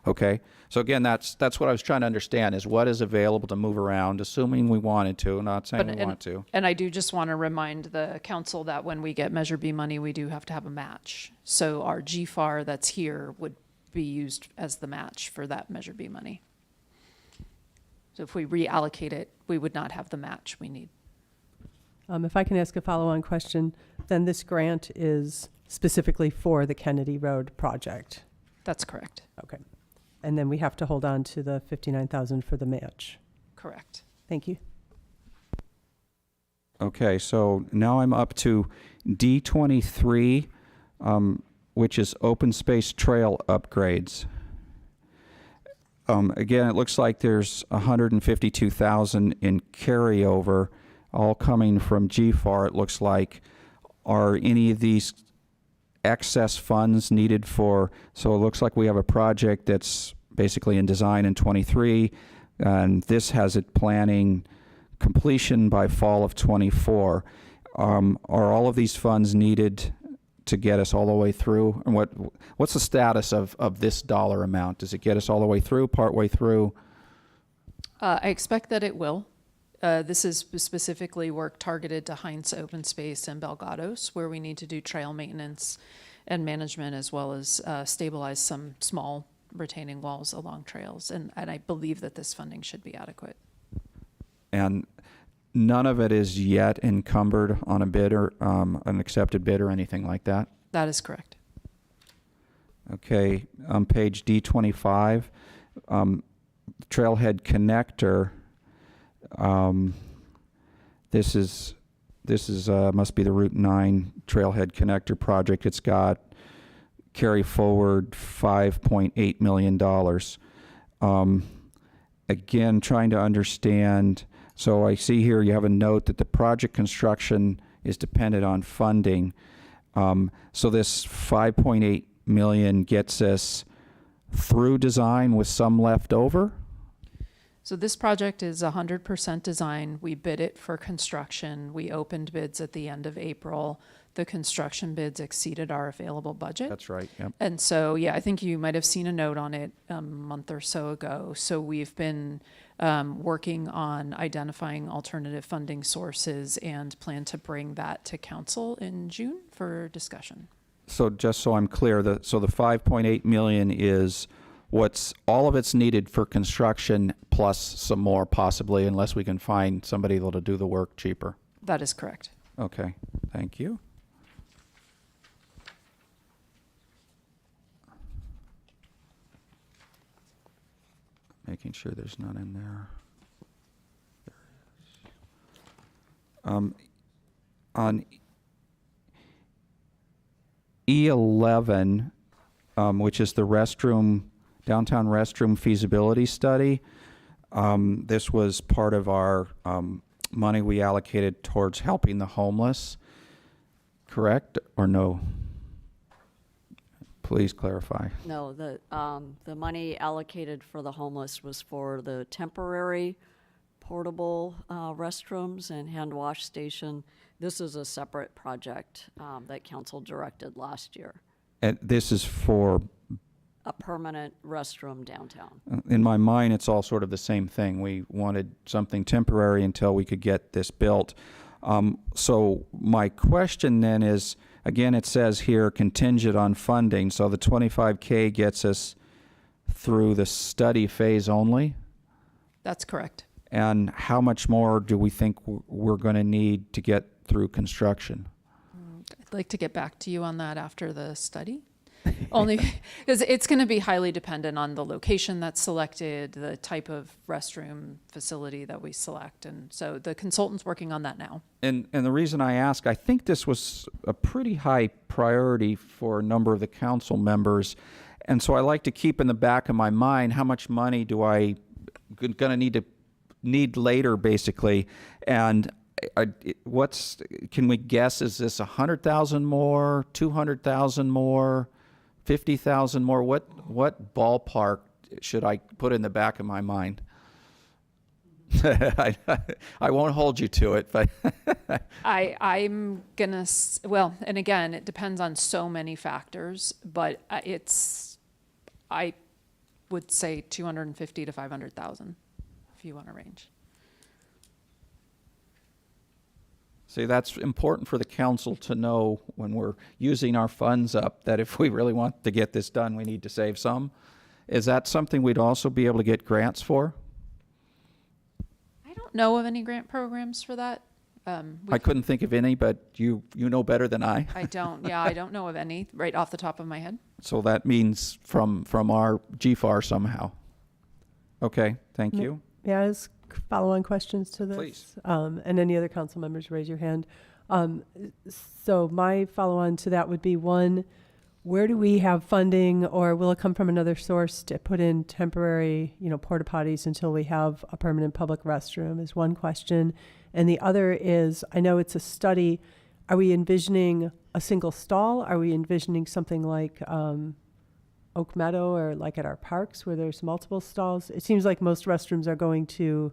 Okay, so again, that's what I was trying to understand, is what is available to move around, assuming we wanted to, not saying we want to. And I do just want to remind the council that when we get Measure B money, we do have to have a match. So our GFAR that's here would be used as the match for that Measure B money. So if we reallocate it, we would not have the match we need. If I can ask a follow-on question, then this grant is specifically for the Kennedy Road project? That's correct. Okay. And then we have to hold on to the 59,000 for the match? Correct. Thank you. Okay, so now I'm up to D23, which is open space trail upgrades. Again, it looks like there's 152,000 in carryover, all coming from GFAR, it looks like. Are any of these excess funds needed for, so it looks like we have a project that's basically in design in 23, and this has it planning completion by fall of 24. Are all of these funds needed to get us all the way through? And what's the status of this dollar amount? Does it get us all the way through, part way through? I expect that it will. This is specifically work targeted to Heinz Open Space and Gatos, where we need to do trail maintenance and management, as well as stabilize some small retaining walls along trails. And I believe that this funding should be adequate. And none of it is yet encumbered on a bid or an accepted bid or anything like that? That is correct. Okay, on page D25, Trailhead Connector, this is must be the Route 9 Trailhead Connector project. It's got carry forward $5.8 million. Again, trying to understand, so I see here you have a note that the project construction is dependent on funding. So this 5.8 million gets us through design with some left over? So this project is 100% design. We bid it for construction. We opened bids at the end of April. The construction bids exceeded our available budget. That's right, yep. And so, yeah, I think you might have seen a note on it a month or so ago. So we've been working on identifying alternative funding sources and plan to bring that to council in June for discussion. So just so I'm clear, so the 5.8 million is what's all of it's needed for construction plus some more possibly, unless we can find somebody that'll do the work cheaper. That is correct. Okay, thank you. Making sure there's none in there. On E11, which is the downtown restroom feasibility study, this was part of our money we allocated towards helping the homeless, correct or no? Please clarify. No, the money allocated for the homeless was for the temporary portable restrooms and hand wash station. This is a separate project that council directed last year. And this is for, A permanent restroom downtown. in my mind, it's all sort of the same thing. We wanted something temporary until we could get this built. So my question then is, again, it says here contingent on funding. So the 25K gets us through the study phase only? That's correct. And how much more do we think we're going to need to get through construction? I'd like to get back to you on that after the study. Only because it's going to be highly dependent on the location that's selected, the type of restroom facility that we select. And so the consultant's working on that now. And the reason I ask, I think this was a pretty high priority for a number of the council members. And so I like to keep in the back of my mind, how much money do I going to need later, basically. And can we guess, is this 100,000 more, 200,000 more, 50,000 more? What ballpark should I put in the back of my mind? I won't hold you to it, but I'm gonna, well, and again, it depends on so many factors, but I would say 250 to 500,000, if you want to range. See, that's important for the council to know when we're using our funds up, that if we really want to get this done, we need to save some. Is that something we'd also be able to get grants for? I don't know of any grant programs for that. I couldn't think of any, but you know better than I. I don't know of any right off the top of my head. So that means from our GFAR somehow. Okay, thank you. May I ask follow-on questions to this? Please. And any other council members, raise your hand. So my follow-on to that would be, one, where do we have funding, or will it come from another source to put in temporary, porta potties until we have a permanent public restroom, is one question. And the other is, I know it's a study. Are we envisioning a single stall? Are we envisioning something like Oak Meadow, or like at our parks where there's multiple stalls? It seems like most restrooms are going to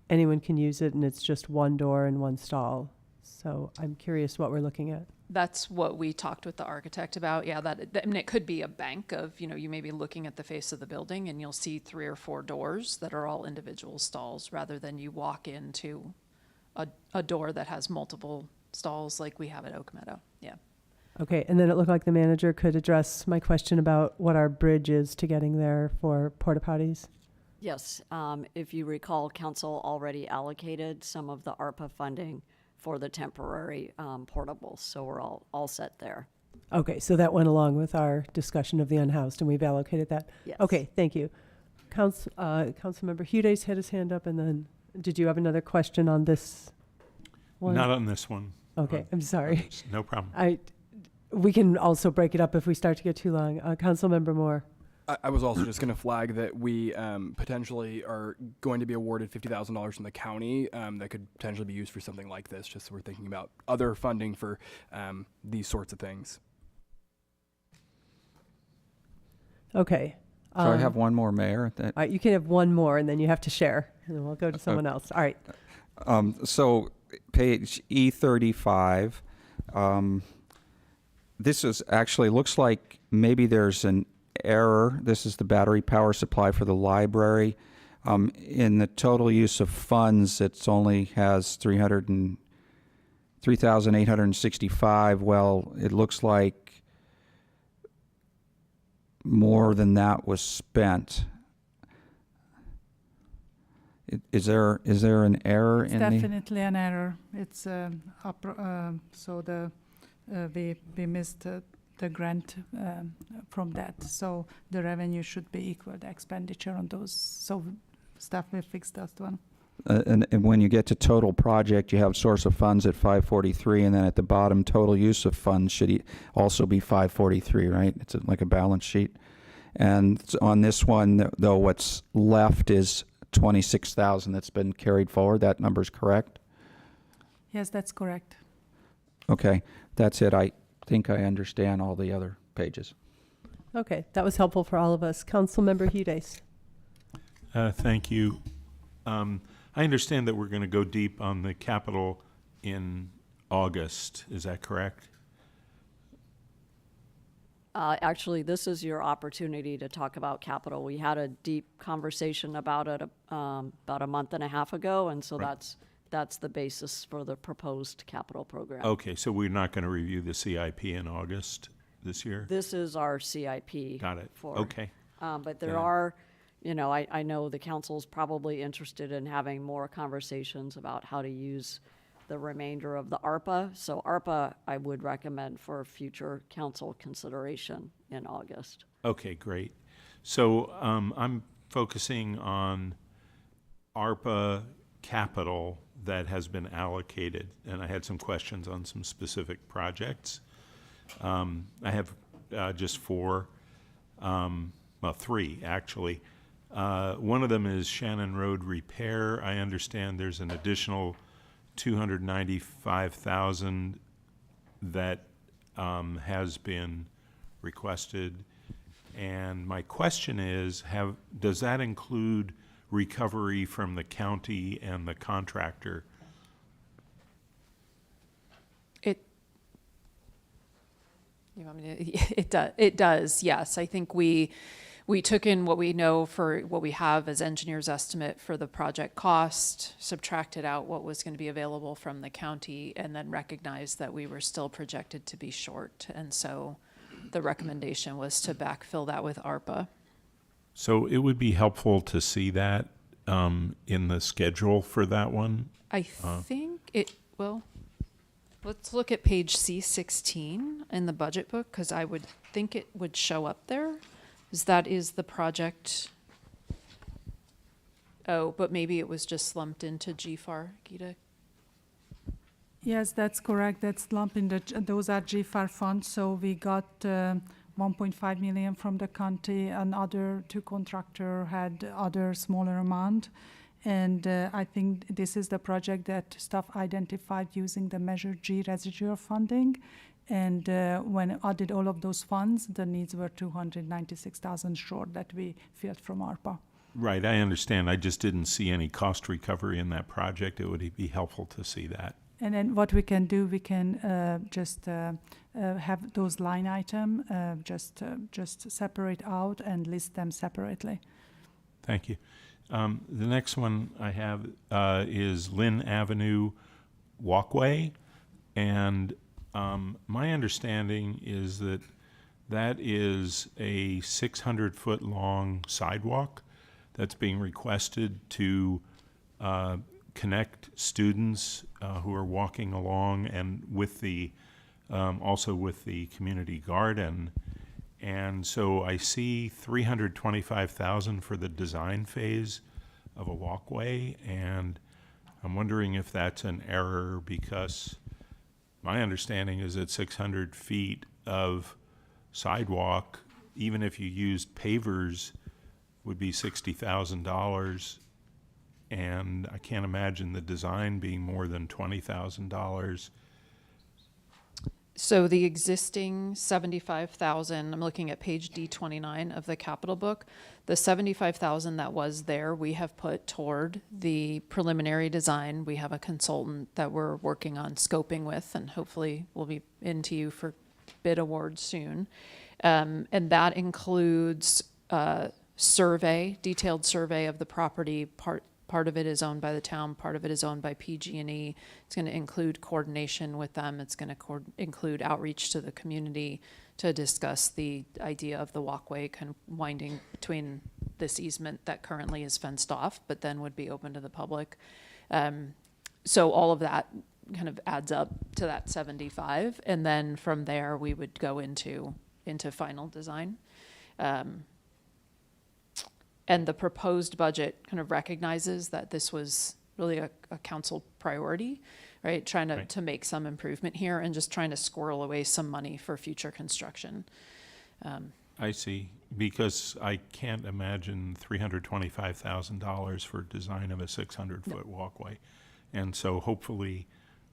anyone can use it, and it's just one door and one stall. So I'm curious what we're looking at. That's what we talked with the architect about. Yeah, I mean, it could be a bank of, you may be looking at the face of the building and you'll see 3 or 4 doors that are all individual stalls rather than you walk into a door that has multiple stalls like we have at Oak Meadow. Yeah. Okay, and then it looked like the manager could address my question about what our bridge is to getting there for porta potties. Yes, if you recall, council already allocated some of the ARPA funding for the temporary portables, so we're all set there. Okay, so that went along with our discussion of the unhoused, and we've allocated that? Yes. Okay, thank you. Councilmember Hudes had his hand up, and then, did you have another question on this one? Not on this one. Okay, I'm sorry. No problem. We can also break it up if we start to get too long. Councilmember Moore. I was also just going to flag that we potentially are going to be awarded $50,000 from the county that could potentially be used for something like this, just so we're thinking about other funding for these sorts of things. Okay. So I have one more, Mayor. All right, you can have one more, and then you have to share, and then we'll go to someone else. All right. So page E35, this is actually, looks like maybe there's an error. This is the battery power supply for the library. In the total use of funds, it only has 3,865. Well, it looks like more than that was spent. Is there an error It's in definitely an error. It's so we missed the grant from that. So the revenue should be equal the expenditure on those. So staff will fix that one. and when you get to total project, you have source of funds at 543, and then at the bottom, total use of funds should also be 543, right? It's like a balance sheet. And on this one, though, what's left is 26,000 that's been carried forward. That number's correct? Yes, that's correct. Okay, that's it. I think I understand all the other pages. Okay, that was helpful for all of us. Councilmember Hudes. Thank you. I understand that we're going to go deep on the capital in August. Is that correct? Actually, this is your opportunity to talk about capital. We had a deep conversation about it about a month and a half ago, and so Right. that's the basis for the proposed capital program. Okay, so we're not going to review the CIP in August this year? This is our CIP. Got it. For, Okay. But there Yeah. are, I know the council's probably interested in having more conversations about how to use the remainder of the ARPA. So ARPA, I would recommend for future council consideration in August. Okay, great. So I'm focusing on ARPA capital that has been allocated, and I had some questions on some specific projects. I have just 4, well, 3 actually. One of them is Shannon Road repair. I understand there's an additional $295,000 that has been requested. And my question is, does that include recovery from the county and the contractor? It does, yes. I think we took in what we know for what we have as engineer's estimate for the project cost, subtracted out what was going to be available from the county, and then recognized that we were still projected to be short. And so the recommendation was to backfill that with ARPA. So it would be helpful to see that in the schedule for that one. I think it will. Let's look at page C16 in the budget book, because I would think it would show up there. That is the project. Oh, but maybe it was just lumped into GFAR, Gita. Yes, that's correct. That's lumped in those are GFAR funds. So we got 1.5 million from the county, and other 2 contractor had other smaller amount. And I think this is the project that staff identified using the Measure G residual funding. And when added all of those funds, the needs were 296,000 short that we filled from ARPA. Right, I understand. I just didn't see any cost recovery in that project. It would be helpful to see that. And then what we can do, we can just have those line item just separate out and list them separately. Thank you. The next one I have is Lynn Avenue walkway, and my understanding is that that is a 600-foot long sidewalk that's being requested to connect students who are walking along, and with the also with the community garden. And so I see $325,000 for the design phase of a walkway, and I'm wondering if that's an error, because my understanding is that 600 feet of sidewalk, even if you used pavers, would be $60,000, and I can't imagine the design being more than $20,000. So the existing 75,000, I'm looking at page D29 of the capital book, the 75,000 that was there, we have put toward the preliminary design. We have a consultant that we're working on scoping with, and hopefully will be into you for bid awards soon. And that includes detailed survey of the property. Part of it is owned by the town, part of it is owned by PG&E. It's going to include coordination with them. It's going to include outreach to the community to discuss the idea of the walkway kind of winding between this easement that currently is fenced off, but then would be open to the public. So all of that kind of adds up to that 75. And then from there, we would go into final design. And the proposed budget kind of recognizes that this was really a council priority, right? Trying to make some improvement here and just trying to squirrel away some money for future construction. I see, because I can't imagine $325,000 for design of a 600-foot walkway. And so hopefully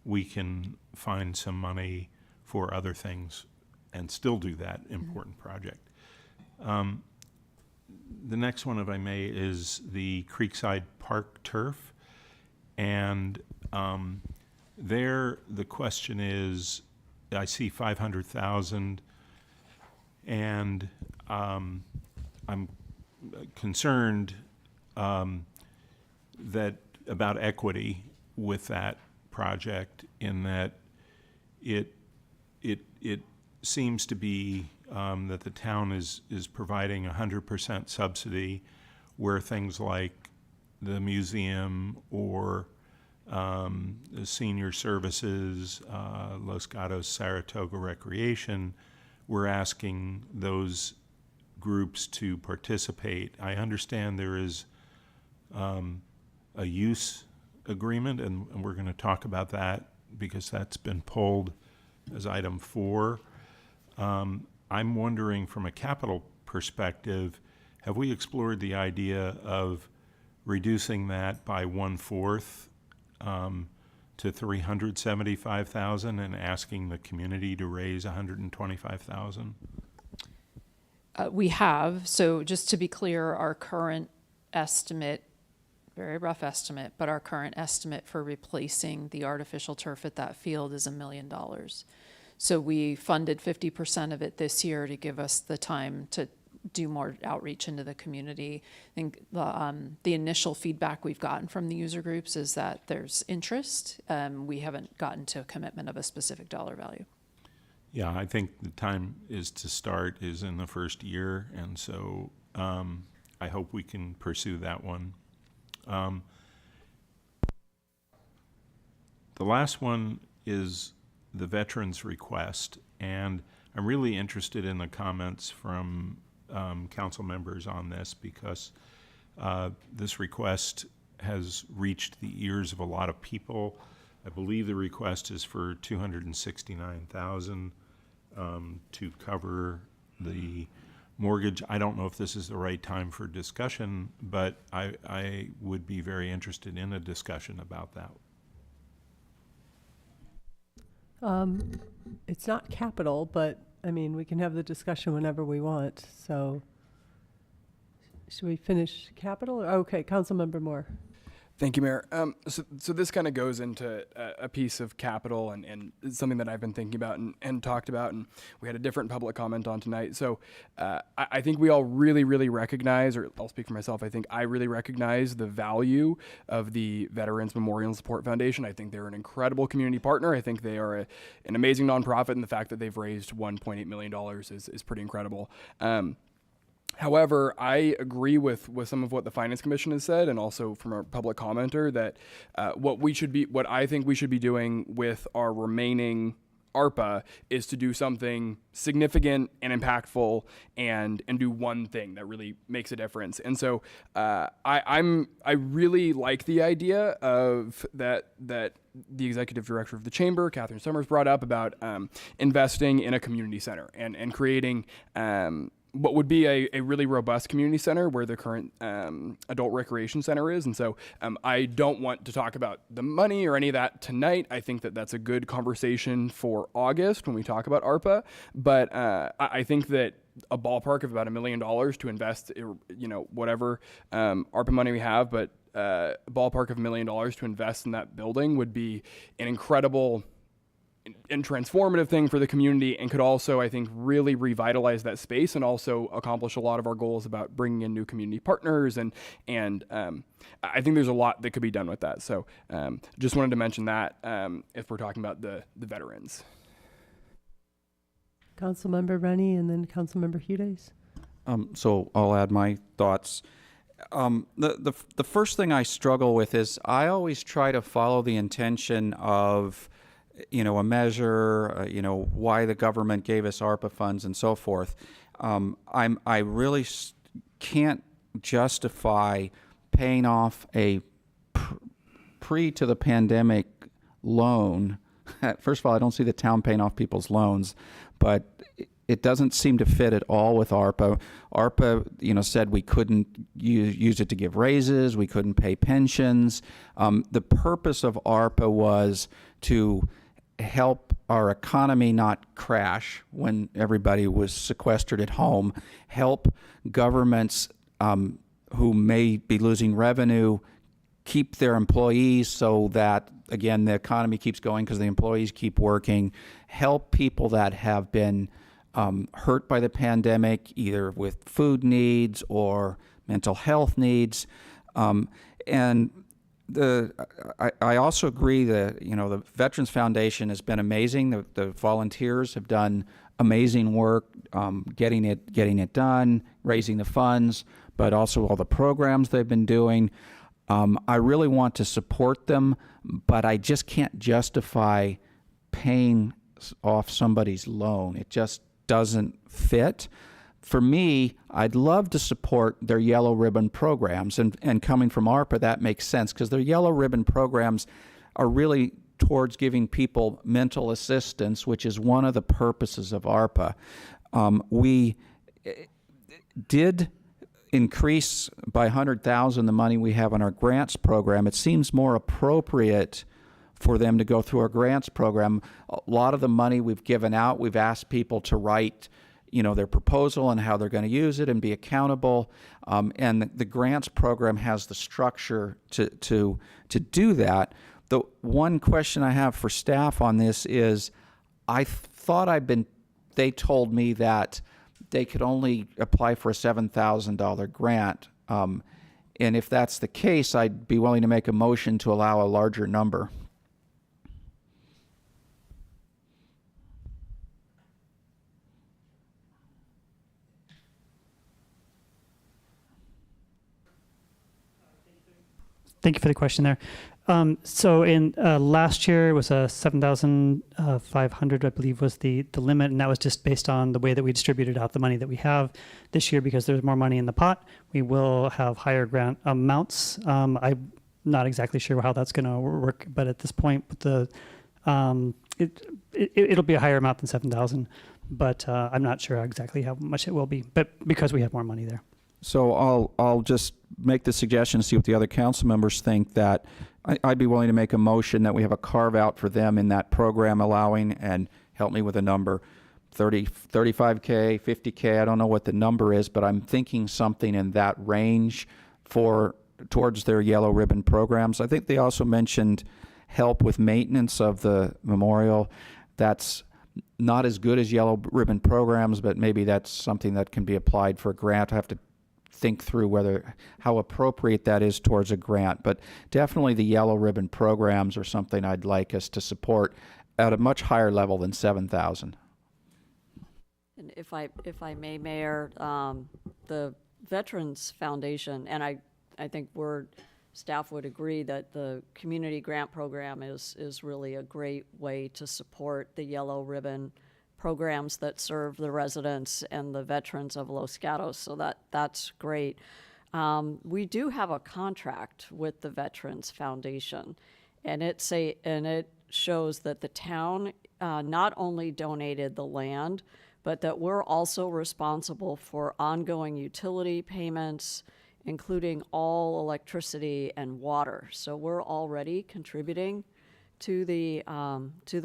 we can find some money for other things and still do that important project. The next one, if I may, is the Creekside Park turf. And there, the question is, I see 500,000, and I'm concerned that about equity with that project, in that it seems to be that the town is providing 100% subsidy, where things like the museum or the senior services, Los Gatos, Saratoga Recreation, we're asking those groups to participate. I understand there is a use agreement, and we're going to talk about that because that's been pulled as item 4. I'm wondering, from a capital perspective, have we explored the idea of reducing that by 1/4 to $375,000 and asking the community to raise $125,000? We have. So just to be clear, our current estimate, very rough estimate, but our current estimate for replacing the artificial turf at that field is $1 million. So we funded 50% of it this year to give us the time to do more outreach into the community. I think the initial feedback we've gotten from the user groups is that there's interest. We haven't gotten to a commitment of a specific dollar value. Yeah, I think the time is to start is in the first year, and so I hope we can pursue that one. The last one is the veterans request, and I'm really interested in the comments from council members on this, because this request has reached the ears of a lot of people. I believe the request is for $269,000 to cover the mortgage. I don't know if this is the right time for discussion, but I would be very interested in a discussion about that. It's not capital, but I mean, we can have the discussion whenever we want. So should we finish capital? Okay, Councilmember Moore. Thank you, Mayor. So this kind of goes into a piece of capital and something that I've been thinking about and talked about, and we had a different public comment on tonight. So I think we all really, really recognize, or I'll speak for myself, I think I really recognize the value of the Veterans Memorial and Support Foundation. I think they're an incredible community partner. I think they are an amazing nonprofit, and the fact that they've raised $1.8 million is pretty incredible. However, I agree with some of what the Finance Commission has said, and also from our public commenter, that what I think we should be doing with our remaining ARPA is to do something significant and impactful, and do one thing that really makes a difference. And so I really like the idea of that the executive director of the chamber, Catherine Summers, brought up about investing in a community center and creating what would be a really robust community center where the current adult recreation center is. And so I don't want to talk about the money or any of that tonight. I think that that's a good conversation for August when we talk about ARPA. But I think that a ballpark of about $1 million to invest, whatever ARPA money we have, but a ballpark of $1 million to invest in that building would be an incredible and transformative thing for the community, and could also, I think, really revitalize that space and also accomplish a lot of our goals about bringing in new community partners. And I think there's a lot that could be done with that. So just wanted to mention that if we're talking about the veterans. Councilmember Rennie and then Councilmember Hudes. So I'll add my thoughts. The first thing I struggle with is I always try to follow the intention of a measure, why the government gave us ARPA funds and so forth. I really can't justify paying off a pre to the pandemic loan. First of all, I don't see the town paying off people's loans, but it doesn't seem to fit at all with ARPA. ARPA, said we couldn't use it to give raises, we couldn't pay pensions. The purpose of ARPA was to help our economy not crash when everybody was sequestered at home, help governments who may be losing revenue keep their employees so that, again, the economy keeps going because the employees keep working, help people that have been hurt by the pandemic, either with food needs or mental health needs. I also agree that the Veterans Foundation has been amazing. The volunteers have done amazing work getting it done, raising the funds, but also all the programs they've been doing. I really want to support them, but I just can't justify paying off somebody's loan. It just doesn't fit. For me, I'd love to support their yellow ribbon programs, and coming from ARPA, that makes sense because their yellow ribbon programs are really towards giving people mental assistance, which is one of the purposes of ARPA. We did increase by $100,000 the money we have on our grants program. It seems more appropriate for them to go through our grants program. A lot of the money we've given out, we've asked people to write their proposal and how they're going to use it and be accountable. And the grants program has the structure to do that. The one question I have for staff on this is, they told me that they could only apply for a $7,000 grant. And if that's the case, I'd be willing to make a motion to allow a larger number. Thank you for the question there. So in last year it was a 7,500, I believe, was the limit, and that was just based on the way that we distributed out the money that we have. This year, because there's more money in the pot, we will have higher grant amounts. I'm not exactly sure how that's going to work, but at this point, with it'll be a higher amount than 7,000, but I'm not sure exactly how much it will be, but because we have more money there. So I'll just make the suggestion, see what the other council members think, that I'd be willing to make a motion that we have a carve out for them in that program, allowing, and help me with a number, 35K, 50K, I don't know what the number is, but I'm thinking something in that range for towards their yellow ribbon programs. I think they also mentioned help with maintenance of the memorial. That's not as good as yellow ribbon programs, but maybe that's something that can be applied for a grant. I have to think through how appropriate that is towards a grant, but definitely the yellow ribbon programs are something I'd like us to support at a much higher level than 7,000. And if I may, Mayor, the Veterans Foundation, and I think staff would agree that the community grant program is really a great way to support the yellow ribbon programs that serve the residents and the veterans of Los Gatos, so that's great. We do have a contract with the Veterans Foundation, and it shows that the town not only donated the land, but that we're also responsible for ongoing utility payments, including all electricity and water. So we're already contributing to the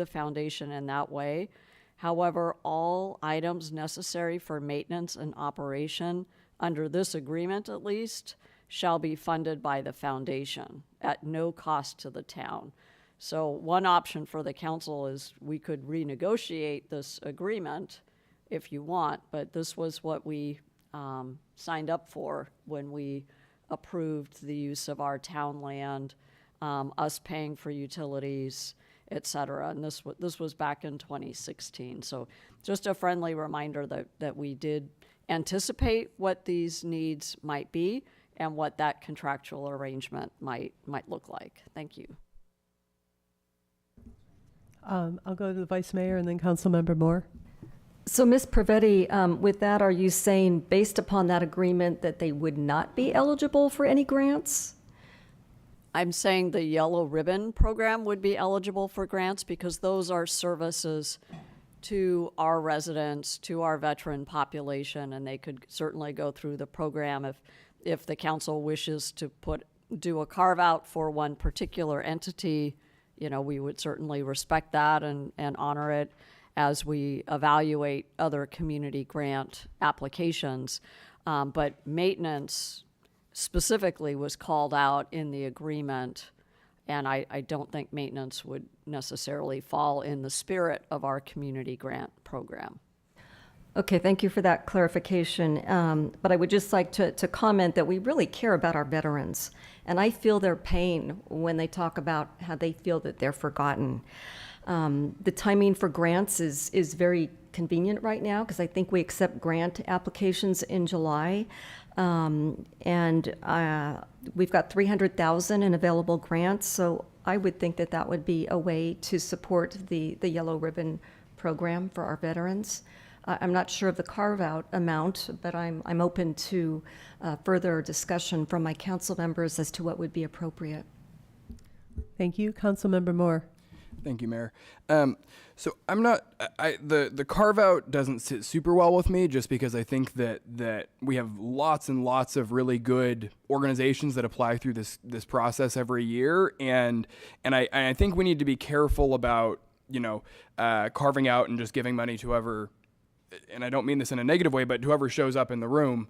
foundation in that way. However, all items necessary for maintenance and operation, under this agreement at least, shall be funded by the foundation at no cost to the town. So one option for the council is we could renegotiate this agreement if you want, but this was what we signed up for when we approved the use of our town land, us paying for utilities, et cetera. And this was back in 2016. So just a friendly reminder that we did anticipate what these needs might be and what that contractual arrangement might look like. Thank you. I'll go to the Vice Mayor and then Councilmember Moore. So, Ms. Pravetti, with that, are you saying, based upon that agreement, that they would not be eligible for any grants? I'm saying the yellow ribbon program would be eligible for grants because those are services to our residents, to our veteran population, and they could certainly go through the program if the council wishes to do a carve out for one particular entity. You know, we would certainly respect that and honor it as we evaluate other community grant applications. But maintenance specifically was called out in the agreement, and I don't think maintenance would necessarily fall in the spirit of our community grant program. Okay, thank you for that clarification. But I would just like to comment that we really care about our veterans, and I feel their pain when they talk about how they feel that they're forgotten. The timing for grants is very convenient right now because I think we accept grant applications in July. And we've got $300,000 in available grants, so I would think that would be a way to support the Yellow Ribbon program for our veterans. I'm not sure of the carve-out amount, but I'm open to further discussion from my council members as to what would be appropriate. Thank you. Councilmember Moore. Thank you, Mayor. So I'm not, the carve out doesn't sit super well with me just because I think that we have lots and lots of really good organizations that apply through this process every year. And I think we need to be careful about, carving out and just giving money to whoever, and I don't mean this in a negative way, but whoever shows up in the room.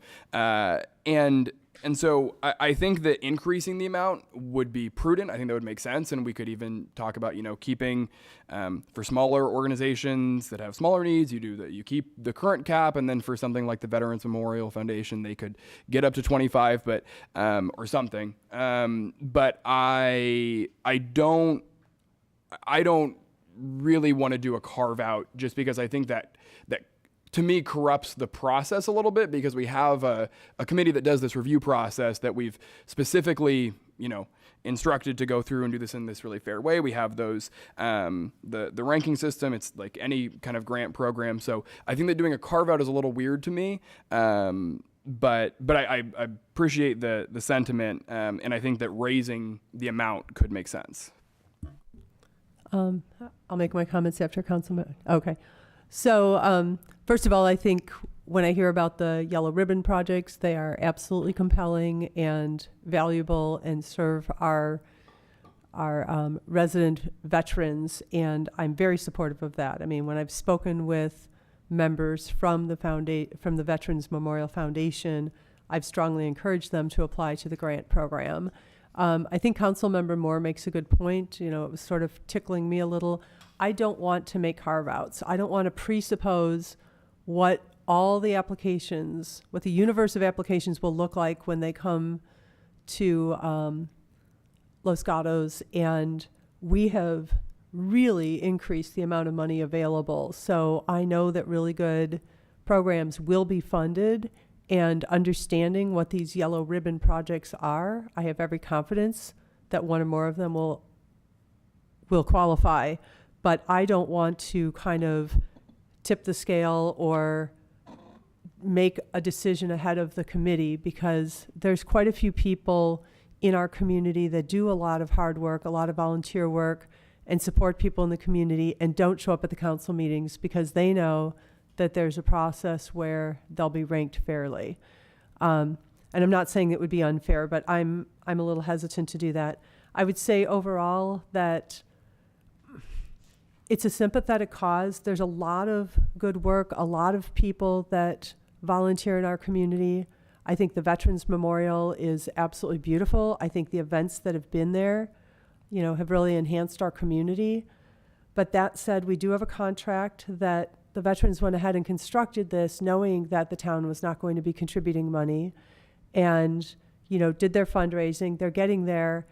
And so I think that increasing the amount would be prudent. I think that would make sense. And we could even talk about, keeping for smaller organizations that have smaller needs, you keep the current cap. And then for something like the Veterans Memorial Foundation, they could get up to 25, but or something. But I don't really want to do a carve out just because I think that to me corrupts the process a little bit, because we have a committee that does this review process that we've specifically, instructed to go through and do this in this really fair way. We have those, the ranking system. It's like any kind of grant program. So I think that doing a carve out is a little weird to me. But I appreciate the sentiment. And I think that raising the amount could make sense. I'll make my comments after Councilman. Okay. So first of all, I think when I hear about the Yellow Ribbon projects, they are absolutely compelling and valuable and serve our resident veterans, and I'm very supportive of that. I mean, when I've spoken with members from the Veterans Memorial Foundation, I've strongly encouraged them to apply to the grant program. I think Councilmember Moore makes a good point. You know, it was sort of tickling me a little. I don't want to make carve-outs. I don't want to presuppose what all the applications, what the universe of applications will look like when they come to Los Gatos, and we have really increased the amount of money available. So I know that really good programs will be funded, and understanding what these yellow ribbon projects are, I have every confidence that one or more of them will qualify. But I don't want to kind of tip the scale or make a decision ahead of the committee, because there's quite a few people in our community that do a lot of hard work, a lot of volunteer work, and support people in the community and don't show up at the council meetings because they know that there's a process where they'll be ranked fairly. And I'm not saying it would be unfair, but I'm a little hesitant to do that. I would say overall that it's a sympathetic cause. There's a lot of good work, a lot of people that volunteer in our community. I think the Veterans Memorial is absolutely beautiful. I think the events that have been there, you know, have really enhanced our community. But that said, we do have a contract that the veterans went ahead and constructed this knowing that the town was not going to be contributing money, and, you know, did their fundraising. They're getting there.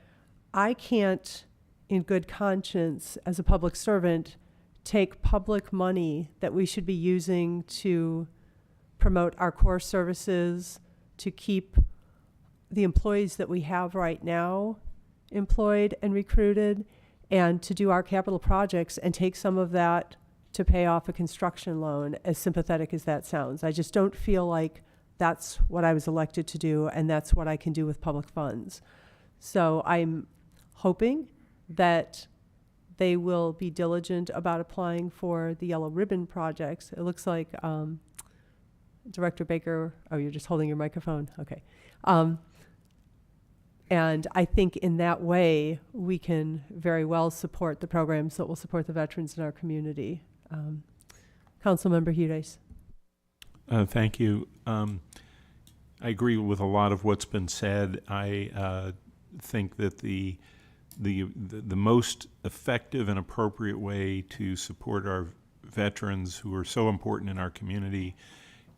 I can't, in good conscience, as a public servant, take public money that we should be using to promote our core services, to keep the employees that we have right now employed and recruited, and to do our capital projects, and take some of that to pay off a construction loan, as sympathetic as that sounds. I just don't feel like that's what I was elected to do, and that's what I can do with public funds. So I'm hoping that they will be diligent about applying for the yellow ribbon projects. It looks like Director Baker, oh, you're just holding your microphone, okay. And I think in that way, we can very well support the programs that will support the veterans in our community. Councilmember Hughes. Thank you. I agree with a lot of what's been said. I think that the most effective and appropriate way to support our veterans who are so important in our community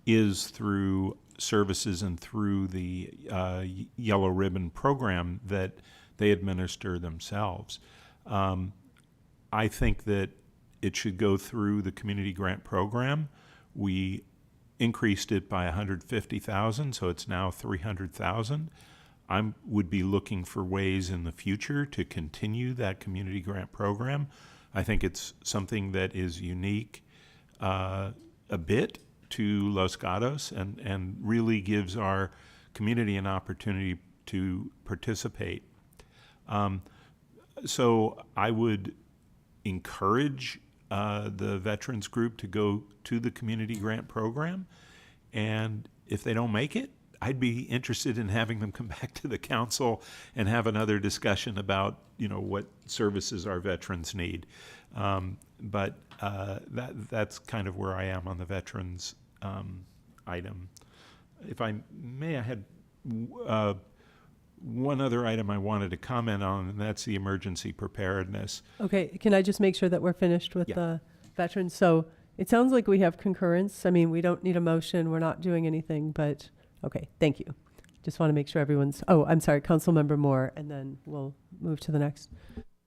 is through services and through the Yellow Ribbon program that they administer themselves. I think that it should go through the community grant program. We increased it by $150,000, so it's now $300,000. I would be looking for ways in the future to continue that community grant program. I think it's something that is unique a bit to Los Gatos and really gives our community an opportunity to participate. So I would encourage the veterans group to go to the community grant program, and if they don't make it, I'd be interested in having them come back to the council and have another discussion about, you know, what services our veterans need. But that's kind of where I am on the veterans item. If I may, I had one other item I wanted to comment on, and that's the emergency preparedness. Okay, can I just make sure that we're finished with the veterans? So it sounds like we have concurrence. I mean, we don't need a motion. We're not doing anything, but okay, thank you. Just want to make sure everyone's, oh, I'm sorry, Councilmember Moore, and then we'll move to the next.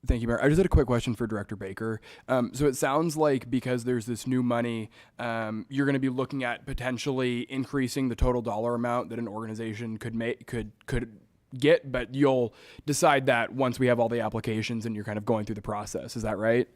Thank you, Mayor. I just had a quick question for Director Baker. So it sounds like because there's this new money, you're going to be looking at potentially increasing the total dollar amount that an organization could get, but you'll decide that once we have all the applications and you're kind of going through the process. Is that right?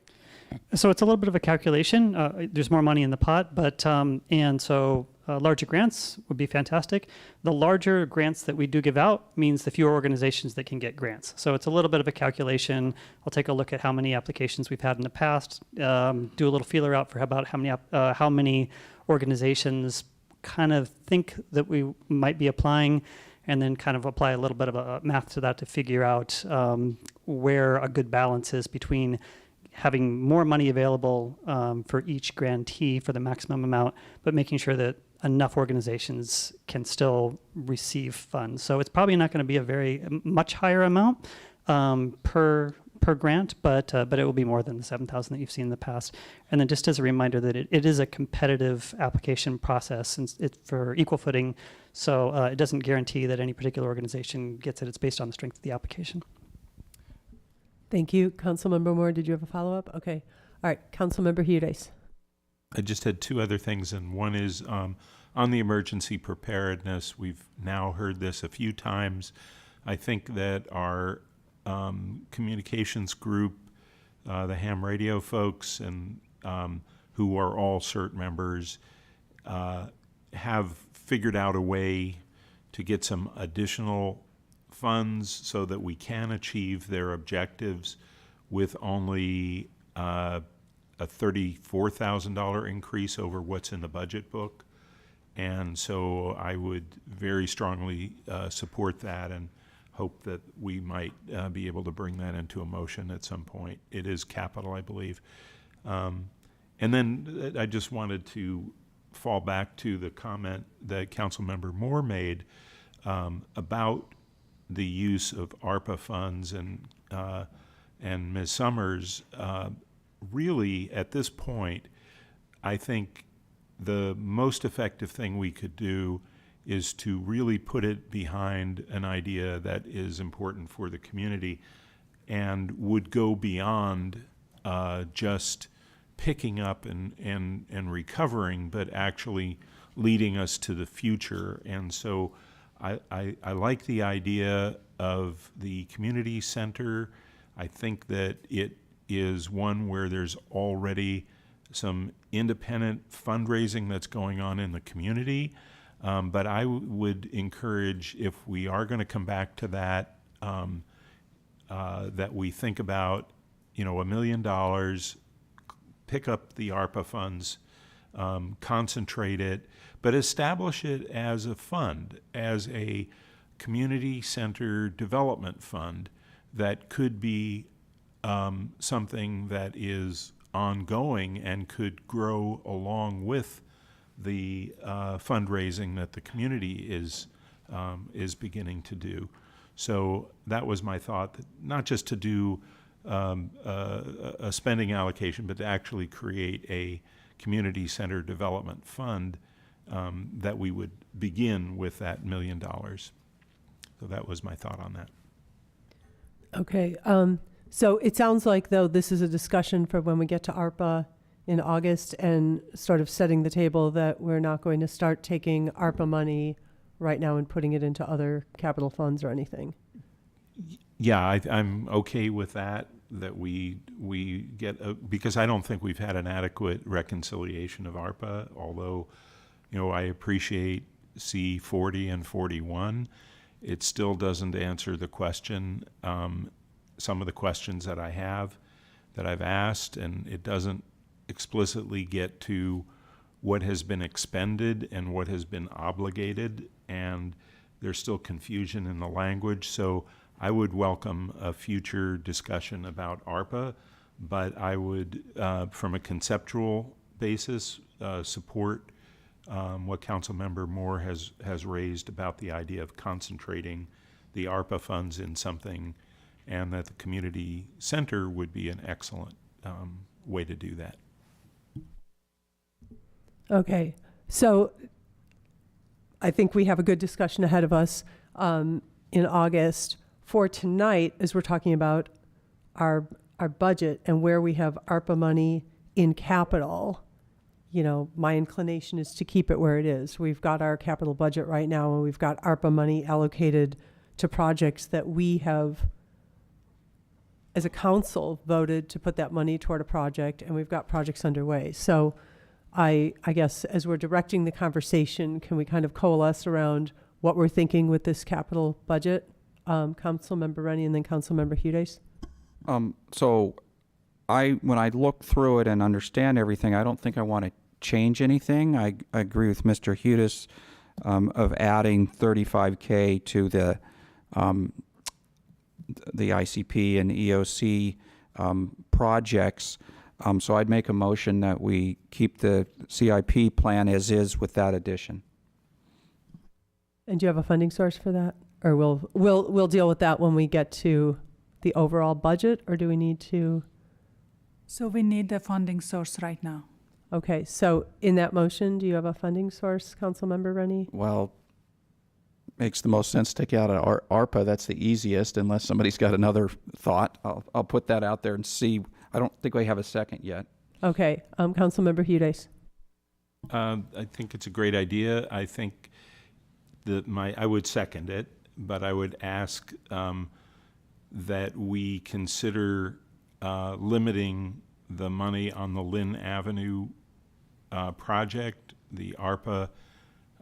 So it's a little bit of a calculation. There's more money in the pot, but and so larger grants would be fantastic. The larger grants that we do give out means the fewer organizations that can get grants. So it's a little bit of a calculation. I'll take a look at how many applications we've had in the past, do a little feeler out for about how many organizations kind of think that we might be applying, and then kind of apply a little bit of a math to that to figure out where a good balance is between having more money available for each grantee for the maximum amount, but making sure that enough organizations can still receive funds. So it's probably not going to be a much higher amount per grant, but it will be more than the 7,000 that you've seen in the past. And then just as a reminder that it is a competitive application process, and it's for equal footing, so it doesn't guarantee that any particular organization gets it. It's based on the strength of the application. Thank you. Councilmember Moore, did you have a follow-up? Okay. All right. Councilmember Hudes. I just had two other things, and one is on the emergency preparedness. We've now heard this a few times. I think that our communications group, the ham radio folks, and who are all CERT members, have figured out a way to get some additional funds so that we can achieve their objectives with only a $34,000 increase over what's in the budget book. And so I would very strongly support that and hope that we might be able to bring that into a motion at some point. It is capital, I believe. And then I just wanted to fall back to the comment that Councilmember Moore made about the use of ARPA funds, and Ms. Summers, really at this point, I think the most effective thing we could do is to really put it behind an idea that is important for the community and would go beyond just picking up and recovering, but actually leading us to the future. And so I like the idea of the community center. I think that it is one where there's already some independent fundraising that's going on in the community. But I would encourage, if we are going to come back to that, that we think about, $1 million, pick up the ARPA funds, concentrate it, but establish it as a fund, as a community center development fund that could be something that is ongoing and could grow along with the fundraising that the community is beginning to do. So that was my thought, that not just to do a spending allocation, but to actually create a community center development fund that we would begin with that $1 million. So that was my thought on that. Okay. So it sounds like, though, this is a discussion for when we get to ARPA in August, and sort of setting the table that we're not going to start taking ARPA money right now and putting it into other capital funds or anything. Yeah, I'm okay with that we get, because I don't think we've had an adequate reconciliation of ARPA, although, I appreciate C40 and 41. It still doesn't answer the question, some of the questions that I have, that I've asked, and it doesn't explicitly get to what has been expended and what has been obligated, and there's still confusion in the language. So I would welcome a future discussion about ARPA, but I would, from a conceptual basis, support what Councilmember Moore has raised about the idea of concentrating the ARPA funds in something, and that the community center would be an excellent way to do that. Okay. So I think we have a good discussion ahead of us in August. For tonight, as we're talking about our budget and where we have ARPA money in capital, my inclination is to keep it where it is. We've got our capital budget right now, and we've got ARPA money allocated to projects that we have, as a council, voted to put that money toward a project, and we've got projects underway. So I guess as we're directing the conversation, can we kind of coalesce around what we're thinking with this capital budget? Councilmember Rennie and then Councilmember Hudes. So when I look through it and understand everything, I don't think I want to change anything. I agree with Mr. Hudes of adding $35K to the ICP and EOC projects. So I'd make a motion that we keep the CIP plan as is with that addition. And do you have a funding source for that? Or we'll deal with that when we get to the overall budget, or do we need to? So we need a funding source right now. Okay, so in that motion, do you have a funding source, Councilmember Rennie? Well, makes the most sense to take out ARPA. That's the easiest, unless somebody's got another thought. I'll put that out there and see. I don't think we have a second yet. Okay, Councilmember Hudes. I think it's a great idea. I think that I would second it, but I would ask that we consider limiting the money on the Lynn Avenue project. The ARPA,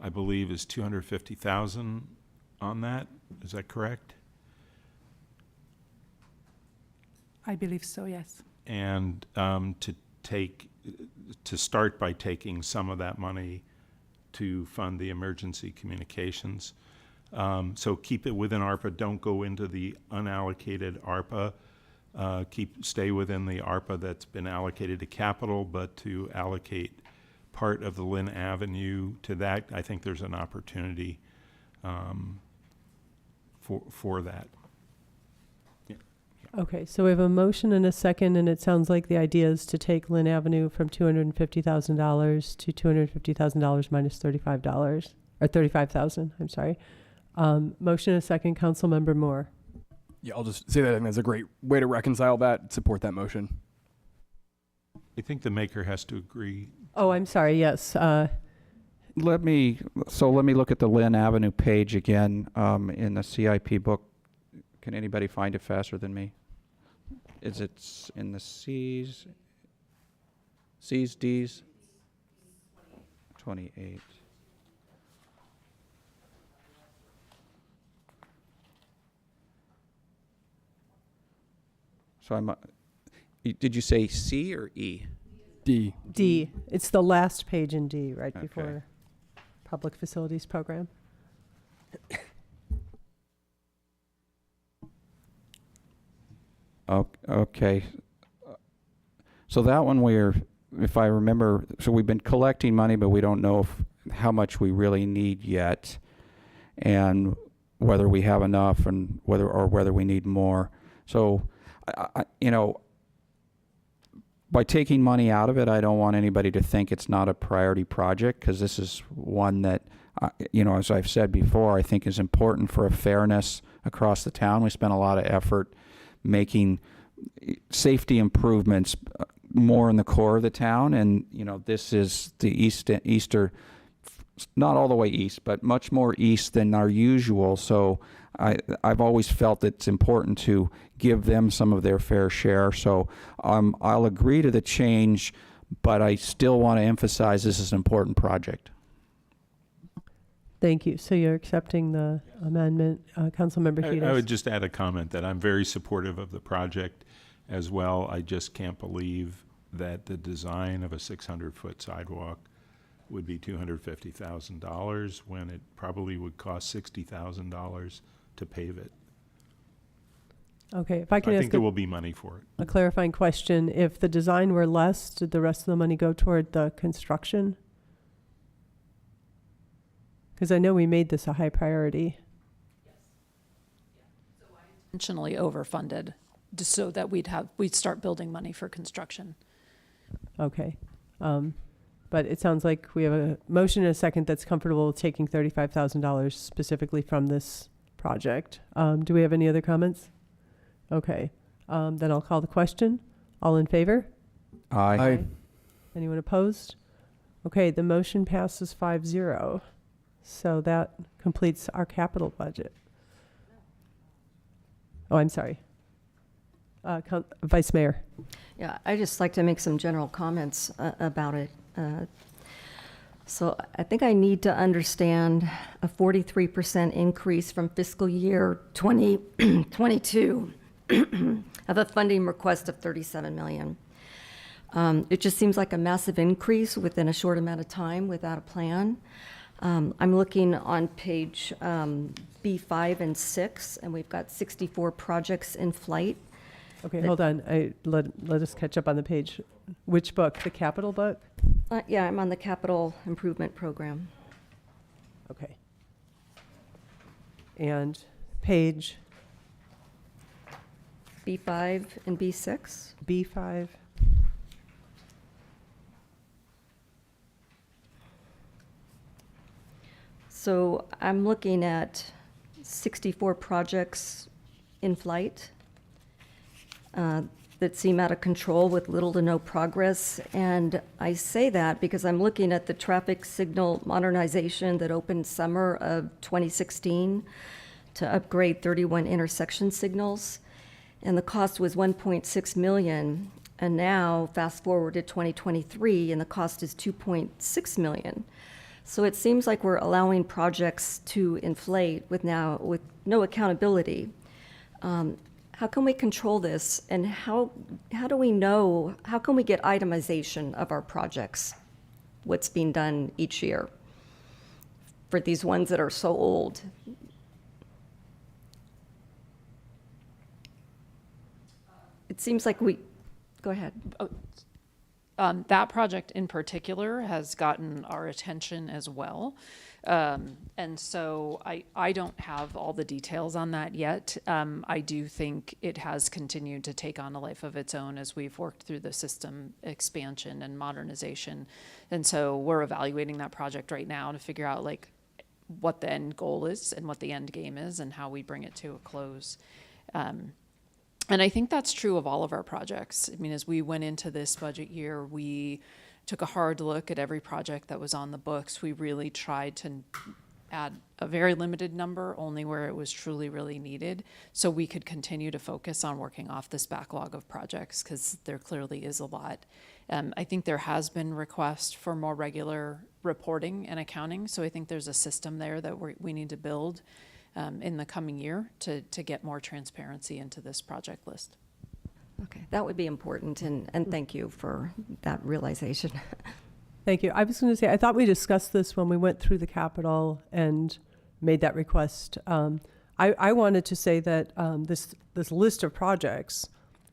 I believe, is $250,000 on that. Is that correct? I believe so, yes. And to start by taking some of that money to fund the emergency communications. So keep it within ARPA. Don't go into the unallocated ARPA. Stay within the ARPA that's been allocated to capital, but to allocate part of the Lynn Avenue to that, I think there's an opportunity for that. Okay, so we have a motion and a second, and it sounds like the idea is to take Lynn Avenue from $250,000 to $250,000 minus $35, or $35,000, I'm sorry. Motion and a second, Councilmember Moore. Yeah, I'll just say that I think that's a great way to reconcile that, support that motion. I think the maker has to agree. Oh, I'm sorry, yes. Let me look at the Lynn Avenue page again in the CIP book. Can anybody find it faster than me? Is it in the C's, D's? 28. So did you say C or E? D. D. It's the last page in D, right before Public Facilities Program. Okay. So that one if I remember, so we've been collecting money, but we don't know how much we really need yet, and whether we have enough, and whether we need more. So, by taking money out of it, I don't want anybody to think it's not a priority project, because this is one that, as I've said before, I think is important for a fairness across the town. We spent a lot of effort making safety improvements more in the core of the town, and this is the easter, not all the way east, but much more east than our usual. So I've always felt it's important to give them some of their fair share. So I'll agree to the change, but I still want to emphasize this is an important project. Thank you. So you're accepting the amendment, Councilmember Hudes? I would just add a comment that I'm very supportive of the project as well. I just can't believe that the design of a 600-foot sidewalk would be $250,000 when it probably would cost $60,000 to pave it. Okay, if I can I ask think there will be money for it. a clarifying question. If the design were less, did the rest of the money go toward the construction? Because I know we made this a high priority. Intentionally overfunded, just so that we'd start building money for construction. Okay. But it sounds like we have a motion and a second that's comfortable with taking $35,000 specifically from this project. Do we have any other comments? Okay. Then I'll call the question. All in favor? Aye. Anyone opposed? Okay, the motion passes 5-0. So that completes our capital budget. Oh, I'm sorry. Vice Mayor. Yeah, I'd just like to make some general comments about it. So I think I need to understand a 43% increase from fiscal year 2022 of a funding request of $37 million. It just seems like a massive increase within a short amount of time without a plan. I'm looking on page B5 and 6, and we've got 64 projects in flight. Okay, hold on. Let us catch up on the page. Which book? The capital book? Yeah, I'm on the capital improvement program. Okay. And page B5 and B6. B5. So I'm looking at 64 projects in flight that seem out of control with little to no progress. And I say that because I'm looking at the traffic signal modernization that opened summer of 2016 to upgrade 31 intersection signals. And the cost was 1.6 million. And now fast forward to 2023 and the cost is 2.6 million. So it seems like we're allowing projects to inflate with no accountability. How can we control this, and how do we know, how can we get itemization of our projects, what's being done each year for these ones that are so old? It seems like go ahead. That project in particular has gotten our attention as well. And so I don't have all the details on that yet. I do think it has continued to take on a life of its own as we've worked through the system expansion and modernization. And so we're evaluating that project right now to figure out like what the end goal is and what the end game is and how we bring it to a close. And I think that's true of all of our projects. I mean, as we went into this budget year, we took a hard look at every project that was on the books. We really tried to add a very limited number, only where it was truly, really needed, so we could continue to focus on working off this backlog of projects, because there clearly is a lot. I think there has been requests for more regular reporting and accounting, so I think there's a system there that we need to build in the coming year to get more transparency into this project list. Okay, that would be important, and thank you for that realization. Thank you. I was going to say, I thought we discussed this when we went through the Capitol and made that request. I wanted to say that this list of projects,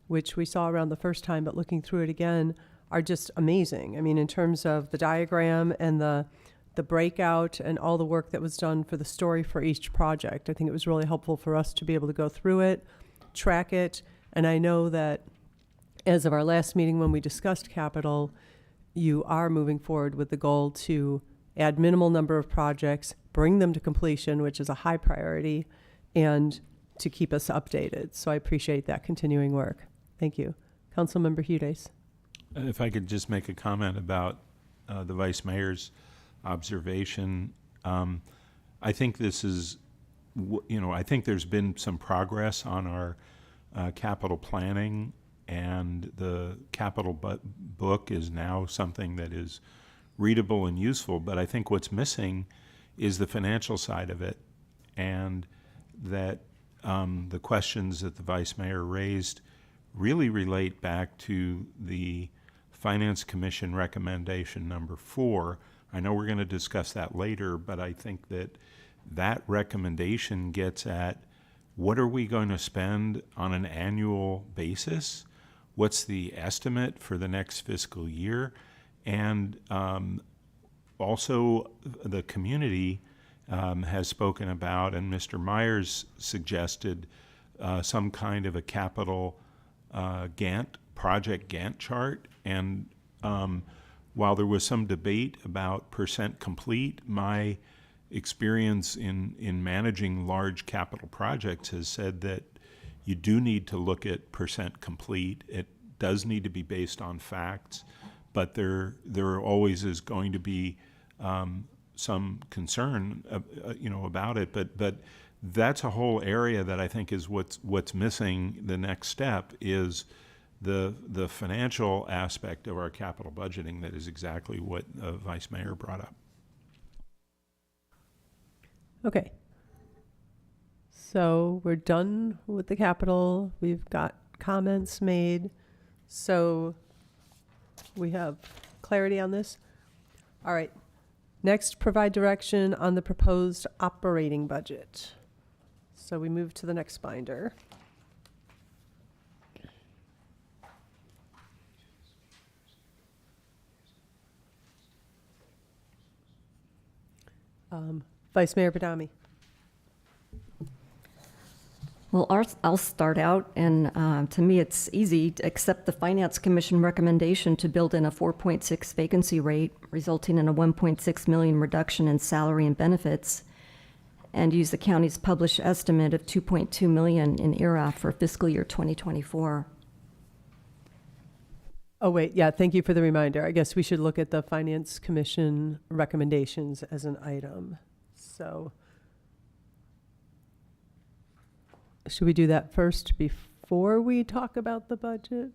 which we saw around the first time, but looking through it again, are just amazing. I mean, in terms of the diagram and the breakout and all the work that was done for the story for each project. I think it was really helpful for us to be able to go through it, track it, and I know that as of our last meeting when we discussed capital, you are moving forward with the goal to add minimal number of projects, bring them to completion, which is a high priority, and to keep us updated. So I appreciate that continuing work. Thank you. Councilmember Hudes. If I could just make a comment about the Vice Mayor's observation. I think this is, I think there's been some progress on our capital planning, and the capital book is now something that is readable and useful, but I think what's missing is the financial side of it, and that the questions that the Vice Mayor raised really relate back to the Finance Commission recommendation number 4. I know we're going to discuss that later, but I think that that recommendation gets at what are we going to spend on an annual basis? What's the estimate for the next fiscal year? And also the community has spoken about, and Mr. Myers suggested some kind of a capital project Gantt chart. And while there was some debate about percent complete, my experience in managing large capital projects has said that you do need to look at percent complete. It does need to be based on facts, but there always is going to be some concern, about it. But that's a whole area that I think is what's missing. The next step is the financial aspect of our capital budgeting. That is exactly what Vice Mayor brought up. Okay. So we're done with the capital. We've got comments made. So we have clarity on this. All right. Next, provide direction on the proposed operating budget. So we move to the next binder. Vice Mayor Badami. Well, I'll start out, and to me, it's easy to accept the Finance Commission recommendation to build in a 4.6 vacancy rate, resulting in a 1.6 million reduction in salary and benefits, and use the county's published estimate of 2.2 million in ERA for fiscal year 2024. Oh, wait, yeah, thank you for the reminder. I guess we should look at the Finance Commission recommendations as an item. So should we do that first before we talk about the budget?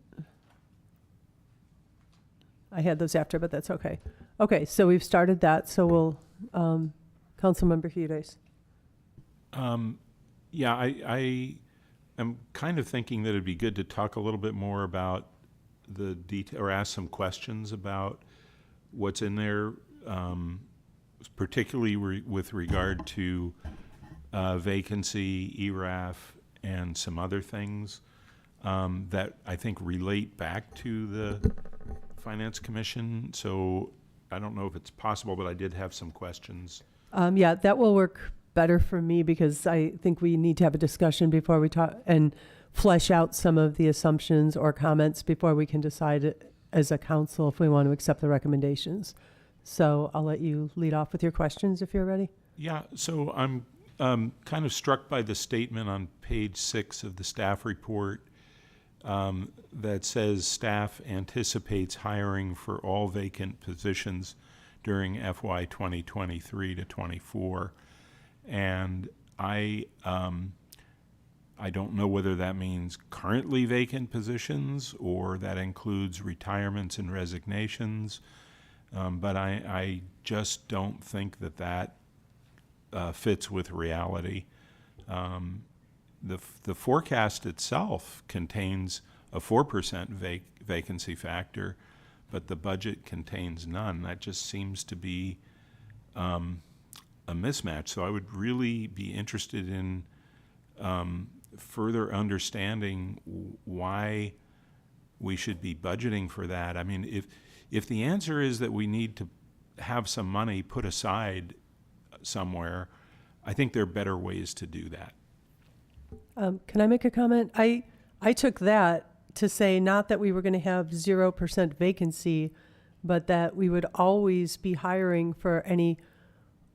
I had those after, but that's okay. Okay, so we've started that, so we'll, Councilmember Hudes. Yeah, I am kind of thinking that it'd be good to talk a little bit more about the detail, or ask some questions about what's in there, particularly with regard to vacancy, ERAF, and some other things that I think relate back to the Finance Commission. So I don't know if it's possible, but I did have some questions. Yeah, that will work better for me because I think we need to have a discussion before we talk and flesh out some of the assumptions or comments before we can decide as a council if we want to accept the recommendations. So I'll let you lead off with your questions if you're ready. Yeah, so I'm kind of struck by the statement on page 6 of the staff report that says staff anticipates hiring for all vacant positions during FY 2023 to 24. And I don't know whether that means currently vacant positions or that includes retirements and resignations, but I just don't think that fits with reality. The forecast itself contains a 4% vacancy factor, but the budget contains none. That just seems to be a mismatch. So I would really be interested in further understanding why we should be budgeting for that. I mean, if the answer is that we need to have some money put aside somewhere, I think there are better ways to do that. Can I make a comment? I took that to say not that we were going to have 0% vacancy, but that we would always be hiring for any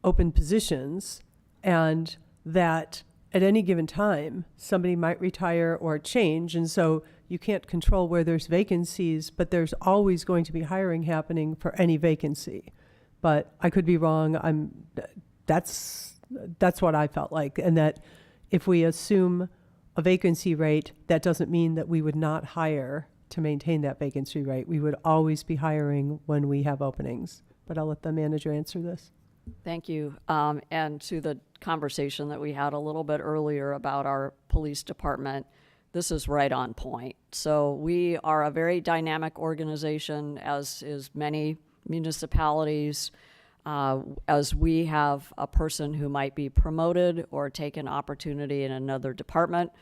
open positions, and that at any given time, somebody might retire or change. And so you can't control where there's vacancies, but there's always going to be hiring happening for any vacancy. But I could be wrong. That's what I felt like. And that if we assume a vacancy rate, that doesn't mean that we would not hire to maintain that vacancy rate. We would always be hiring when we have openings. But I'll let the manager answer this. Thank you. And to the conversation that we had a little bit earlier about our police department, this is right on point. So we are a very dynamic organization, as is many municipalities. As we have a person who might be promoted or take an opportunity in another department,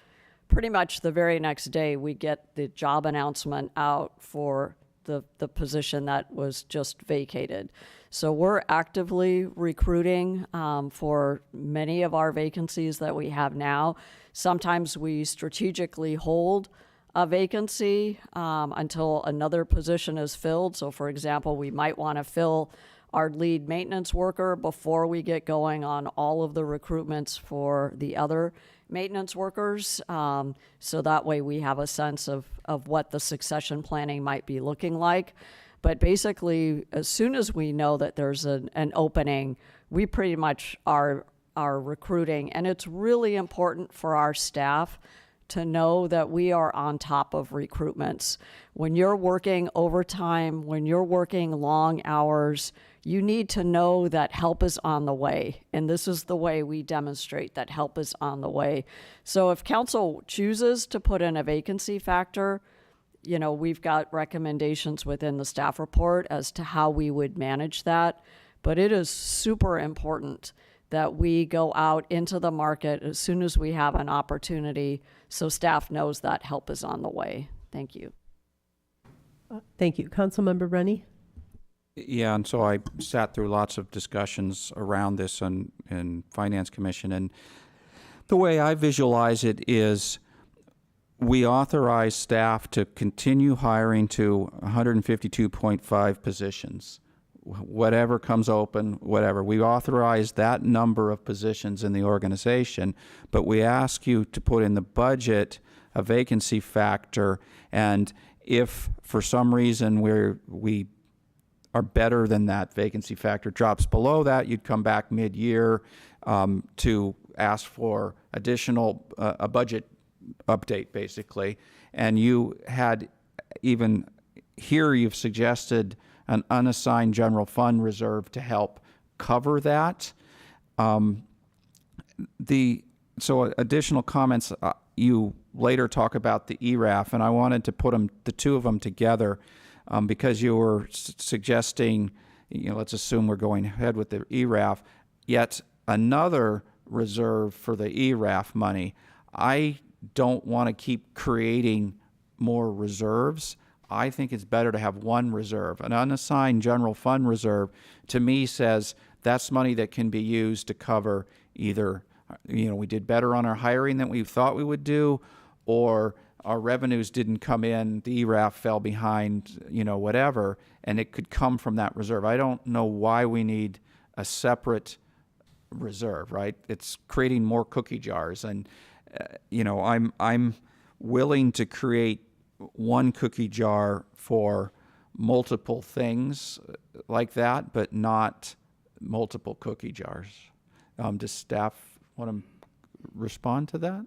pretty much the very next day we get the job announcement out for the position that was just vacated. So we're actively recruiting for many of our vacancies that we have now. Sometimes we strategically hold a vacancy until another position is filled. So for example, we might want to fill our lead maintenance worker before we get going on all of the recruitments for the other maintenance workers. So that way we have a sense of what the succession planning might be looking like. But basically, as soon as we know that there's an opening, we pretty much are recruiting. And it's really important for our staff to know that we are on top of recruitments. When you're working overtime, when you're working long hours, you need to know that help is on the way. And this is the way we demonstrate that help is on the way. So if council chooses to put in a vacancy factor, you know, we've got recommendations within the staff report as to how we would manage that. But it is super important that we go out into the market as soon as we have an opportunity so staff knows that help is on the way. Thank you. Thank you. Councilmember Rennie? Yeah, and so I sat through lots of discussions around this in Finance Commission, and the way I visualize it is we authorize staff to continue hiring to 152.5 positions. Whatever comes open, whatever. We authorize that number of positions in the organization, but we ask you to put in the budget a vacancy factor, and if for some reason we are better than that vacancy factor, drops below that, you'd come back mid-year to ask for additional, a budget update, basically. And you had even here, you've suggested an unassigned general fund reserve to help cover that. So additional comments, you later talk about the ERAF, and I wanted to put the two of them together because you were suggesting, let's assume we're going ahead with the ERAF, yet another reserve for the ERAF money. I don't want to keep creating more reserves. I think it's better to have one reserve. An unassigned general fund reserve, to me, says that's money that can be used to cover either, we did better on our hiring than we thought we would do, or our revenues didn't come in, the ERAF fell behind, whatever, and it could come from that reserve. I don't know why we need a separate reserve, right? It's creating more cookie jars, and I'm willing to create one cookie jar for multiple things like that, but not multiple cookie jars. Does staff want to respond to that?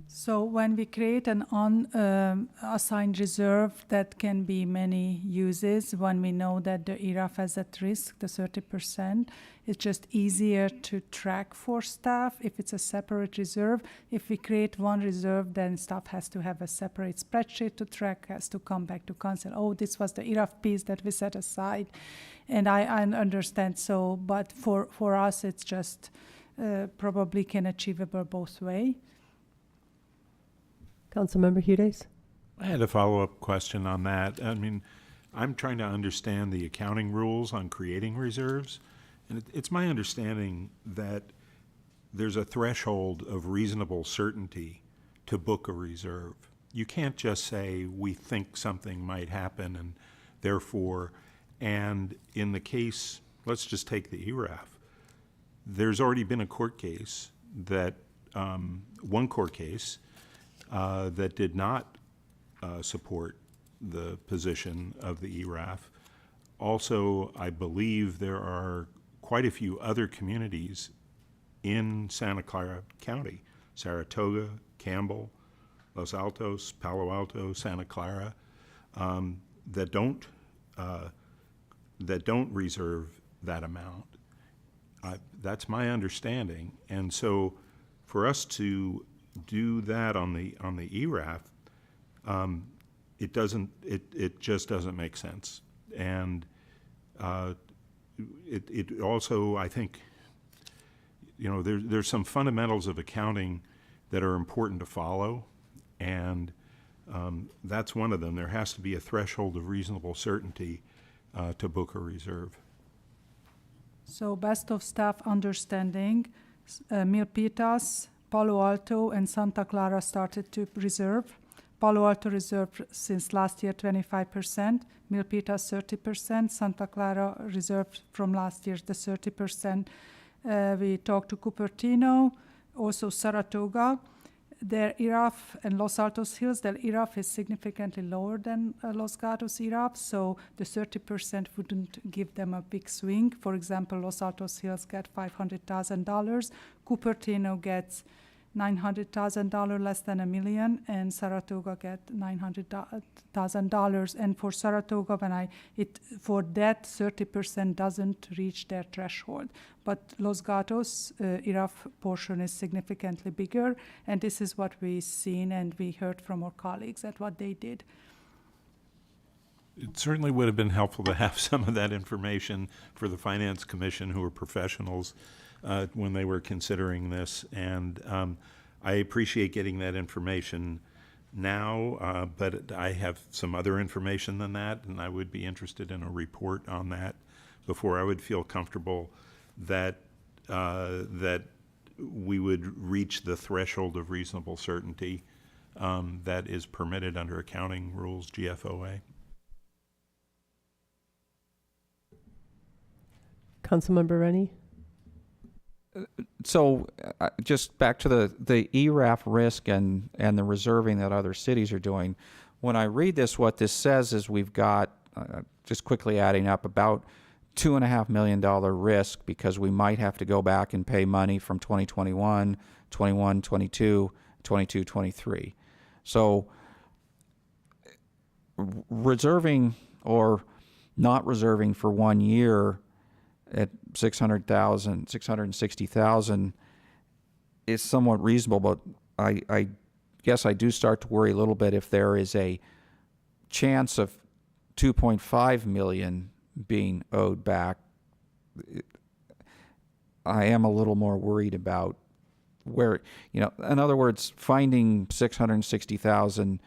So when we create an unassigned reserve, that can be many uses. When we know that the ERAF is at risk, the 30%, it's just easier to track for staff if it's a separate reserve. If we create one reserve, then staff has to have a separate spreadsheet to track, has to come back to council. Oh, this was the ERAF piece that we set aside. And I understand so, but for us, it's just probably can achievable both ways. Councilmember Hudes? I had a follow-up question on that. I mean, I'm trying to understand the accounting rules on creating reserves, and it's my understanding that there's a threshold of reasonable certainty to book a reserve. You can't just say, we think something might happen, and therefore, and in the case, let's just take the ERAF. There's already been a court case that, one court case, that did not support the position of the ERAF. Also, I believe there are quite a few other communities in Santa Clara County, Saratoga, Campbell, Los Altos, Palo Alto, Santa Clara, that don't reserve that amount. That's my understanding, and so for us to do that on the ERAF, it just doesn't make sense, and it also, I think, there's some fundamentals of accounting that are important to follow, and that's one of them. There has to be a threshold of reasonable certainty to book a reserve. So best of staff understanding, Milpitas, Palo Alto, and Santa Clara started to reserve. Palo Alto reserved since last year 25%, Milpitas 30%, Santa Clara reserved from last year the 30%. We talked to Cupertino, also Saratoga. Their ERAF and Los Altos Hills, their ERAF is significantly lower than Los Gatos ERAF, so the 30% wouldn't give them a big swing. For example, Los Altos Hills get $500,000, Cupertino gets $900,000, less than $1 million, and Saratoga get $900,000. And for Saratoga, for that 30% doesn't reach their threshold. But Los Gatos ERAF portion is significantly bigger, and this is what we've seen and we heard from our colleagues at what they did. It certainly would have been helpful to have some of that information for the Finance Commission, who are professionals, when they were considering this, and I appreciate getting that information now, but I have some other information than that, and I would be interested in a report on that before I would feel comfortable that that we would reach the threshold of reasonable certainty that is permitted under accounting rules, GFOA. Councilmember Rennie? So just back to the ERAF risk and the reserving that other cities are doing. When I read this, what this says is we've got, just quickly adding up, about $2.5 million risk because we might have to go back and pay money from 2021, 21, 22, 22, 23. So reserving or not reserving for 1 year at 660,000 is somewhat reasonable, but I guess I do start to worry a little bit if there is a chance of 2.5 million being owed back. I am a little more worried about where, in other words, finding 660,000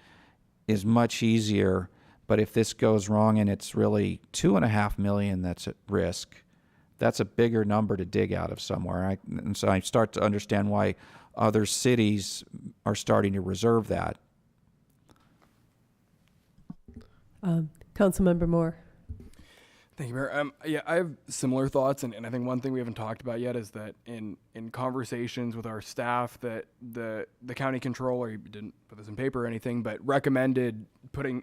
is much easier, but if this goes wrong and it's really 2.5 million that's at risk, that's a bigger number to dig out of somewhere. And so I start to understand why other cities are starting to reserve that. Councilmember Moore. Thank you, Mayor. Yeah, I have similar thoughts, and I think one thing we haven't talked about yet is that in conversations with our staff, that the county controller, he didn't put this in paper or anything, but recommended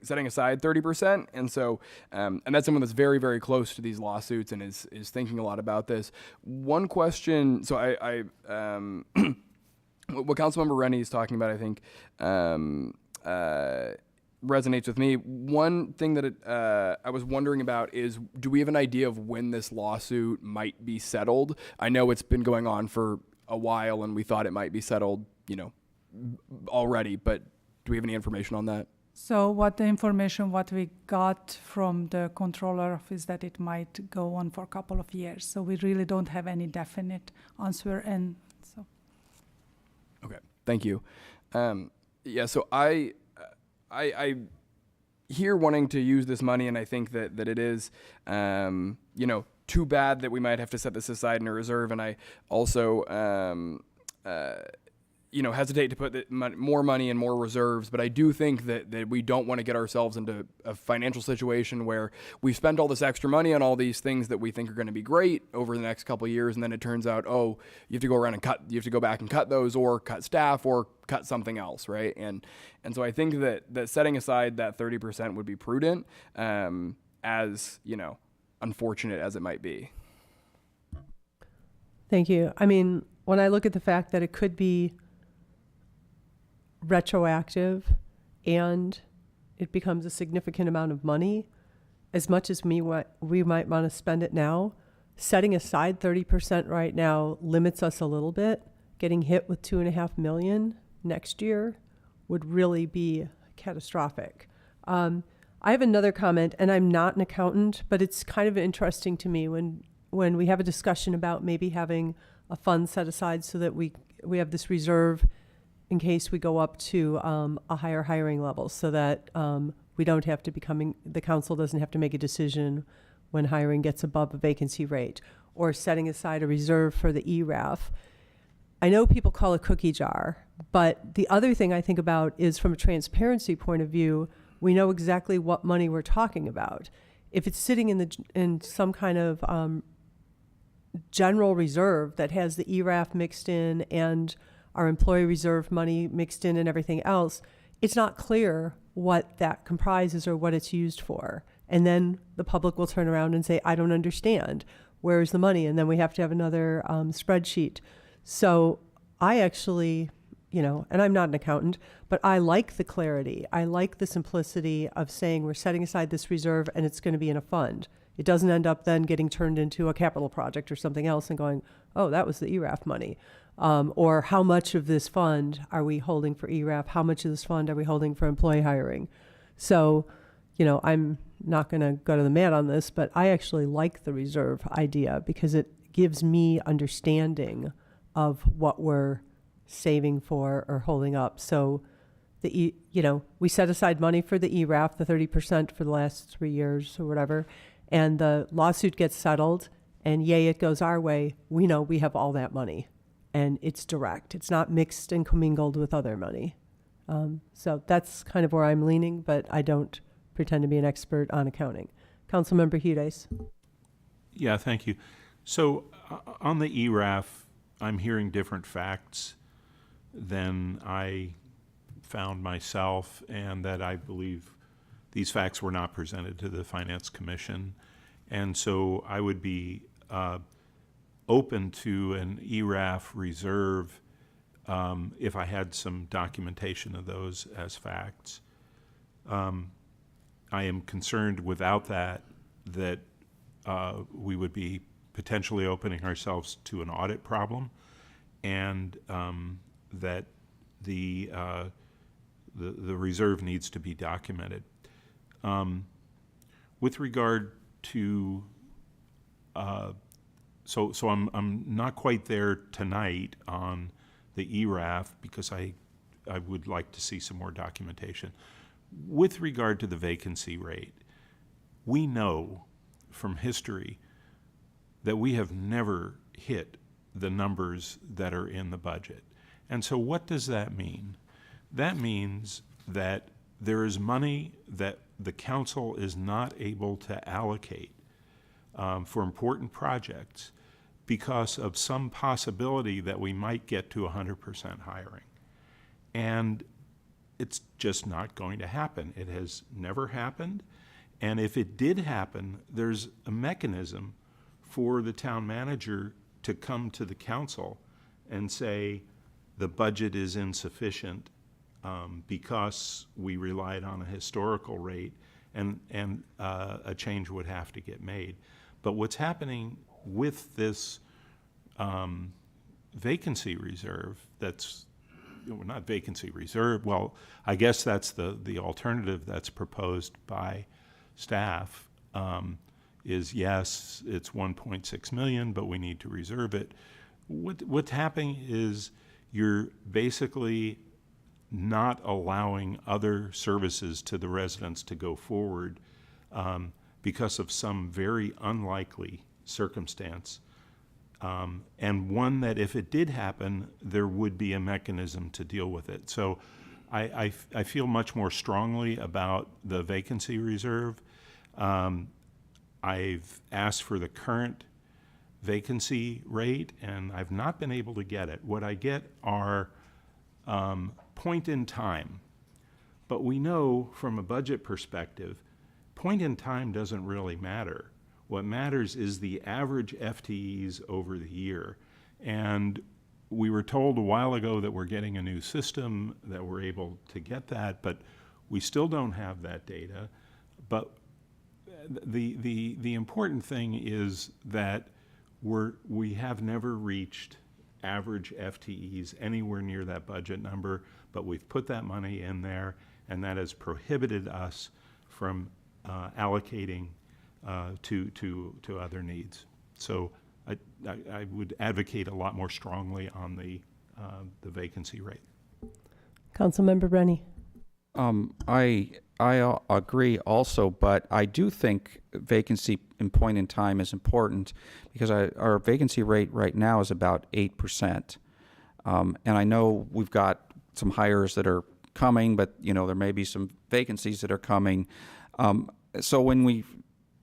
setting aside 30%, and so and that's someone that's very, very close to these lawsuits and is thinking a lot about this. One question, so I what Councilmember Rennie is talking about, I think. Resonates with me. One thing that I was wondering about is, do we have an idea of when this lawsuit might be settled? I know it's been going on for a while and we thought it might be settled, already, but do we have any information on that? So what we got from the controller is that it might go on for a couple of years. So we really don't have any definite answer. And so. Okay, thank you. Yeah, so I hear wanting to use this money, and I think that it is, too bad that we might have to set this aside in a reserve. And I also, hesitate to put more money in more reserves. But I do think that we don't want to get ourselves into a financial situation where we've spent all this extra money on all these things that we think are going to be great over the next couple of years, and then it turns out, you have to go around and you have to go back and cut those, or cut staff, or cut something else, right? And so I think that setting aside that 30% would be prudent, as unfortunate as it might be. Thank you. I mean, when I look at the fact that it could be retroactive and it becomes a significant amount of money, as much as we might want to spend it now, setting aside 30% right now limits us a little bit. Getting hit with $2.5 million next year would really be catastrophic. I have another comment, and I'm not an accountant, but it's kind of interesting to me when we have a discussion about maybe having a fund set aside so that we have this reserve in case we go up to a higher hiring level, so that we don't have to the council doesn't have to make a decision when hiring gets above a vacancy rate, or setting aside a reserve for the ERAF. I know people call it cookie jar, but the other thing I think about is, from a transparency point of view, we know exactly what money we're talking about. If it's sitting in some kind of general reserve that has the ERAF mixed in and our employee reserve money mixed in and everything else, it's not clear what that comprises or what it's used for. And then the public will turn around and say, I don't understand. Where's the money? And then we have to have another spreadsheet. So I actually, and I'm not an accountant, but I like the clarity. I like the simplicity of saying we're setting aside this reserve and it's going to be in a fund. It doesn't end up then getting turned into a capital project or something else and going, oh, that was the ERAF money. Or how much of this fund are we holding for ERAF? How much of this fund are we holding for employee hiring? So, I'm not going to go to the mat on this, but I actually like the reserve idea because it gives me understanding of what we're saving for or holding up. So we set aside money for the ERAF, the 30% for the last 3 years or whatever, and the lawsuit gets settled, and yay, it goes our way. We know we have all that money, and it's direct. It's not mixed and commingled with other money. So that's kind of where I'm leaning, but I don't pretend to be an expert on accounting. Councilmember Hudes. Yeah, thank you. So on the ERAF, I'm hearing different facts than I found myself, and that I believe these facts were not presented to the Finance Commission. And so I would be open to an ERAF reserve if I had some documentation of those as facts. I am concerned without that we would be potentially opening ourselves to an audit problem, and that the reserve needs to be documented. With regard to, so I'm not quite there tonight on the ERAF because I would like to see some more documentation. With regard to the vacancy rate, we know from history that we have never hit the numbers that are in the budget. And so what does that mean? That means that there is money that the council is not able to allocate for important projects because of some possibility that we might get to 100% hiring. And it's just not going to happen. It has never happened. And if it did happen, there's a mechanism for the town manager to come to the council and say the budget is insufficient because we relied on a historical rate, and a change would have to get made. But what's happening with this vacancy reserve, that's not vacancy reserve, well, I guess that's the alternative that's proposed by staff, is yes, it's 1.6 million, but we need to reserve it. What's happening is you're basically not allowing other services to the residents to go forward because of some very unlikely circumstance, and one that if it did happen, there would be a mechanism to deal with it. So I feel much more strongly about the vacancy reserve. I've asked for the current vacancy rate, and I've not been able to get it. What I get are point in time. But we know from a budget perspective, point in time doesn't really matter. What matters is the average FTEs over the year. And we were told a while ago that we're getting a new system, that we're able to get that, but we still don't have that data. But the important thing is that we have never reached average FTEs anywhere near that budget number, but we've put that money in there, and that has prohibited us from allocating to other needs. So I would advocate a lot more strongly on the vacancy rate. Councilmember Brenny. I agree also, but I do think vacancy and point in time is important because our vacancy rate right now is about 8%. And I know we've got some hires that are coming, but there may be some vacancies that are coming. So when we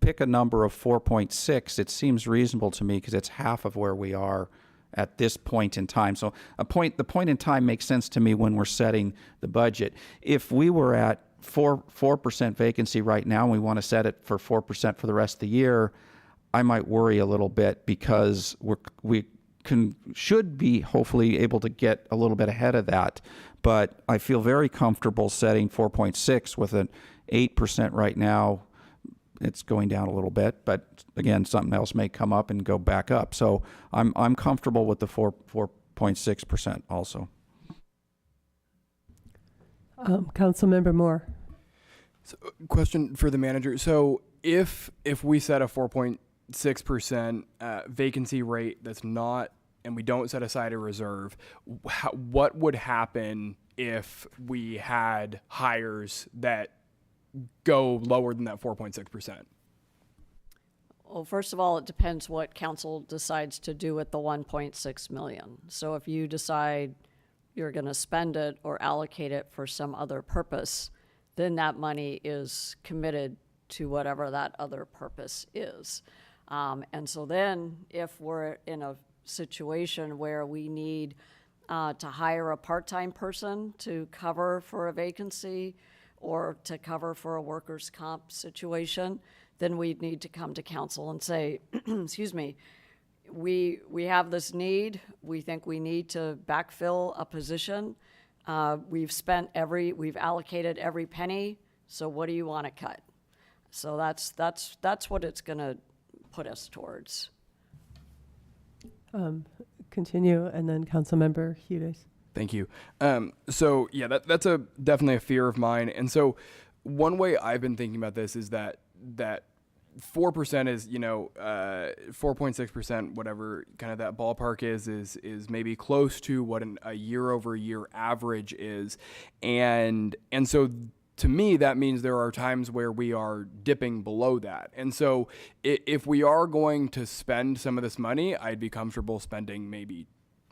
pick a number of 4.6, it seems reasonable to me because it's half of where we are at this point in time. So the point in time makes sense to me when we're setting the budget. If we were at 4% vacancy right now and we want to set it for 4% for the rest of the year, I might worry a little bit because we should be hopefully able to get a little bit ahead of that. But I feel very comfortable setting 4.6 with an 8% right now. It's going down a little bit, but again, something else may come up and go back up. So I'm comfortable with the 4.6% also. Councilmember Moore. So, question for the manager. So if we set a 4.6% vacancy rate that's not, and we don't set aside a reserve, what would happen if we had hires that go lower than that 4.6%? Well, first of all, it depends what council decides to do with the 1.6 million. So if you decide you're going to spend it or allocate it for some other purpose, then that money is committed to whatever that other purpose is. And so then if we're in a situation where we need to hire a part-time person to cover for a vacancy or to cover for a workers' comp situation, then we'd need to come to council and say, excuse me, we have this need. We think we need to backfill a position. We've allocated every penny. So what do you want to cut? So that's what it's going to put us towards. Continue, and then Councilmember Hughes. Thank you. So yeah, that's definitely a fear of mine. And so one way I've been thinking about this is that 4% is, 4.6%, whatever kind of that ballpark is maybe close to what a year-over-year average is. And so to me, that means there are times where we are dipping below that. And so if we are going to spend some of this money, I'd be comfortable spending maybe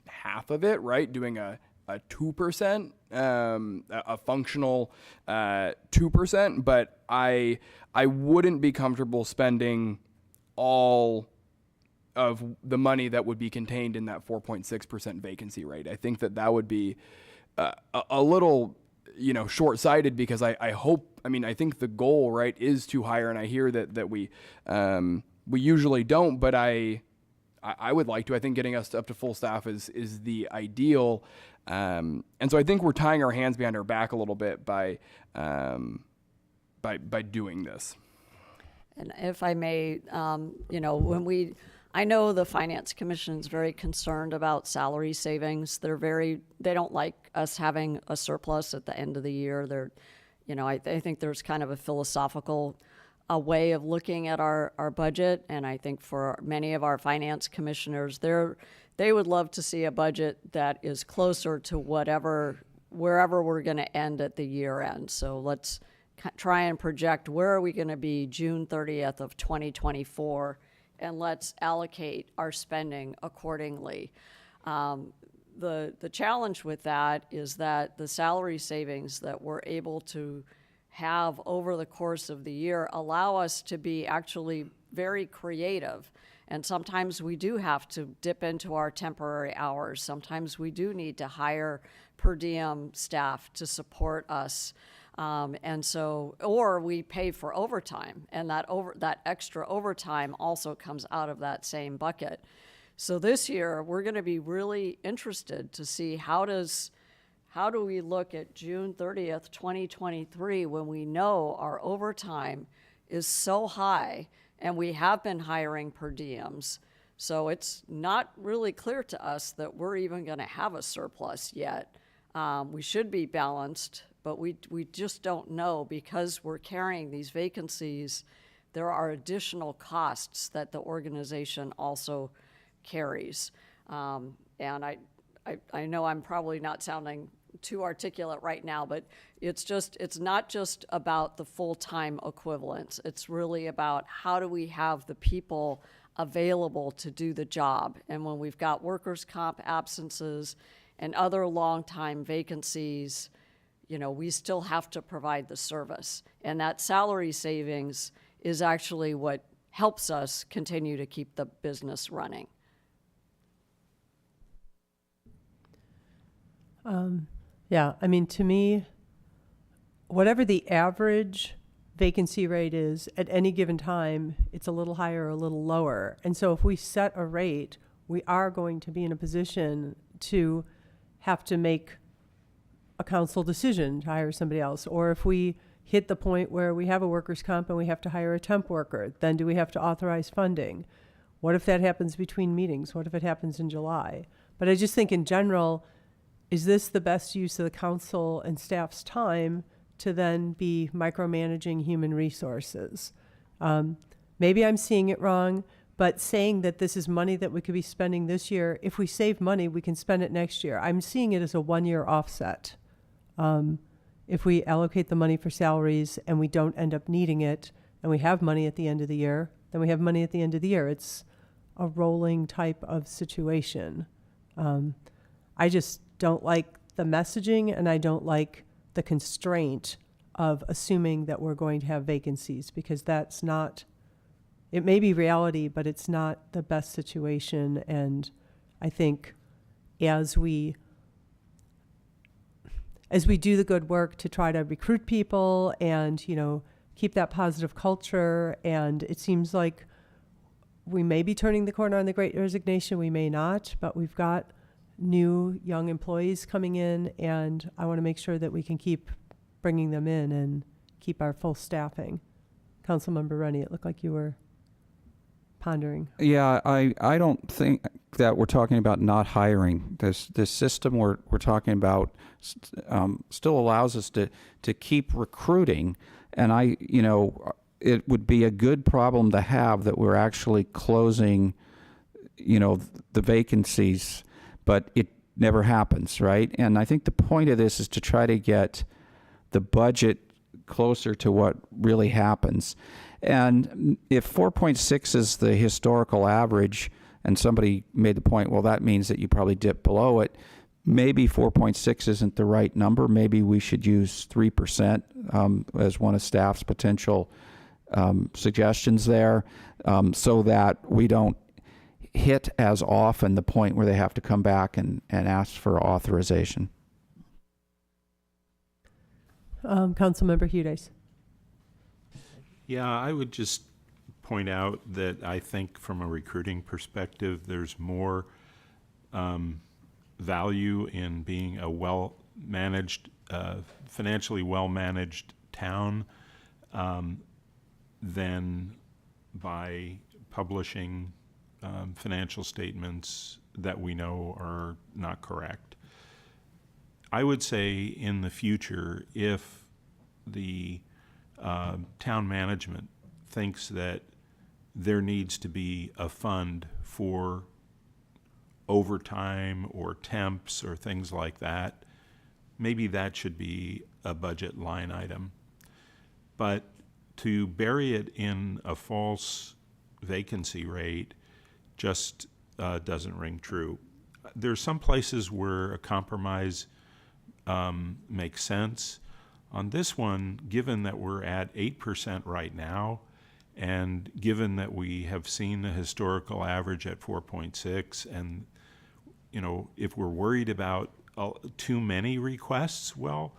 half of it, right? Doing a 2%, a functional 2%, but I wouldn't be comfortable spending all of the money that would be contained in that 4.6% vacancy rate. I think that would be a little, short-sighted, because I think the goal, right, is to hire, and I hear that we usually don't, but I would like to. I think getting us up to full staff is the ideal. And so I think we're tying our hands behind our back a little bit by doing this. And if I may, I know the Finance Commission is very concerned about salary savings. They don't like us having a surplus at the end of the year. I think there's kind of a philosophical way of looking at our budget, and I think for many of our finance commissioners, they would love to see a budget that is closer to wherever we're going to end at the year end. So let's try and project where are we going to be June 30th of 2024, and let's allocate our spending accordingly. The challenge with that is that the salary savings that we're able to have over the course of the year allow us to be actually very creative. And sometimes we do have to dip into our temporary hours. Sometimes we do need to hire per diem staff to support us. Or we pay for overtime, and that extra overtime also comes out of that same bucket. So this year, we're going to be really interested to see how do we look at June 30th, 2023, when we know our overtime is so high and we have been hiring per diems. So it's not really clear to us that we're even going to have a surplus yet. We should be balanced, but we just don't know, because we're carrying these vacancies. There are additional costs that the organization also carries. And I know I'm probably not sounding too articulate right now, but it's not just about the full-time equivalents. It's really about how do we have the people available to do the job. And when we've got workers' comp absences and other long-time vacancies, we still have to provide the service. And that salary savings is actually what helps us continue to keep the business running. To me, whatever the average vacancy rate is at any given time, it's a little higher or a little lower. And so if we set a rate, we are going to be in a position to have to make a council decision to hire somebody else. Or if we hit the point where we have a workers' comp and we have to hire a temp worker, then do we have to authorize funding? What if that happens between meetings? What if it happens in July? But I just think in general, is this the best use of the council and staff's time to then be micromanaging human resources? Maybe I'm seeing it wrong, but saying that this is money that we could be spending this year, if we save money, we can spend it next year. I'm seeing it as a one-year offset If we allocate the money for salaries and we don't end up needing it, and we have money at the end of the year, then we have money at the end of the year. It's a rolling type of situation. I just don't like the messaging, and I don't like the constraint of assuming that we're going to have vacancies, because that's not, it may be reality, but it's not the best situation. And I think as we do the good work to try to recruit people and, you know, keep that positive culture, and it seems like we may be turning the corner on the Great Resignation, we may not, but we've got new young employees coming in, and I want to make sure that we can keep bringing them in and keep our full staffing. Councilmember Rennie, it looked like you were pondering. Yeah, I don't think that we're talking about not hiring. This system we're talking about still allows us to keep recruiting, and it would be a good problem to have that we're actually closing, the vacancies, but it never happens, right? And I think the point of this is to try to get the budget closer to what really happens. And if 4.6 is the historical average, and somebody made the point, well, that means that you probably dip below it, maybe 4.6 isn't the right number. Maybe we should use 3% as one of staff's potential suggestions there, so that we don't hit as often the point where they have to come back and ask for authorization. Councilmember Hudes. Yeah, I would just point out that I think from a recruiting perspective, there's more value in being a well-managed, financially well-managed town than by publishing financial statements that we know are not correct. I would say in the future, if the town management thinks that there needs to be a fund for overtime or temps or things like that, maybe that should be a budget line item. But to bury it in a false vacancy rate just doesn't ring true. There's some places where a compromise makes sense. On this one, given that we're at 8% right now, and given that we have seen the historical average at 4.6, and if we're worried about too many requests, well,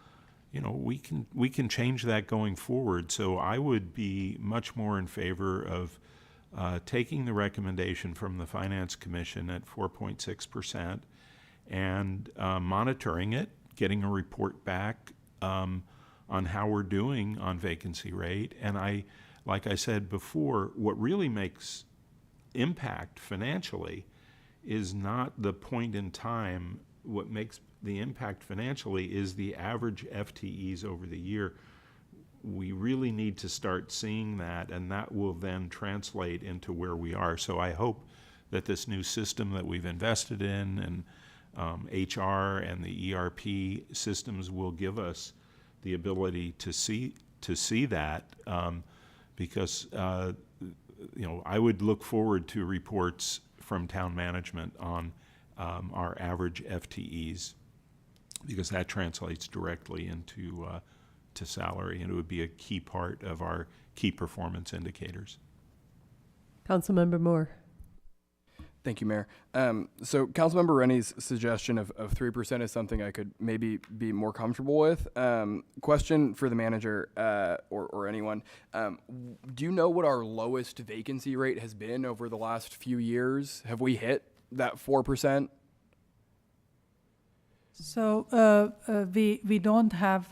we can change that going forward. So I would be much more in favor of taking the recommendation from the Finance Commission at 4.6% and monitoring it, getting a report back on how we're doing on vacancy rate. And like I said before, what really makes impact financially is not the point in time. What makes the impact financially is the average FTEs over the year. We really need to start seeing that, and that will then translate into where we are. So I hope that this new system that we've invested in, and HR and the ERP systems, will give us the ability to see that, because I would look forward to reports from town management on our average FTEs, because that translates directly into to salary, and it would be a key part of our key performance indicators. Councilmember Moore. Thank you, Mayor. So Councilmember Rennie's suggestion of 3% is something I could maybe be more comfortable with. Question for the manager or anyone. Do you know what our lowest vacancy rate has been over the last few years? Have we hit that 4%? So we don't have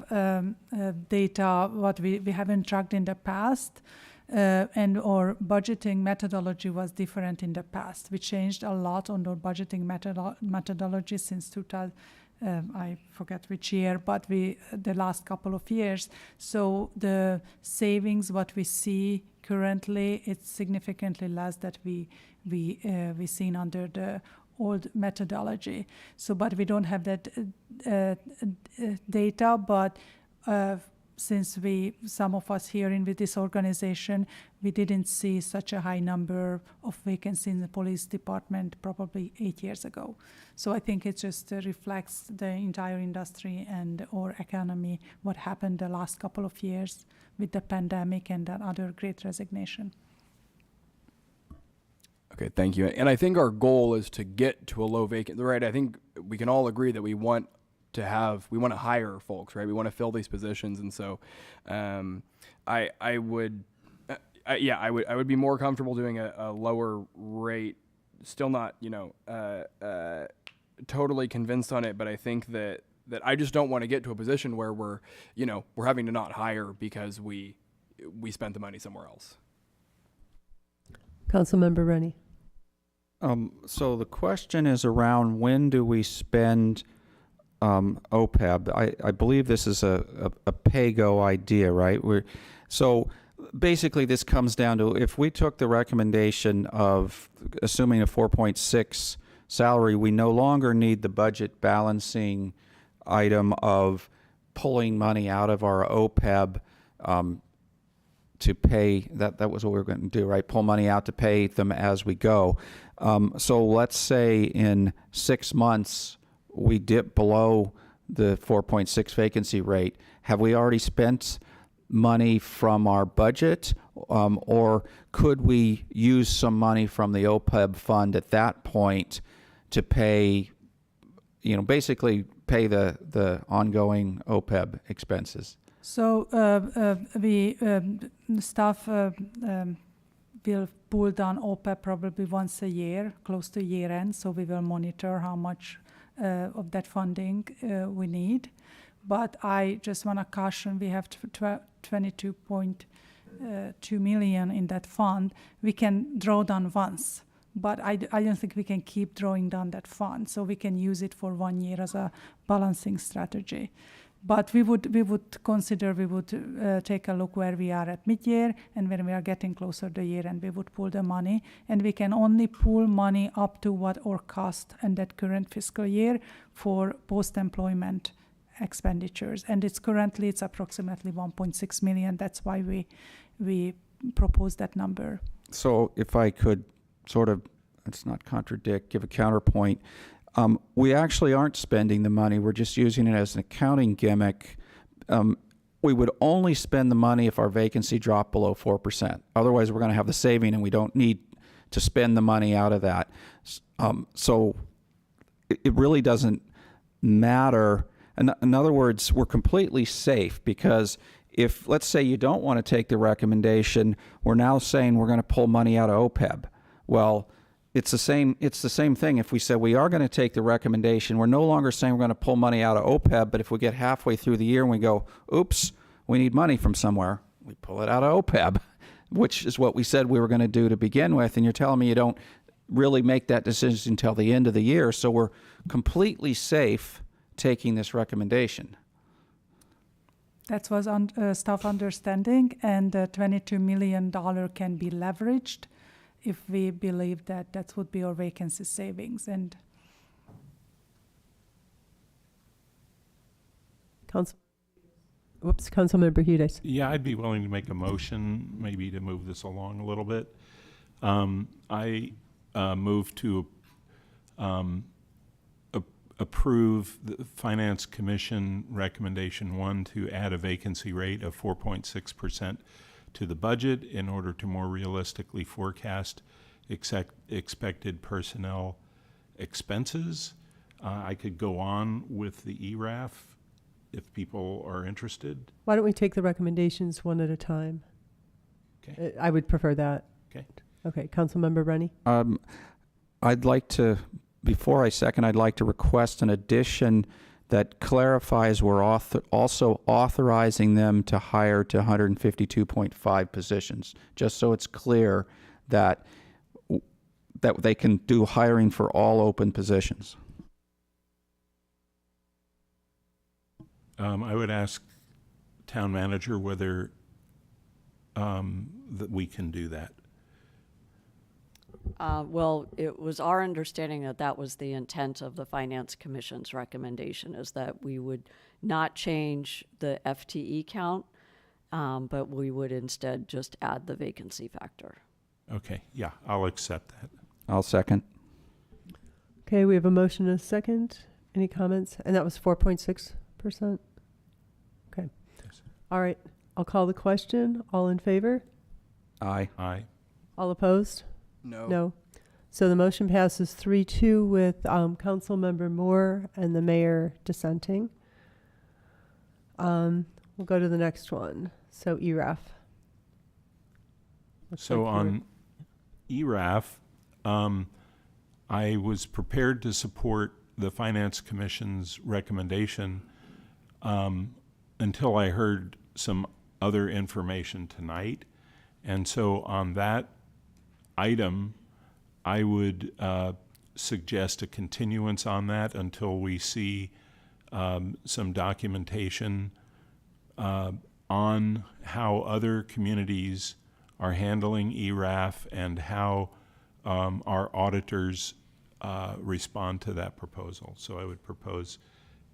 data what we haven't tracked in the past. And our budgeting methodology was different in the past. We changed a lot on our budgeting methodology since 2000. I forget which year, but the last couple of years. So the savings, what we see currently, it's significantly less that we seen under the old methodology. So, but we don't have that data. But since some of us here in with this organization, we didn't see such a high number of vacancies in the police department probably 8 years ago. So I think it just reflects the entire industry and our economy, what happened the last couple of years with the pandemic and that other great resignation. Okay, thank you. And I think our goal is to get to a low vacant, right? I think we can all agree that we want to hire folks, right? We want to fill these positions. And so I would be more comfortable doing a lower rate, still not, totally convinced on it, but I think that I just don't want to get to a position where we're having to not hire because we spent the money somewhere else. Councilmember Rennie. So the question is around when do we spend OPEB? I believe this is a pay-go idea, right? So basically this comes down to if we took the recommendation of assuming a 4.6 salary, we no longer need the budget balancing item of pulling money out of our OPEB to pay, that was what we were going to do, right? Pull money out to pay them as we go. So let's say in 6 months, we dip below the 4.6 vacancy rate. Have we already spent money from our budget, or could we use some money from the OPEB fund at that point to pay, basically pay the ongoing OPEB expenses? So staff will pull down OPEB probably once a year, close to year end. So we will monitor how much of that funding we need. But I just want to caution, we have 22.2 million in that fund. We can draw down once, but I don't think we can keep drawing down that fund. So we can use it for 1 year as a balancing strategy. But we would take a look where we are at mid-year and when we are getting closer to the year, and we would pull the money. And we can only pull money up to what our cost in that current fiscal year for post-employment expenditures. And it's approximately 1.6 million. That's why we propose that number. So if I could sort of, let's not contradict, give a counterpoint. We actually aren't spending the money. We're just using it as an accounting gimmick. We would only spend the money if our vacancy dropped below 4%. Otherwise, we're going to have the saving, and we don't need to spend the money out of that. So it really doesn't matter. In other words, we're completely safe because if, let's say, you don't want to take the recommendation, we're now saying we're going to pull money out of OPEB. Well, it's the same thing. If we said we are going to take the recommendation, we're no longer saying we're going to pull money out of OPEB, but if we get halfway through the year and we go, oops, we need money from somewhere, we pull it out of OPEB, which is what we said we were going to do to begin with. And you're telling me you don't really make that decision until the end of the year. So we're completely safe taking this recommendation. That was staff understanding, and the $22 million can be leveraged if we believe that would be our vacancy savings. And Councilmember Hughes. Yeah, I'd be willing to make a motion, maybe to move this along a little bit. I move to approve the Finance Commission Recommendation 1 to add a vacancy rate of 4.6% to the budget in order to more realistically forecast expected personnel expenses. I could go on with the ERAF if people are interested. Why don't we take the recommendations one at a time? Okay. I would prefer that. Okay. Okay, Councilmember Rennie. I'd like to, before I second, I'd like to request an addition that clarifies we're also authorizing them to hire to 152.5 positions, just so it's clear that they can do hiring for all open positions. I would ask town manager whether that we can do that. Well, it was our understanding that that was the intent of the Finance Commission's recommendation, is that we would not change the FTE count, but we would instead just add the vacancy factor. Okay, yeah, I'll accept that. I'll second. Okay, we have a motion and a second. Any comments? And that was 4.6%? Okay. All right, I'll call the question. All in favor? Aye. Aye. All opposed? No. No. So the motion passes 3-2 with Councilmember Moore and the mayor dissenting. We'll go to the next one. So ERAF. So on ERAF, I was prepared to support the Finance Commission's recommendation until I heard some other information tonight. And so on that item, I would suggest a continuance on that until we see some documentation on how other communities are handling ERAF and how our auditors respond to that proposal. So I would propose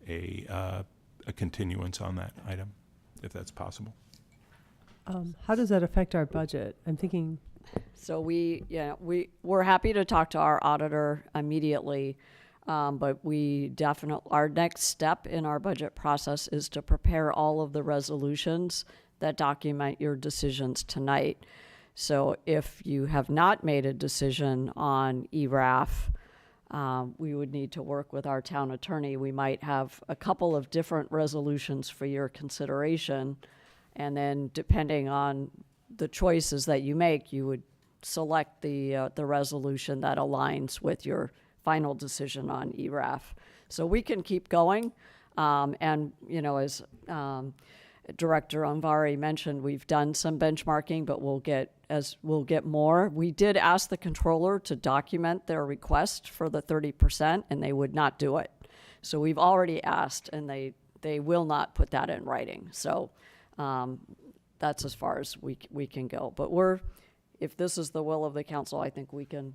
a continuance on that item, if that's possible. How does that affect our budget? I'm thinking. So we're happy to talk to our auditor immediately, but our next step in our budget process is to prepare all of the resolutions that document your decisions tonight. So if you have not made a decision on ERAF, we would need to work with our town attorney. We might have a couple of different resolutions for your consideration, and then depending on the choices that you make, you would select the resolution that aligns with your final decision on ERAF. So we can keep going, and as Director Onvari mentioned, we've done some benchmarking, but we'll get more. We did ask the controller to document their request for the 30%, and they would not do it. So we've already asked, and they will not put that in writing. So that's as far as we can go. But if this is the will of the council, I think we can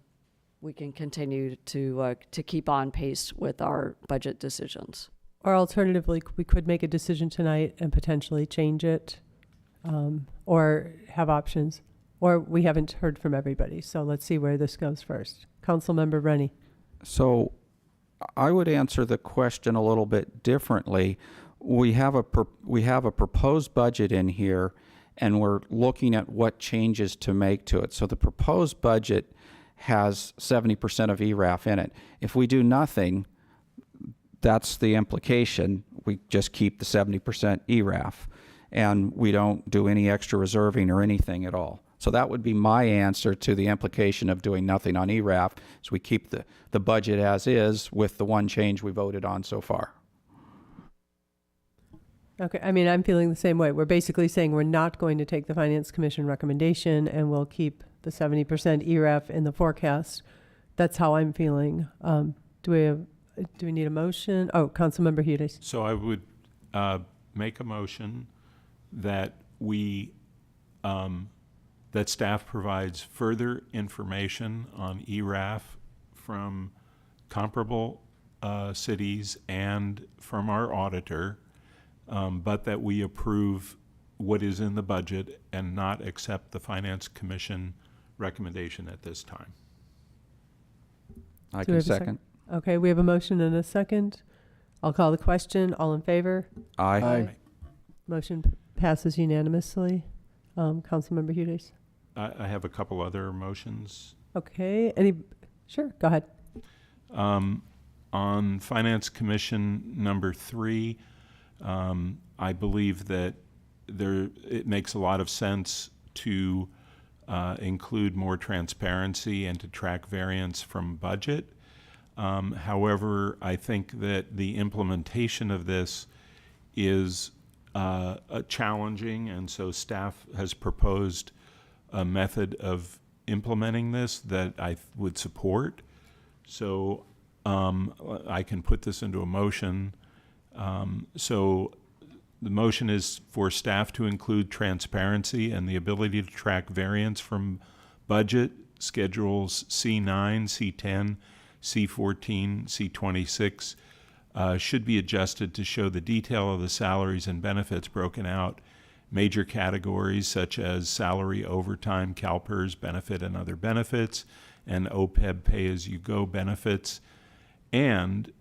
continue to keep on pace with our budget decisions. Or alternatively, we could make a decision tonight and potentially change it, or have options. Or we haven't heard from everybody, so let's see where this goes first. Councilmember Rennie. So I would answer the question a little bit differently. We have a proposed budget in here, and we're looking at what changes to make to it. So the proposed budget has 70% of ERAF in it. If we do nothing, that's the implication. We just keep the 70% ERAF, and we don't do any extra reserving or anything at all. So that would be my answer to the implication of doing nothing on ERAF, is we keep the budget as is with the one change we voted on so far. Okay, I mean, I'm feeling the same way. We're basically saying we're not going to take the Finance Commission recommendation, and we'll keep the 70% ERAF in the forecast. That's how I'm feeling. Do we need a motion? Oh, Councilmember Hughes. So I would make a motion that that staff provides further information on ERAF from comparable cities and from our auditor, but that we approve what is in the budget and not accept the Finance Commission recommendation at this time. I can second. Okay, we have a motion and a second. I'll call the question. All in favor? Aye. Aye. Motion passes unanimously. Councilmember Hughes. I have a couple other motions. Okay, sure, go ahead. On Finance Commission number 3, I believe that it makes a lot of sense to include more transparency and to track variance from budget. However, I think that the implementation of this is challenging, and so staff has proposed a method of implementing this that I would support. So I can put this into a motion. So the motion is for staff to include transparency and the ability to track variance from budget, schedules C9, C10, C14, C26, should be adjusted to show the detail of the salaries and benefits broken out. Major categories such as salary, overtime, CalPERS benefit and other benefits, and OPEB pay-as-you-go benefits, and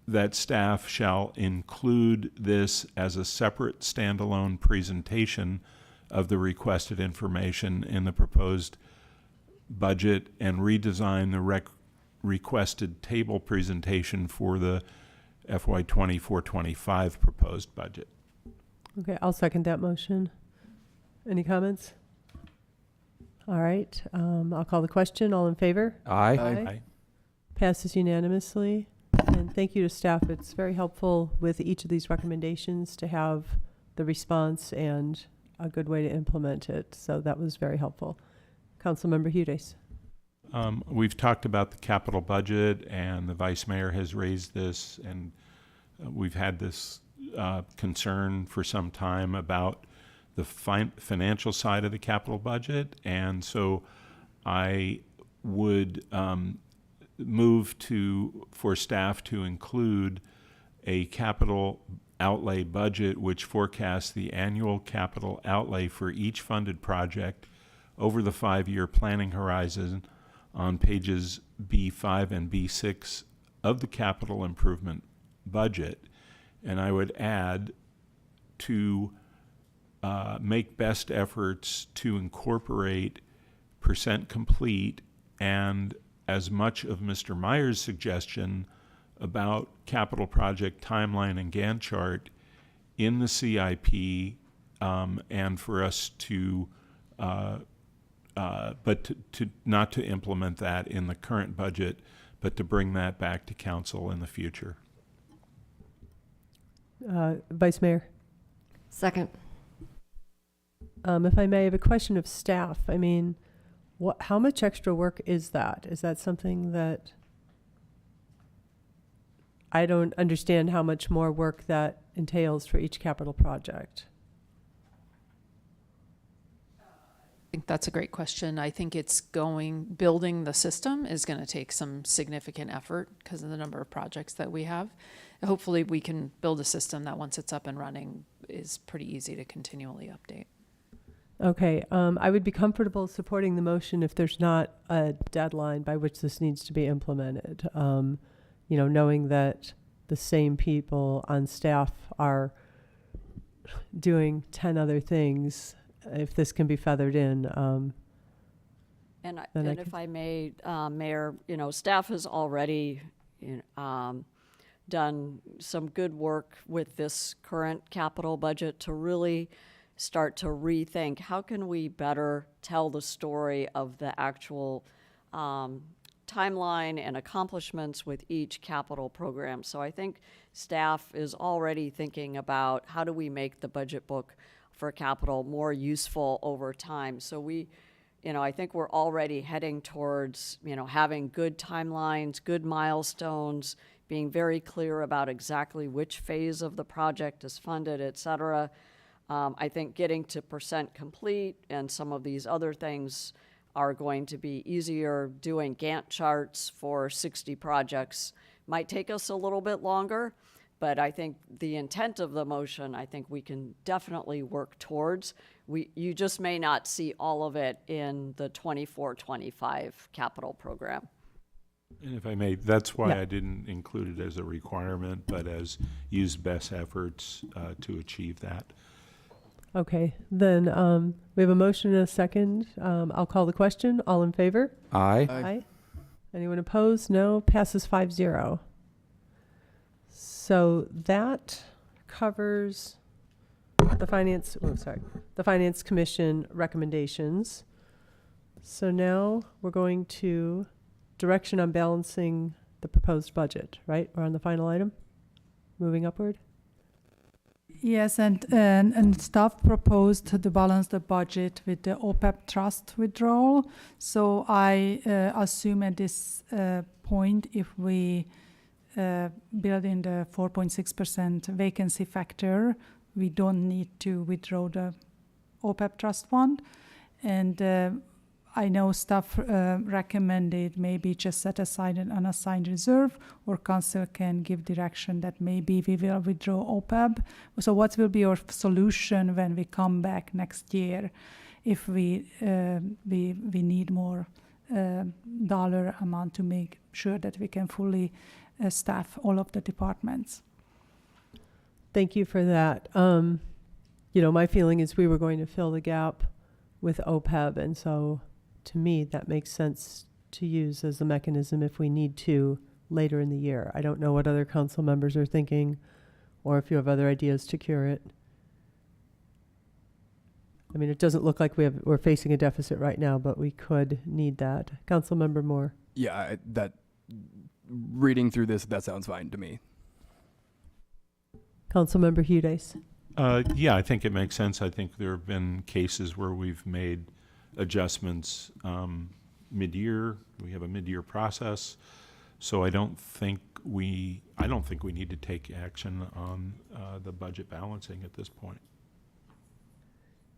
that staff shall include this as a separate standalone presentation of the requested information in the proposed budget and redesign the requested table presentation for the FY 24-25 proposed budget. Okay, I'll second that motion. Any comments? All right, I'll call the question. All in favor? Aye. Aye. Passes unanimously. And thank you to staff. It's very helpful with each of these recommendations to have the response and a good way to implement it. So that was very helpful. Councilmember Hudes. We've talked about the capital budget, and the Vice Mayor has raised this, and we've had this concern for some time about the financial side of the capital budget. And so I would move for staff to include a capital outlay budget which forecasts the annual capital outlay for each funded project over the 5-year planning horizon on pages B5 and B6 of the capital improvement budget. And I would add to make best efforts to incorporate percent complete and as much of Mr. Meyer's suggestion about capital project timeline and Gantt chart in the CIP, and for us to, but to not to implement that in the current budget, but to bring that back to council in the future. Vice Mayor. Second. If I may, I have a question of staff. I mean, how much extra work is that? Is that something that I don't understand how much more work that entails for each capital project? I think that's a great question. I think building the system is going to take some significant effort because of the number of projects that we have. Hopefully we can build a system that once it's up and running is pretty easy to continually update. Okay, I would be comfortable supporting the motion if there's not a deadline by which this needs to be implemented. Knowing that the same people on staff are doing 10 other things, if this can be feathered in. And if I may, Mayor, staff has already done some good work with this current capital budget to really start to rethink how can we better tell the story of the actual timeline and accomplishments with each capital program. So I think staff is already thinking about how do we make the budget book for capital more useful over time. So I think we're already heading towards, having good timelines, good milestones, being very clear about exactly which phase of the project is funded, et cetera. I think getting to percent complete and some of these other things are going to be easier. Doing Gantt charts for 60 projects might take us a little bit longer, but I think the intent of the motion, I think we can definitely work towards. You just may not see all of it in the 24-25 capital program. And if I may, that's why I didn't include it as a requirement, but as use best efforts to achieve that. Okay, then we have a motion and a second. I'll call the question. All in favor? Aye. Aye. Anyone opposed? No. Passes 5-0. So that covers the Finance Commission recommendations. So now we're going to direction on balancing the proposed budget, right? We're on the final item, moving upward. Yes, and staff proposed to balance the budget with the OPEB trust withdrawal. So I assume at this point, if we build in the 4.6% vacancy factor, we don't need to withdraw the OPEB trust fund. And I know staff recommended maybe just set aside an unassigned reserve, or council can give direction that maybe we will withdraw OPEB. So what will be your solution when we come back next year if we need more dollar amount to make sure that we can fully staff all of the departments? Thank you for that. My feeling is we were going to fill the gap with OPEB, and so to me that makes sense to use as a mechanism if we need to later in the year. I don't know what other council members are thinking, or if you have other ideas to cure it. I mean, it doesn't look like we're facing a deficit right now, but we could need that. Councilmember Moore. Yeah, reading through this, that sounds fine to me. Councilmember Hudes. Yeah, I think it makes sense. I think there have been cases where we've made adjustments mid-year. We have a mid-year process, so I don't think we need to take action on the budget balancing at this point.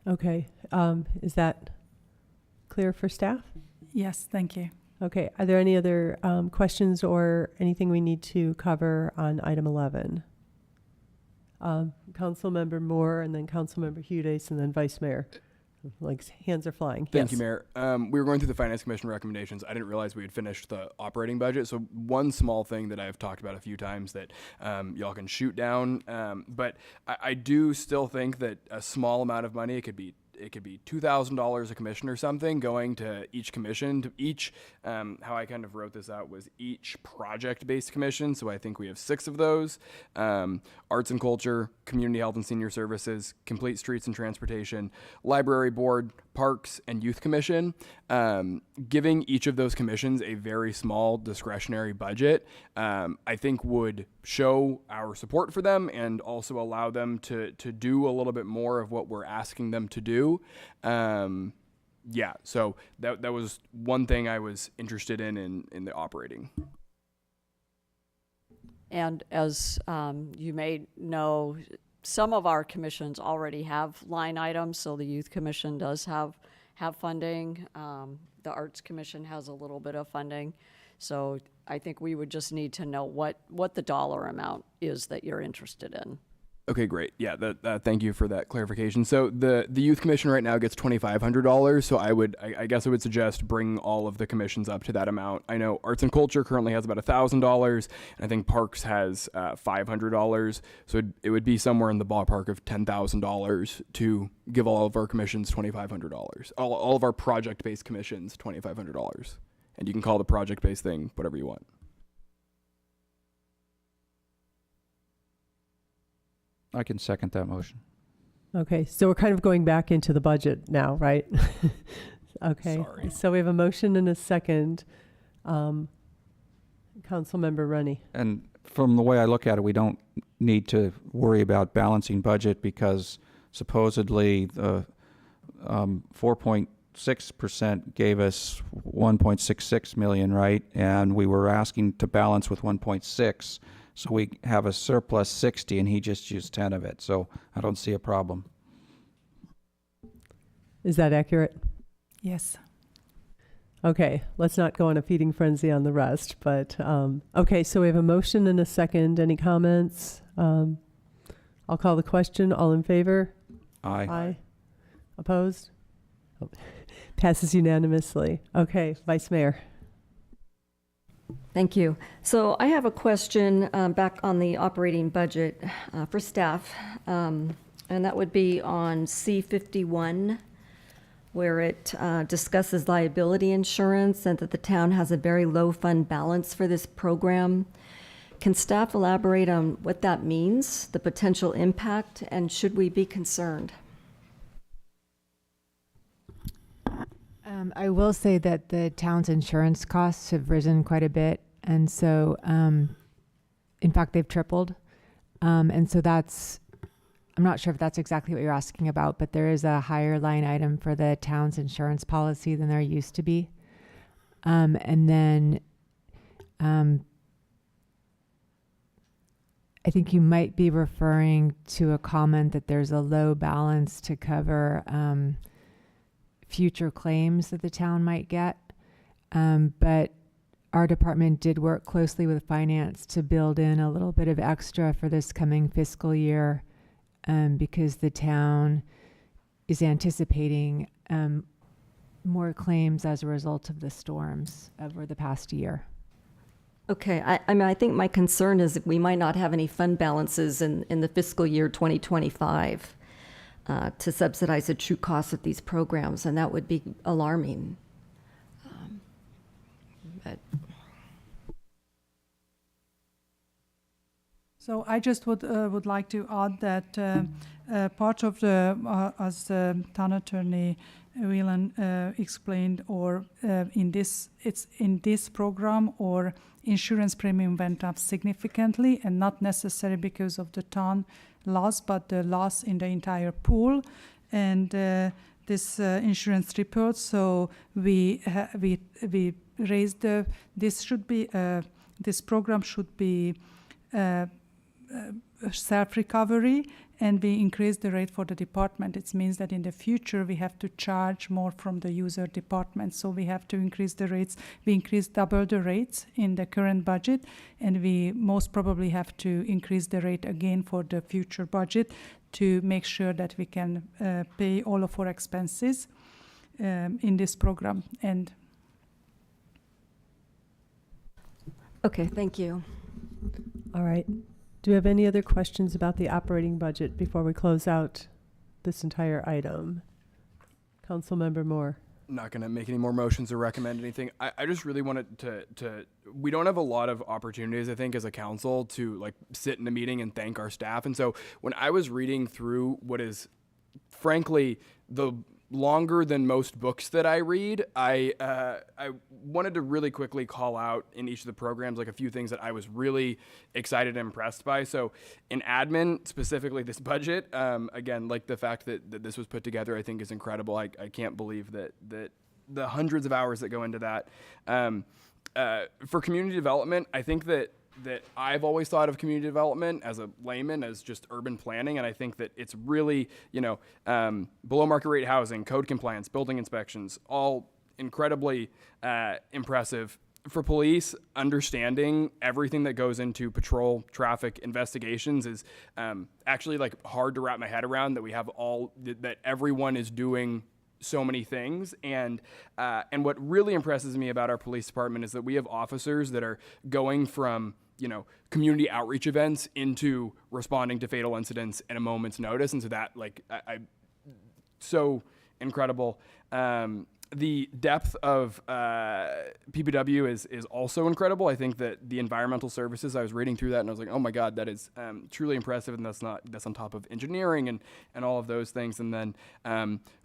Okay, is that clear for staff? Yes, thank you. Okay, are there any other questions or anything we need to cover on item 11? Councilmember Moore, and then Councilmember Hudes, and then Vice Mayor. Like, hands are flying. Thank you, Mayor. We were going through the Finance Commission recommendations. I didn't realize we had finished the operating budget. So one small thing that I've talked about a few times that y'all can shoot down, but I do still think that a small amount of money, it could be $2,000 a commission or something, going to each commission. To each, how I kind of wrote this out was each project-based commission. So I think we have 6 of those: Arts and Culture, Community Health and Senior Services, Complete Streets and Transportation, Library Board, Parks, and Youth Commission. Giving each of those commissions a very small discretionary budget, I think would show our support for them and also allow them to do a little bit more of what we're asking them to do. Yeah, so that was one thing I was interested in the operating. And as you may know, some of our commissions already have line items. So the Youth Commission does have funding. The Arts Commission has a little bit of funding. So I think we would just need to know what the dollar amount is that you're interested in. Okay, great. Yeah, thank you for that clarification. So the Youth Commission right now gets $2,500. So I guess I would suggest bring all of the commissions up to that amount. I know Arts and Culture currently has about $1,000, and I think Parks has $500. So it would be somewhere in the ballpark of $10,000 to give all of our commissions $2,500. All of our project-based commissions $2,500, and you can call the project-based thing whatever you want. I can second that motion. Okay, so we're kind of going back into the budget now, right? Okay. Sorry. So we have a motion and a second. Councilmember Rennie. And from the way I look at it, we don't need to worry about balancing budget because supposedly the 4.6% gave us 1.66 million, right? And we were asking to balance with 1.6. So we have a surplus 60 and he just used 10 of it. So I don't see a problem. Is that accurate? Yes. Okay, let's not go on a feeding frenzy on the rest. But okay, so we have a motion and a second. Any comments? I'll call the question. All in favor? Aye. Aye. Opposed? Oh. Passes unanimously. Okay, Vice Mayor. Thank you. So I have a question back on the operating budget for staff, and that would be on C51, where it discusses liability insurance and that the town has a very low fund balance for this program. Can staff elaborate on what that means, the potential impact, and should we be concerned? I will say that the town's insurance costs have risen quite a bit. And so, in fact, they've tripled. And so I'm not sure if that's exactly what you're asking about, but there is a higher line item for the town's insurance policy than there used to be. And then I think you might be referring to a comment that there's a low balance to cover future claims that the town might get. But our department did work closely with finance to build in a little bit of extra for this coming fiscal year, because the town is anticipating more claims as a result of the storms over the past year. Okay, I mean, I think my concern is that we might not have any fund balances in the fiscal year 2025 to subsidize the true cost of these programs, and that would be alarming. But So I just would like to add that part of the, as the town attorney Whelan explained, or in this program, or insurance premium went up significantly, and not necessarily because of the town loss, but the loss in the entire pool, and this insurance report. So we raised this program should be self-recovery, and we increased the rate for the department. It means that in the future we have to charge more from the user department, so we have to increase the rates. We increased double the rates in the current budget, and we most probably have to increase the rate again for the future budget to make sure that we can pay all of our expenses in this program. And okay, thank you. All right. Do we have any other questions about the operating budget before we close out this entire item? Councilmember Moore. Not going to make any more motions or recommend anything. I just really wanted to we don't have a lot of opportunities, I think, as a council to like sit in a meeting and thank our staff. And so when I was reading through what is frankly the longer than most books that I read, I wanted to really quickly call out in each of the programs like a few things that I was really excited and impressed by. So in admin, specifically this budget, again, like the fact that this was put together, I think is incredible. I can't believe that the hundreds of hours that go into that. For community development, I think that I've always thought of community development as a layman as just urban planning, and I think that it's really, below market rate housing, code compliance, building inspections, all incredibly impressive. For police, understanding everything that goes into patrol traffic investigations is actually like hard to wrap my head around, that we have that everyone is doing so many things. And what really impresses me about our police department is that we have officers that are going from community outreach events into responding to fatal incidents at a moment's notice. And so that so incredible. The depth of PPW is also incredible. I think that the environmental services, I was reading through that and I was like, oh my God, that is truly impressive. And that's on top of engineering and all of those things. And then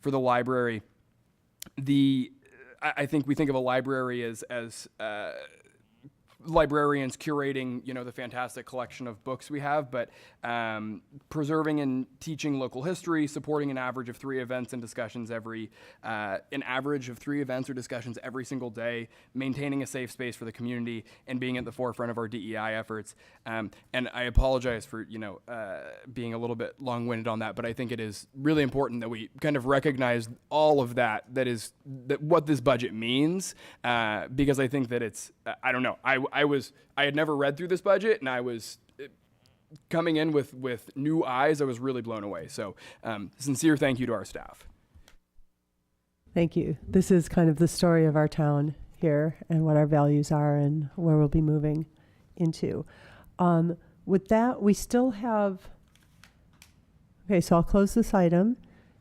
for the library, I think we think of a library as librarians curating, the fantastic collection of books we have, but preserving and teaching local history, supporting an average of 3 events and discussions every single day, maintaining a safe space for the community, and being at the forefront of our DEI efforts. And I apologize for, being a little bit long-winded on that, but I think it is really important that we kind of recognize all of that what this budget means, because I think that it's, I don't know, I had never read through this budget, and I was coming in with new eyes. I was really blown away. So sincere thank you to our staff. Thank you. This is kind of the story of our town here and what our values are and where we'll be moving into. With that, we still have, okay, so I'll close this item,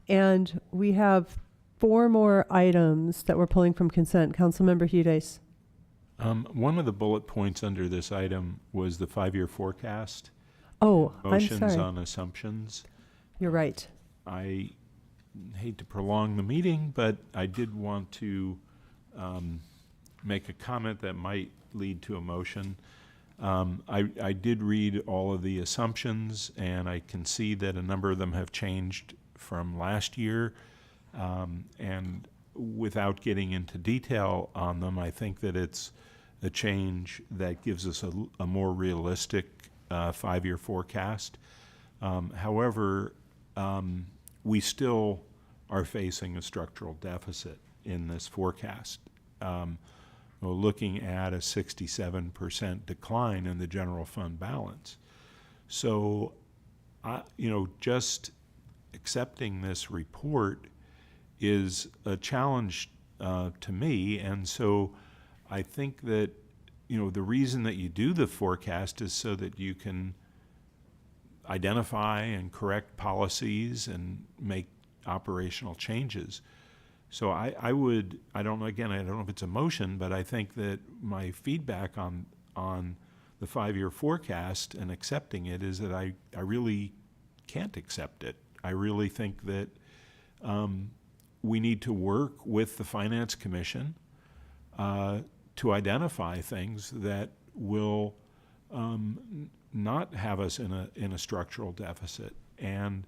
and we have 4 more items that we're pulling from consent. Councilmember Hudes. One of the bullet points under this item was the 5-year forecast. Oh, Motions I'm sorry. on assumptions. You're right. I hate to prolong the meeting, but I did want to make a comment that might lead to a motion. I did read all of the assumptions, and I can see that a number of them have changed from last year. And without getting into detail on them, I think that it's a change that gives us a more realistic 5-year forecast. However, we still are facing a structural deficit in this forecast. We're looking at a 67% decline in the general fund balance. So, just accepting this report is a challenge to me, and so I think that the reason that you do the forecast is so that you can identify and correct policies and make operational changes. So I don't know if it's a motion, but I think that my feedback on the 5-year forecast and accepting it is that I really can't accept it. I really think that we need to work with the Finance Commission to identify things that will not have us in a structural deficit. And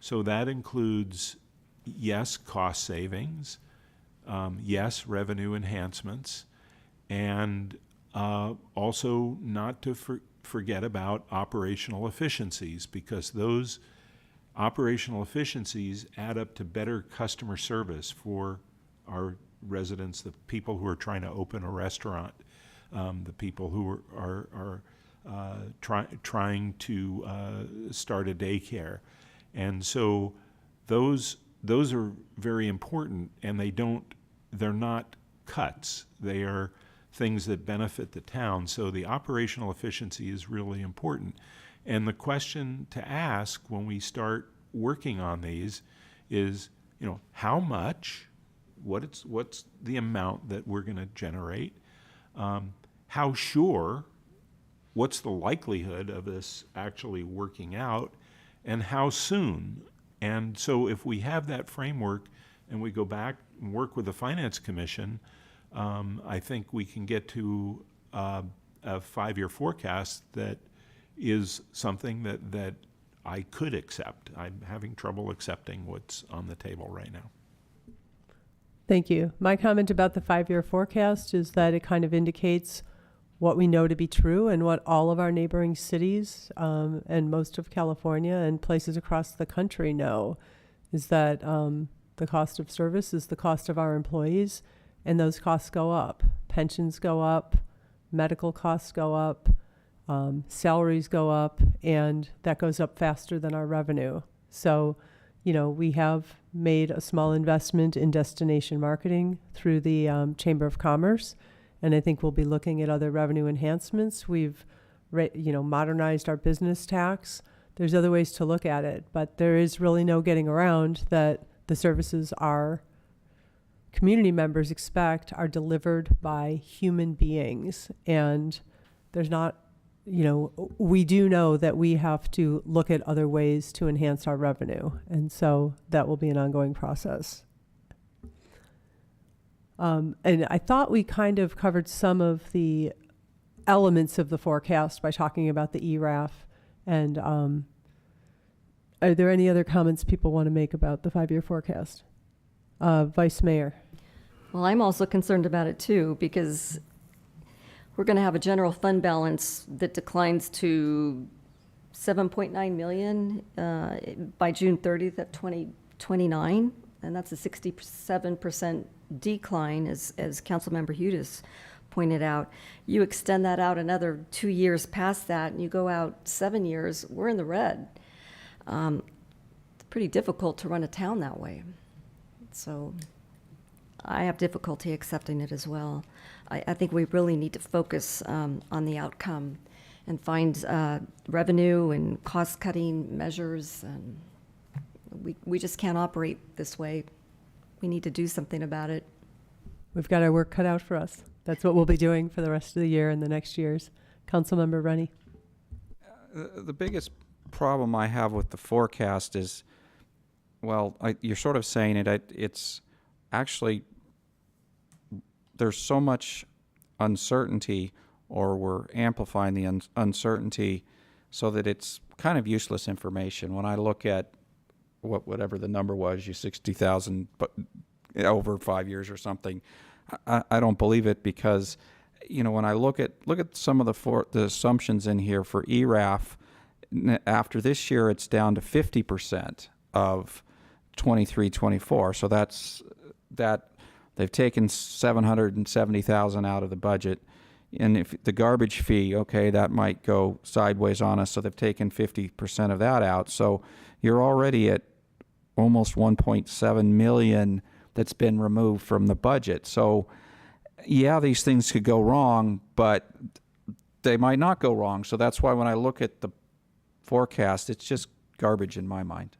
so that includes, yes, cost savings, yes, revenue enhancements, and also not to forget about operational efficiencies, because those operational efficiencies add up to better customer service for our residents, the people who are trying to open a restaurant, the people who are trying to start a daycare. And so those are very important, and they're not cuts. They are things that benefit the town. So the operational efficiency is really important. And the question to ask when we start working on these is, how much, what's the amount that we're going to generate? How sure, what's the likelihood of this actually working out, and how soon? And so if we have that framework and we go back and work with the Finance Commission, I think we can get to a 5-year forecast that is something that I could accept. I'm having trouble accepting what's on the table right now. Thank you. My comment about the 5-year forecast is that it kind of indicates what we know to be true and what all of our neighboring cities and most of California and places across the country know, is that the cost of service is the cost of our employees, and those costs go up. Pensions go up, medical costs go up, salaries go up, and that goes up faster than our revenue. So, we have made a small investment in destination marketing through the Chamber of Commerce, and I think we'll be looking at other revenue enhancements. We've, modernized our business tax. There's other ways to look at it, but there is really no getting around that the services our community members expect are delivered by human beings. And there's not, we do know that we have to look at other ways to enhance our revenue. And so that will be an ongoing process. And I thought we kind of covered some of the elements of the forecast by talking about the ERAF. And are there any other comments people want to make about the 5-year forecast? Vice Mayor. Well, I'm also concerned about it too, because we're going to have a general fund balance that declines to 7.9 million by June 30th of 2029, and that's a 67% decline, as Councilmember Hudes pointed out. You extend that out another 2 years past that, and you go out 7 years, we're in the red. It's pretty difficult to run a town that way. So I have difficulty accepting it as well. I think we really need to focus on the outcome and find revenue and cost-cutting measures. And we just can't operate this way. We need to do something about it. We've got our work cut out for us. That's what we'll be doing for the rest of the year and the next years. Councilmember Rennie. The biggest problem I have with the forecast is, well, you're sort of saying it, it's actually, there's so much uncertainty, or we're amplifying the uncertainty so that it's kind of useless information. When I look at whatever the number was, you 60,000 over 5 years or something, I don't believe it, because when I look at some of the assumptions in here for ERAF, after this year it's down to 50% of 23, 24. So that's that they've taken 770,000 out of the budget. And if the garbage fee, okay, that might go sideways on us. So they've taken 50% of that out. So you're already at almost 1.7 million that's been removed from the budget. So yeah, these things could go wrong, but they might not go wrong. So that's why when I look at the forecast, it's just garbage in my mind.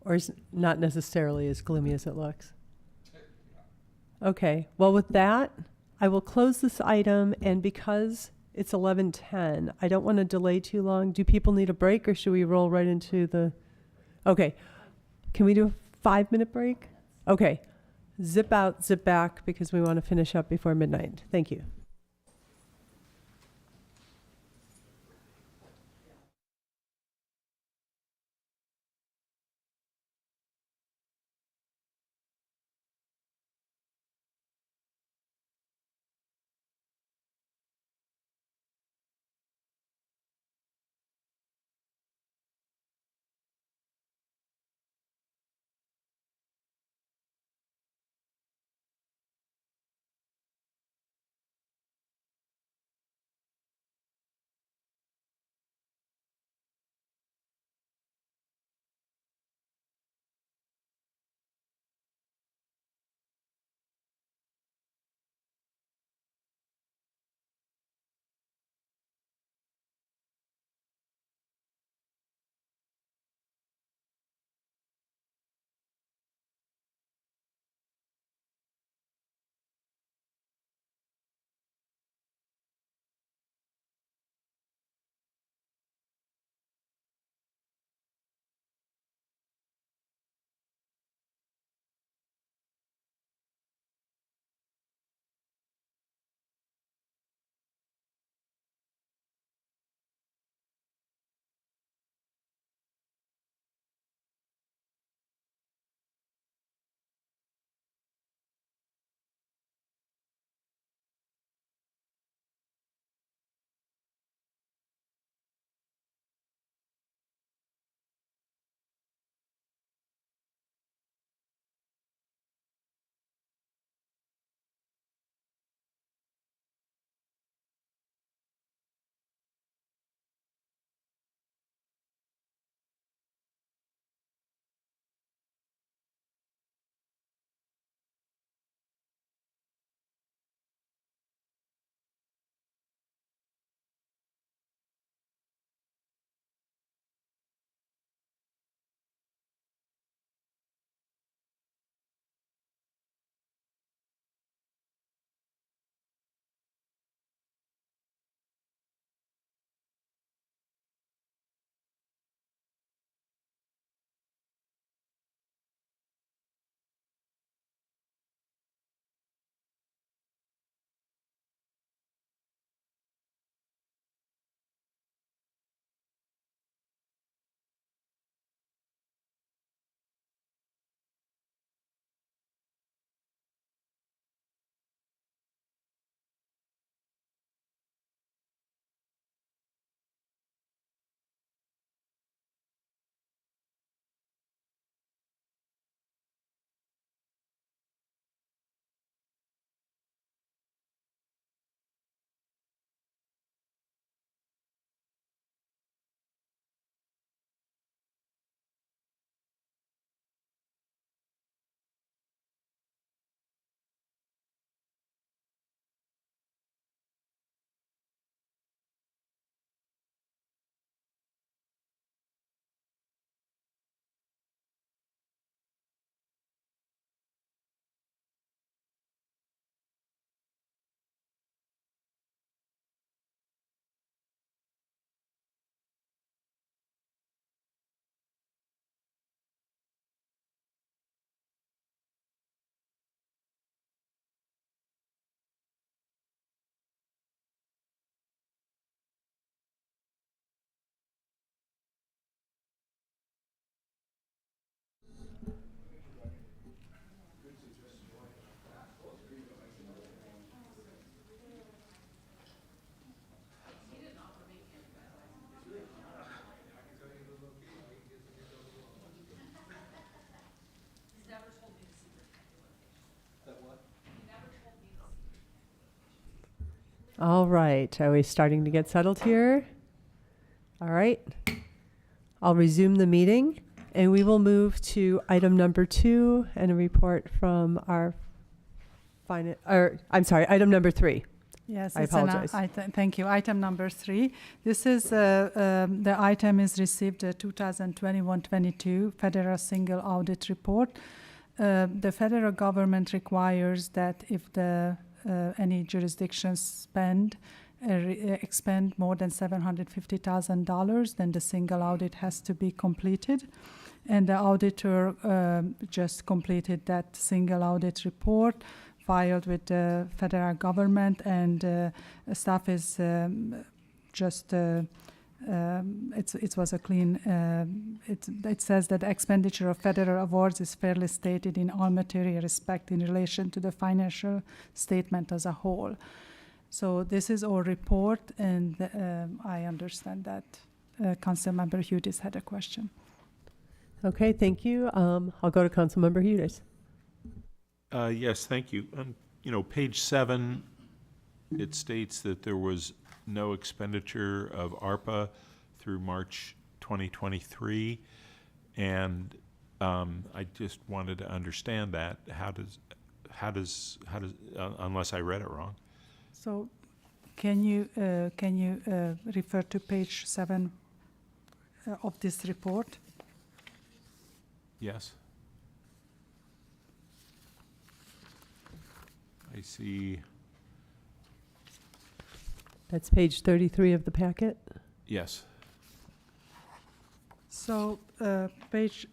Or is not necessarily as gloomy as it looks? Okay, well, with that, I will close this item, and because it's 11:10, I don't want to delay too long. Do people need a break, or should we roll right into the... Okay, can we do a 5-minute break? Okay, zip out, zip back, because we want to finish up before midnight. Thank you. All right. Are we starting to get settled here? All right. I'll resume the meeting, and we will move to item number 2 and a report from our item number 3. Yes, I apologize. Thank you. Item number 3. This is the item is received 2021-22 Federal Single Audit Report. The federal government requires that if any jurisdictions expend more than $750,000, then the single audit has to be completed. And the auditor just completed that single audit report, filed with the federal government, and staff is just it was a clean. It says that the expenditure of federal awards is fairly stated in all material respect in relation to the financial statement as a whole. So this is our report, and I understand that Councilmember Hudis had a question. Okay, thank you. I'll go to Councilmember Hudis. Yes, thank you. On, page 7, it states that there was no expenditure of ARPA through March 2023, and I just wanted to understand that. How does unless I read it wrong? So, can you refer to page 7 of this report? Yes. I see. That's page 33 of the packet. Yes. So, page,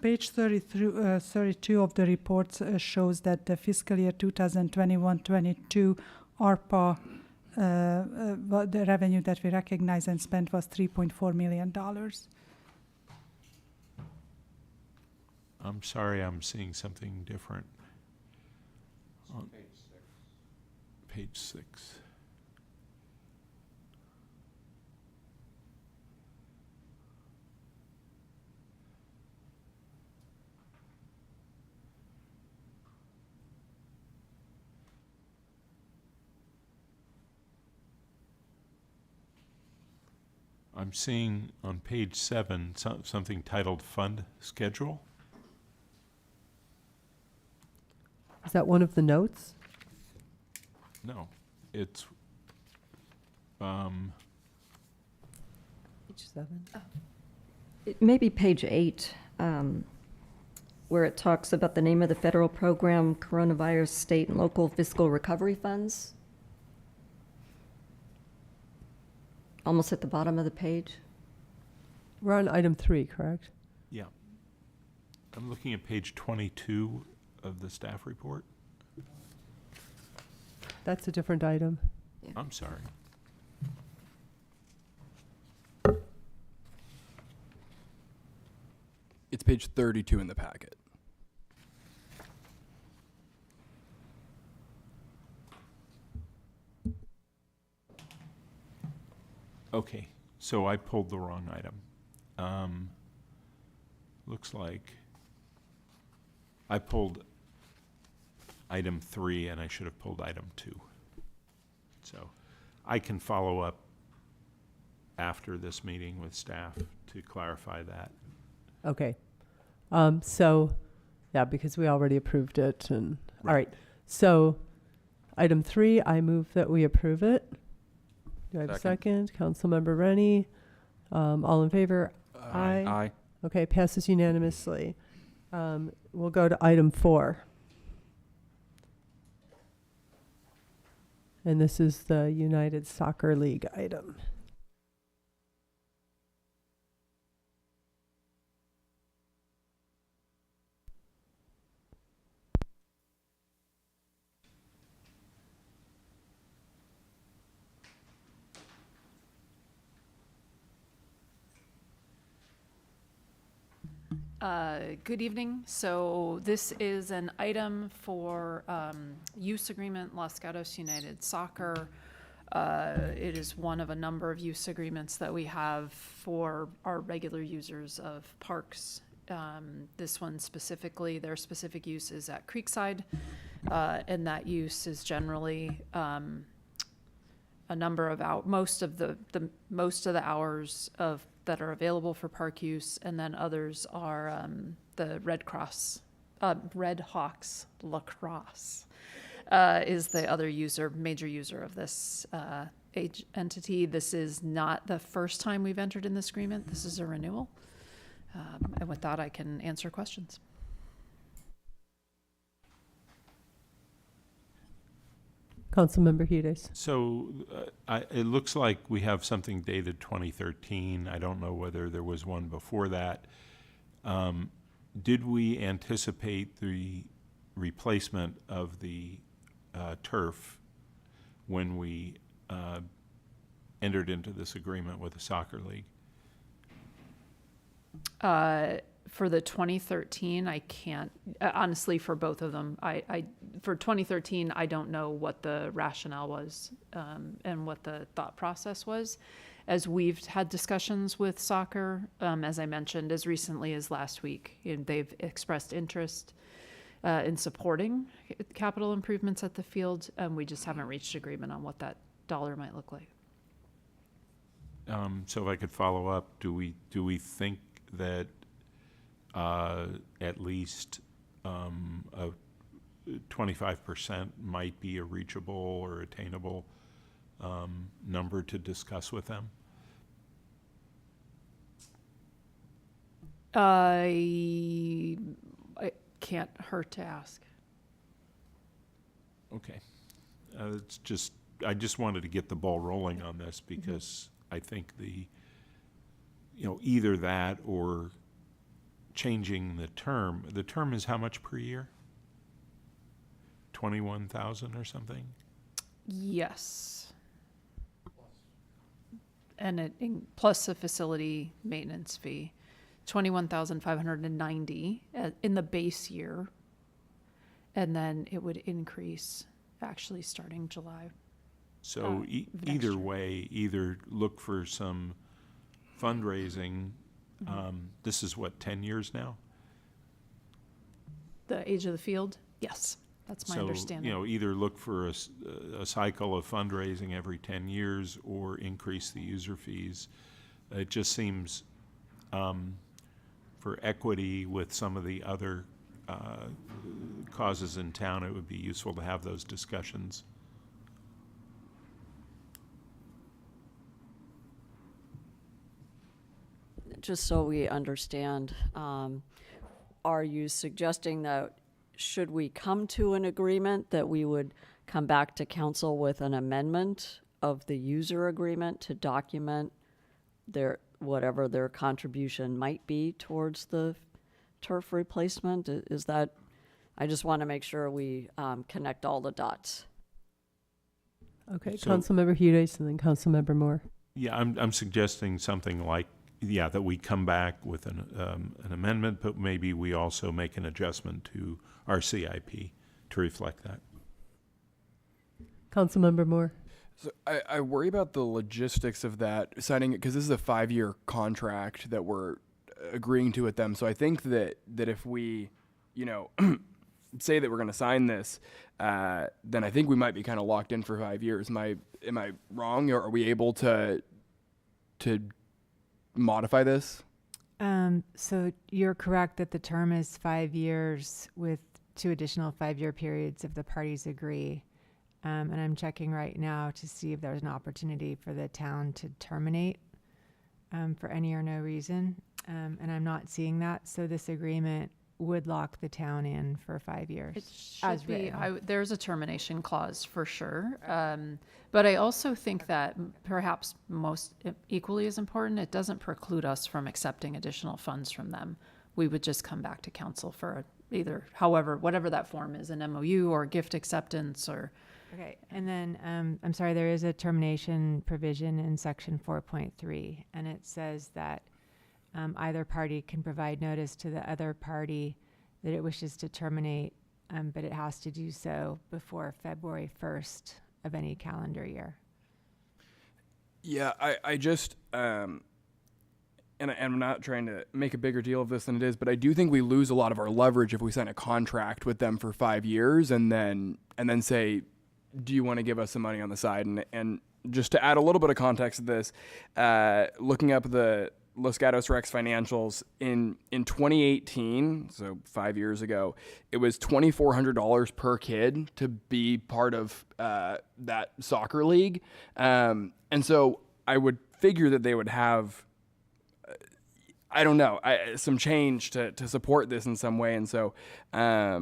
page 32 of the report shows that the fiscal year 2021-22 ARPA, the revenue that we recognized and spent was $3.4 million. I'm sorry, I'm seeing something different. On page 6. I'm seeing on page 7 something titled Fund Schedule. Is that one of the notes? No, it's Page 7. It may be page 8, where it talks about the name of the federal program, Coronavirus State and Local Fiscal Recovery Funds. Almost at the bottom of the page. We're on item 3, correct? yeah. I'm looking at page 22 of the staff report. That's a different item. I'm sorry. It's page 32 in the packet. Okay, so I pulled the wrong item. Looks like I pulled item 3 and I should have pulled item 2. So I can follow up after this meeting with staff to clarify that. Okay. Because we already approved it. And Right. all right. So item 3, I move that we approve it. Do I have a second? Councilmember Rennie. All in favor? Aye. Aye. Okay, passes unanimously. We'll go to item 4. And this is the United Soccer League item. Good evening. So this is an item for use agreement, Los Gatos United Soccer. It is one of a number of use agreements that we have for our regular users of parks. This one specifically, their specific use is at Creekside. and that use is generally a number of most of the hours that are available for park use, and then others are the Red Hawks lacrosse is the other major user of this entity. This is not the first time we've entered in this agreement. This is a renewal. And with that, I can answer questions. Councilmember Hughes. So it looks like we have something dated 2013. I don't know whether there was one before that. Did we anticipate the replacement of the turf when we entered into this agreement with the soccer league? For the 2013, I can't, honestly, for both of them. For 2013, I don't know what the rationale was and what the thought process was. As we've had discussions with soccer, as I mentioned, as recently as last week, they've expressed interest in supporting capital improvements at the field. We just haven't reached agreement on what that dollar might look like. So if I could follow up, do we think that at least 25% might be a reachable or attainable number to discuss with them? It can't hurt to ask. Okay. I just wanted to get the ball rolling on this because I think either that or changing the term. The term is how much per year? 21,000 or something? Yes. And plus a facility maintenance fee, 21,590 in the base year. And then it would increase actually starting July. So either way, either look for some fundraising. This is what, 10 years now? The age of the field? Yes, that's my understanding. Either look for a cycle of fundraising every 10 years or increase the user fees. It just seems for equity with some of the other causes in town, it would be useful to have those discussions. Just so we understand, are you suggesting that should we come to an agreement that we would come back to council with an amendment of the user agreement to document whatever their contribution might be towards the turf replacement? Is that, I just want to make sure we connect all the dots. Okay, So- Councilmember Hughes and then Councilmember Moore. Yeah, I'm suggesting something like, that we come back with an amendment, but maybe we also make an adjustment to our CIP to reflect that. Councilmember Moore. So I worry about the logistics of that signing it because this is a 5-year contract that we're agreeing to with them. So I think that if we, say that we're going to sign this, then I think we might be kind of locked in for 5 years. Am I wrong, or are we able to modify this? So you're correct that the term is 5 years with 2 additional 5-year periods if the parties agree. And I'm checking right now to see if there's an opportunity for the town to terminate for any or no reason. And I'm not seeing that. So this agreement would lock the town in for 5 years. It should be. There's a termination clause for sure. But I also think that perhaps most equally as important, it doesn't preclude us from accepting additional funds from them. We would just come back to council for whatever that form is, an MOU or gift acceptance or. Okay, and then I'm sorry, there is a termination provision in section 4.3, and it says that either party can provide notice to the other party that it wishes to terminate, but it has to do so before February 1st of any calendar year. Yeah, I just, and I'm not trying to make a bigger deal of this than it is, but I do think we lose a lot of our leverage if we sign a contract with them for 5 years and then say, do you want to give us some money on the side? And just to add a little bit of context to this, looking up the Los Gatos Rex financials in 2018, so 5 years ago, it was $2,400 per kid to be part of that soccer league. And so I would figure that they would have, I don't know, some change to support this in some way. And so I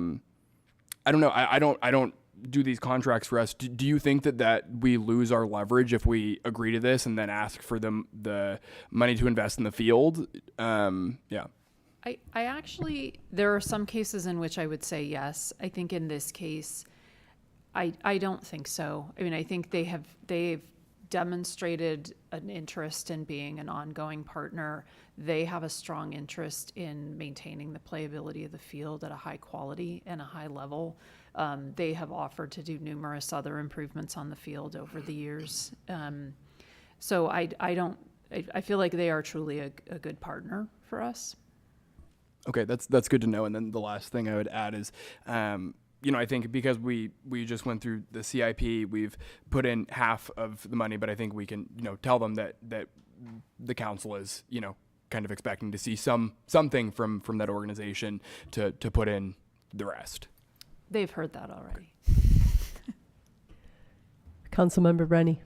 don't know. I don't do these contracts for us. Do you think that we lose our leverage if we agree to this and then ask for the money to invest in the field? Yeah. I actually, there are some cases in which I would say yes. I think in this case, I don't think so. I mean, I think they've demonstrated an interest in being an ongoing partner. They have a strong interest in maintaining the playability of the field at a high quality and a high level. They have offered to do numerous other improvements on the field over the years. So I feel like they are truly a good partner for us. Okay, that's good to know. And then the last thing I would add is, I think because we just went through the CIP, we've put in half of the money, but I think we can, tell them that the council is, kind of expecting to see something from that organization to put in the rest. They've heard that already. Councilmember Rennie.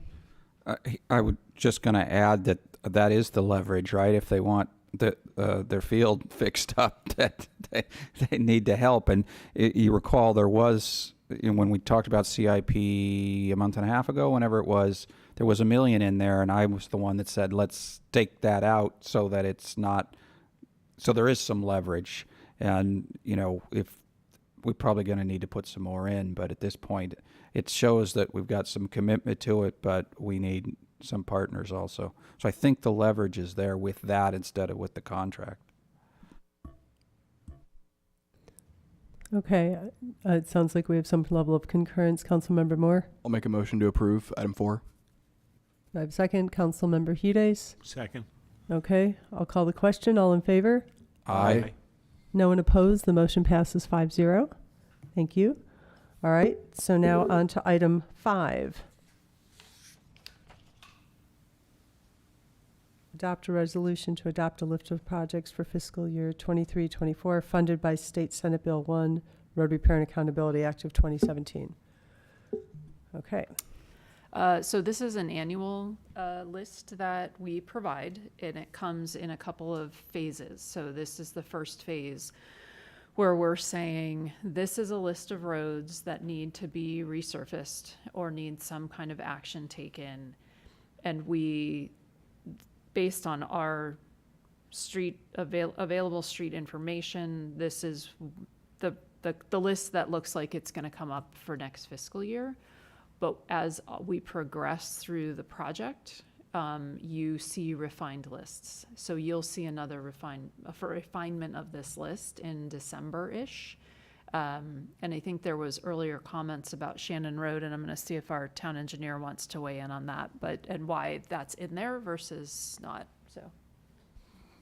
I would just going to add that is the leverage, right? If they want their field fixed up, that they need to help. And you recall there was, when we talked about CIP a month and a half ago, whenever it was, there was $1 million in there, and I was the one that said, let's take that out so that it's not, so there is some leverage. And, if we're probably going to need to put some more in, but at this point, it shows that we've got some commitment to it, but we need some partners also. So I think the leverage is there with that instead of with the contract. Okay. It sounds like we have some level of concurrence. Councilmember Moore. I'll make a motion to approve item 4. I have a second. Councilmember Hudes. Second. Okay. I'll call the question. All in favor? Aye. No one opposed. The motion passes 5-0. Thank you. All right. So now on to item 5. Adopt a resolution to adopt a list of projects for fiscal year 23-24 funded by State Senate Bill 1, Road Repair and Accountability Act of 2017. Okay. So this is an annual list that we provide, and it comes in a couple of phases. So this is the first phase where we're saying this is a list of roads that need to be resurfaced or need some kind of action taken. And we, based on our street available street information, this is the list that looks like it's going to come up for next fiscal year. But as we progress through the project, you see refined lists. So you'll see another refinement of this list in December-ish. And I think there was earlier comments about Shannon Road, and I'm going to see if our town engineer wants to weigh in on that, and why that's in there versus not. So.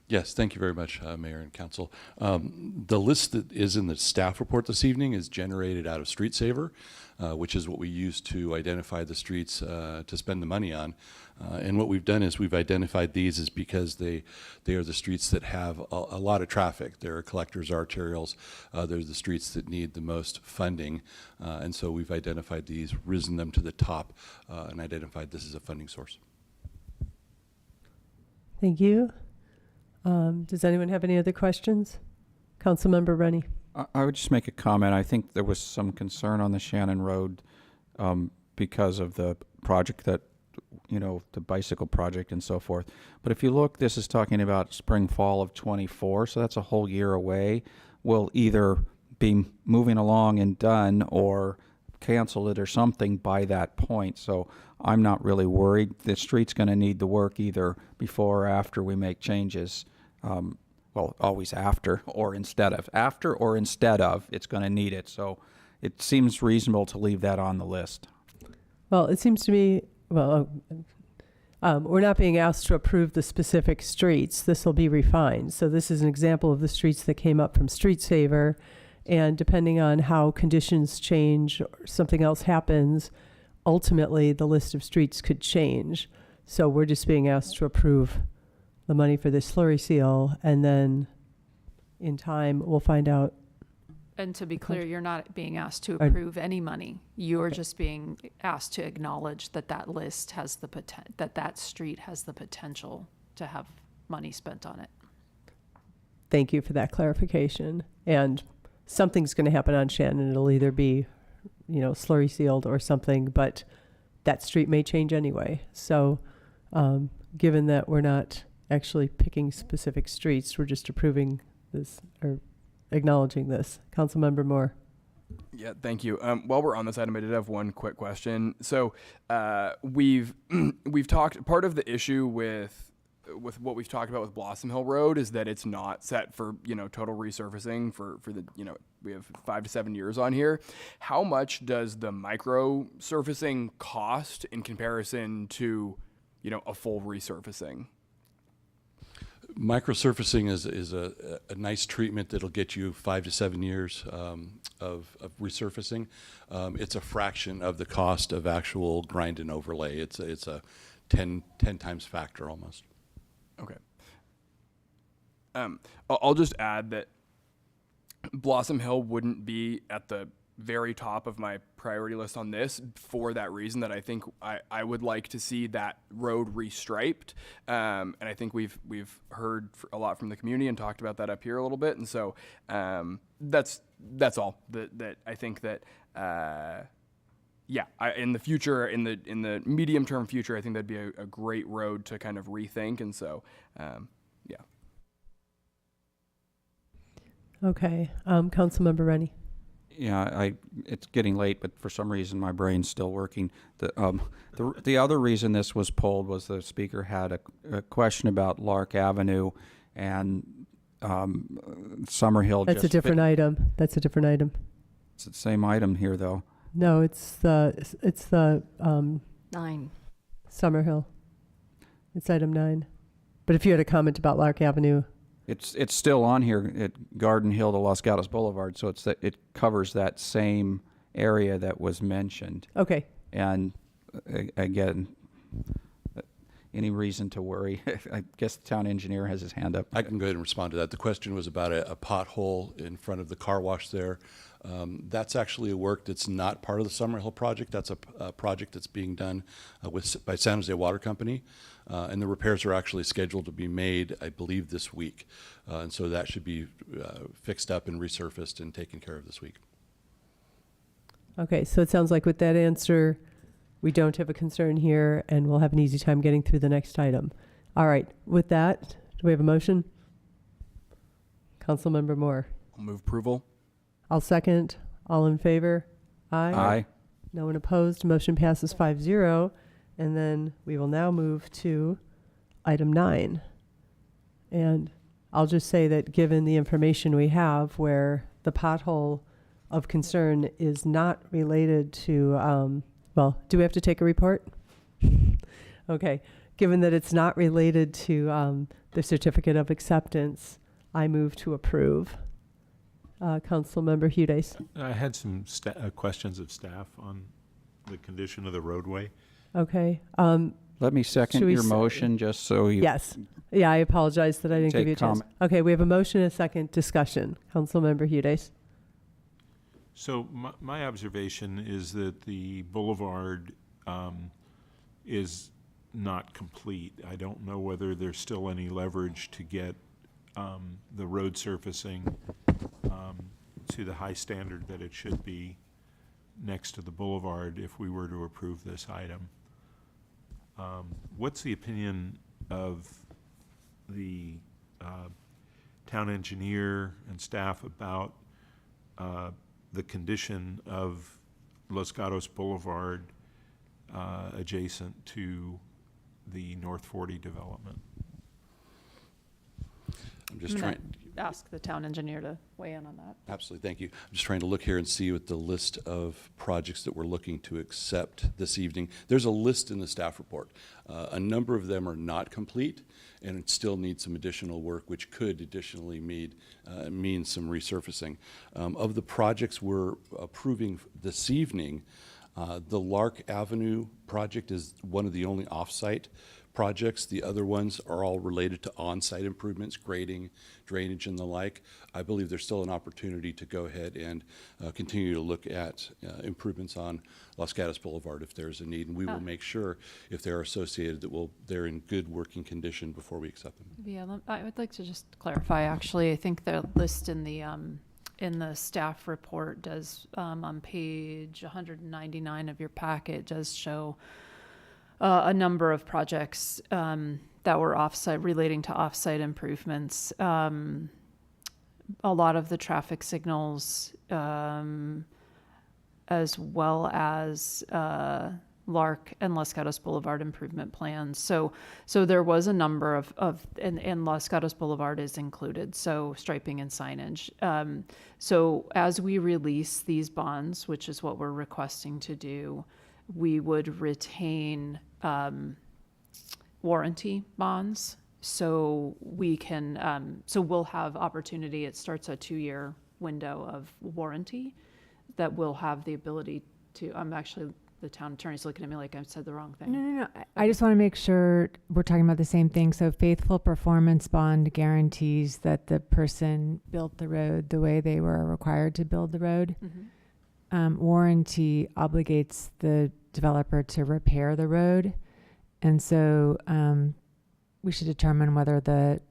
Yes, thank you very much, Mayor and Council. The list that is in the staff report this evening is generated out of Street Saver, which is what we use to identify the streets to spend the money on. And what we've done is we've identified these as because they are the streets that have a lot of traffic. They're collectors' arterials. They're the streets that need the most funding. And so we've identified these, risen them to the top, and identified this as a funding source. Thank you. Does anyone have any other questions? Councilmember Rennie. I would just make a comment. I think there was some concern on the Shannon Road because of the project that, the bicycle project and so forth. But if you look, this is talking about spring, fall of 24, so that's a whole year away. We'll either be moving along and done or cancel it or something by that point. So I'm not really worried. The street's going to need the work either before or after we make changes. Well, always after or instead of. After or instead of, it's going to need it. So it seems reasonable to leave that on the list. Well, it seems to me, We're not being asked to approve the specific streets. This will be refined. So this is an example of the streets that came up from Street Saver. And depending on how conditions change or something else happens, ultimately the list of streets could change. So we're just being asked to approve the money for this slurry seal, and then in time we'll find out. And to be clear, you're not being asked to approve any money. You're just being asked to acknowledge that that list has the that street has the potential to have money spent on it. Thank you for that clarification. And something's going to happen on Shannon. It'll either be, slurry sealed or something, but that street may change anyway. So given that we're not actually picking specific streets, we're just approving this or acknowledging this. Councilmember Moore. Yeah, thank you. While we're on this item, I did have one quick question. So we've talked, part of the issue with what we've talked about with Blossom Hill Road is that it's not set for, total resurfacing for the, we have 5 to 7 years on here. How much does the micro surfacing cost in comparison to, a full resurfacing? Microsurfacing is a nice treatment that'll get you 5 to 7 years of resurfacing. It's a fraction of the cost of actual grind and overlay. It's a 10 times factor almost. Okay. I'll just add that Blossom Hill wouldn't be at the very top of my priority list on this for that reason, that I think I would like to see that road restriped. And I think we've heard a lot from the community and talked about that up here a little bit. And so that's all that I think that, in the future, in the medium term future, I think that'd be a great road to kind of rethink. And so, yeah. Okay. Councilmember Rennie. Yeah, it's getting late, but for some reason my brain's still working. The other reason this was pulled was the speaker had a question about Lark Avenue and Summerhill. That's a different item. That's a different item. It's the same item here, though. No, it's the 9. Summerhill. It's item 9. But if you had a comment about Lark Avenue. It's still on here at Garden Hill to Los Gatos Boulevard, so it covers that same area that was mentioned. Okay. And again, any reason to worry? I guess the town engineer has his hand up. I can go ahead and respond to that. The question was about a pothole in front of the car wash there. That's actually a work that's not part of the Summerhill project. That's a project that's being done by San Jose Water Company. And the repairs are actually scheduled to be made, I believe, this week. And so that should be fixed up and resurfaced and taken care of this week. Okay, so it sounds like with that answer, we don't have a concern here, and we'll have an easy time getting through the next item. All right, with that, do we have a motion? Councilmember Moore. I'll move approval. I'll second. All in favor? Aye. Aye. No one opposed. Motion passes 5-0. And then we will now move to item 9. And I'll just say that given the information we have where the pothole of concern is not related to, do we have to take a report? Okay. Given that it's not related to the certificate of acceptance, I move to approve. Councilmember Hudes. I had some questions of staff on the condition of the roadway. Okay. Let me second your motion just so you... Yes. Yeah, I apologize that I didn't give you a chance. comment. Okay, we have a motion and a second discussion. Councilmember Hudes. So my observation is that the boulevard is not complete. I don't know whether there's still any leverage to get the road surfacing to the high standard that it should be next to the boulevard if we were to approve this item. What's the opinion of the town engineer and staff about the condition of Los Gatos Boulevard adjacent to the North 40 development? I'm just trying. ask the town engineer to weigh in on that. Absolutely, thank you. I'm just trying to look here and see what the list of projects that we're looking to accept this evening. There's a list in the staff report. A number of them are not complete and it still needs some additional work, which could additionally mean some resurfacing. Of the projects we're approving this evening, the Lark Avenue project is one of the only off-site projects. The other ones are all related to on-site improvements, grading, drainage, and the like. I believe there's still an opportunity to go ahead and continue to look at improvements on Los Gatos Boulevard if there's a need, and we will make sure if they're associated that they're in good working condition before we accept them. Yeah, I would like to just clarify, actually. I think the list in the staff report does, on page 199 of your packet, does show a number of projects that were offsite, relating to offsite improvements. A lot of the traffic signals, as well as Lark and Los Gatos Boulevard improvement plans. So there was a number and Los Gatos Boulevard is included, so striping and signage. So as we release these bonds, which is what we're requesting to do, we would retain warranty bonds. So we can, so we'll have opportunity. It starts a 2-year window of warranty that we'll have the ability to, the town attorney's looking at me like I said the wrong thing. No. I just want to make sure we're talking about the same thing. So faithful performance bond guarantees that the person built the road the way they were required to build the road. Mm-hmm. Warranty obligates the developer to repair the road. And so we should determine whether the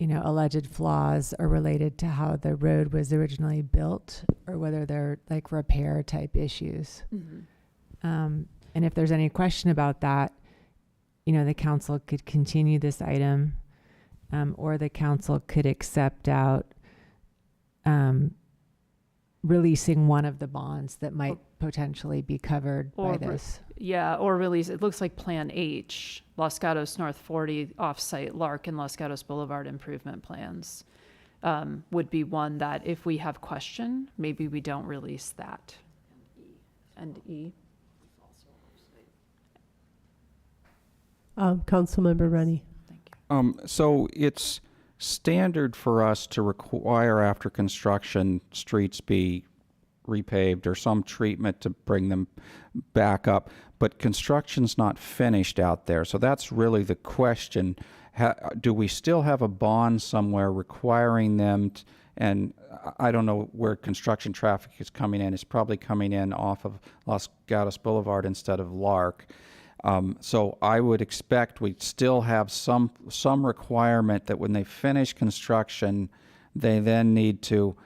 alleged flaws are related to how the road was originally built or whether they're like repair type issues. Mm-hmm. And if there's any question about that, the council could continue this item, or the council could accept out releasing one of the bonds that might potentially be covered by this. Or release, it looks like Plan H, Los Gatos North 40 offsite Lark and Los Gatos Boulevard improvement plans would be one that if we have question, maybe we don't release that. And E. Councilmember Rennie. So it's standard for us to require after construction streets be repaved or some treatment to bring them back up, but construction's not finished out there. So that's really the question. Do we still have a bond somewhere requiring them and I don't know where construction traffic is coming in. It's probably coming in off of Los Gatos Boulevard instead of Lark. So I would expect we'd still have some requirement that when they finish construction, they then need to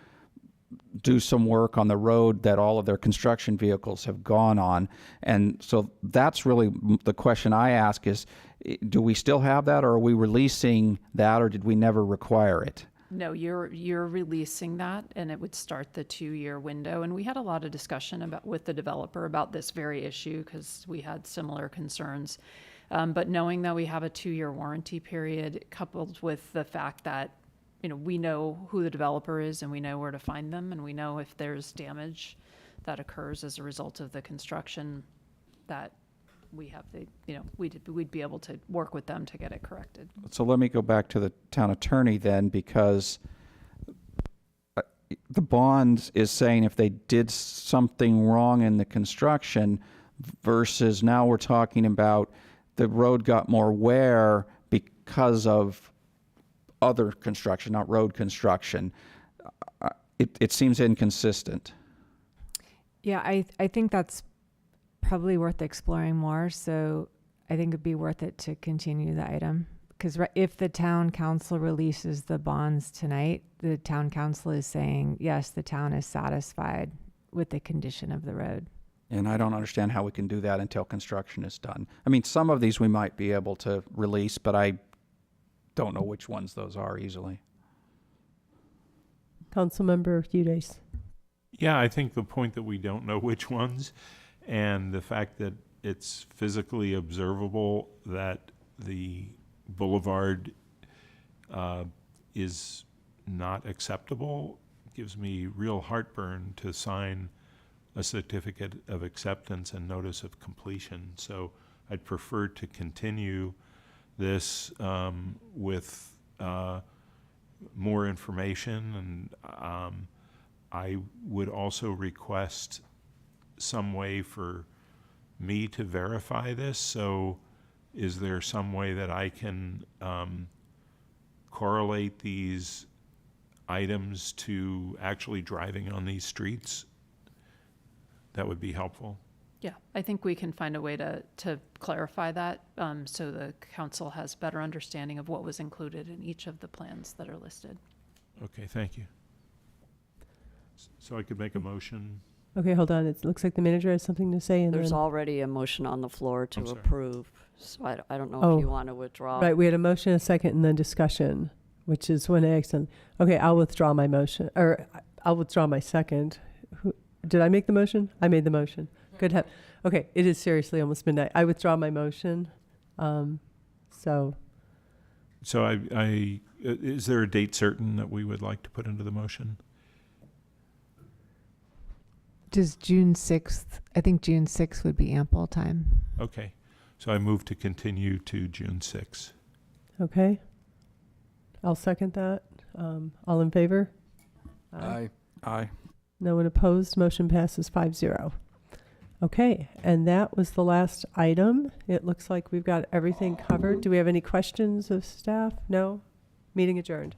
do some work on the road that all of their construction vehicles have gone on. And so that's really the question I ask is, do we still have that, or are we releasing that, or did we never require it? No, you're releasing that, and it would start the 2-year window. And we had a lot of discussion with the developer about this very issue because we had similar concerns. But knowing that we have a 2-year warranty period, coupled with the fact that we know who the developer is and we know where to find them, and we know if there's damage that occurs as a result of the construction, that we have we'd be able to work with them to get it corrected. So let me go back to the town attorney then, because the bond is saying if they did something wrong in the construction versus now we're talking about the road got more wear because of other construction, not road construction. It seems inconsistent. Yeah, I think that's probably worth exploring more. So I think it'd be worth it to continue the item. Because if the town council releases the bonds tonight, the town council is saying, yes, the town is satisfied with the condition of the road. And I don't understand how we can do that until construction is done. I mean, some of these we might be able to release, but I don't know which ones those are easily. Councilmember Udais. Yeah, I think the point that we don't know which ones, and the fact that it's physically observable that the boulevard is not acceptable. Gives me real heartburn to sign a certificate of acceptance and notice of completion. So I'd prefer to continue this with more information, and I would also request some way for me to verify this. So is there some way that I can correlate these items to actually driving on these streets? That would be helpful. Yeah, I think we can find a way to clarify that so the council has better understanding of what was included in each of the plans that are listed. Okay, thank you. So I could make a motion. Okay, hold on. It looks like the manager has something to say. And There's then, already a motion on the floor to I'm sorry. approve, so I don't know Oh, if you want to withdraw. right, we had a motion, a second, and then discussion, which is when I accident. Okay, I'll withdraw my motion, or I'll withdraw my second. Did I make the motion? I made the motion. Good. Okay, it is seriously almost midnight. I withdraw my motion. So Is there a date certain that we would like to put into the motion? Does June 6th, I think June 6th would be ample time. Okay, so I move to continue to June 6th. okay, I'll second that. All in favor? Aye. Aye. No one opposed. Motion passes 5-0. Okay, and that was the last item. It looks like we've got everything covered. Do we have any questions of staff? No? Meeting adjourned.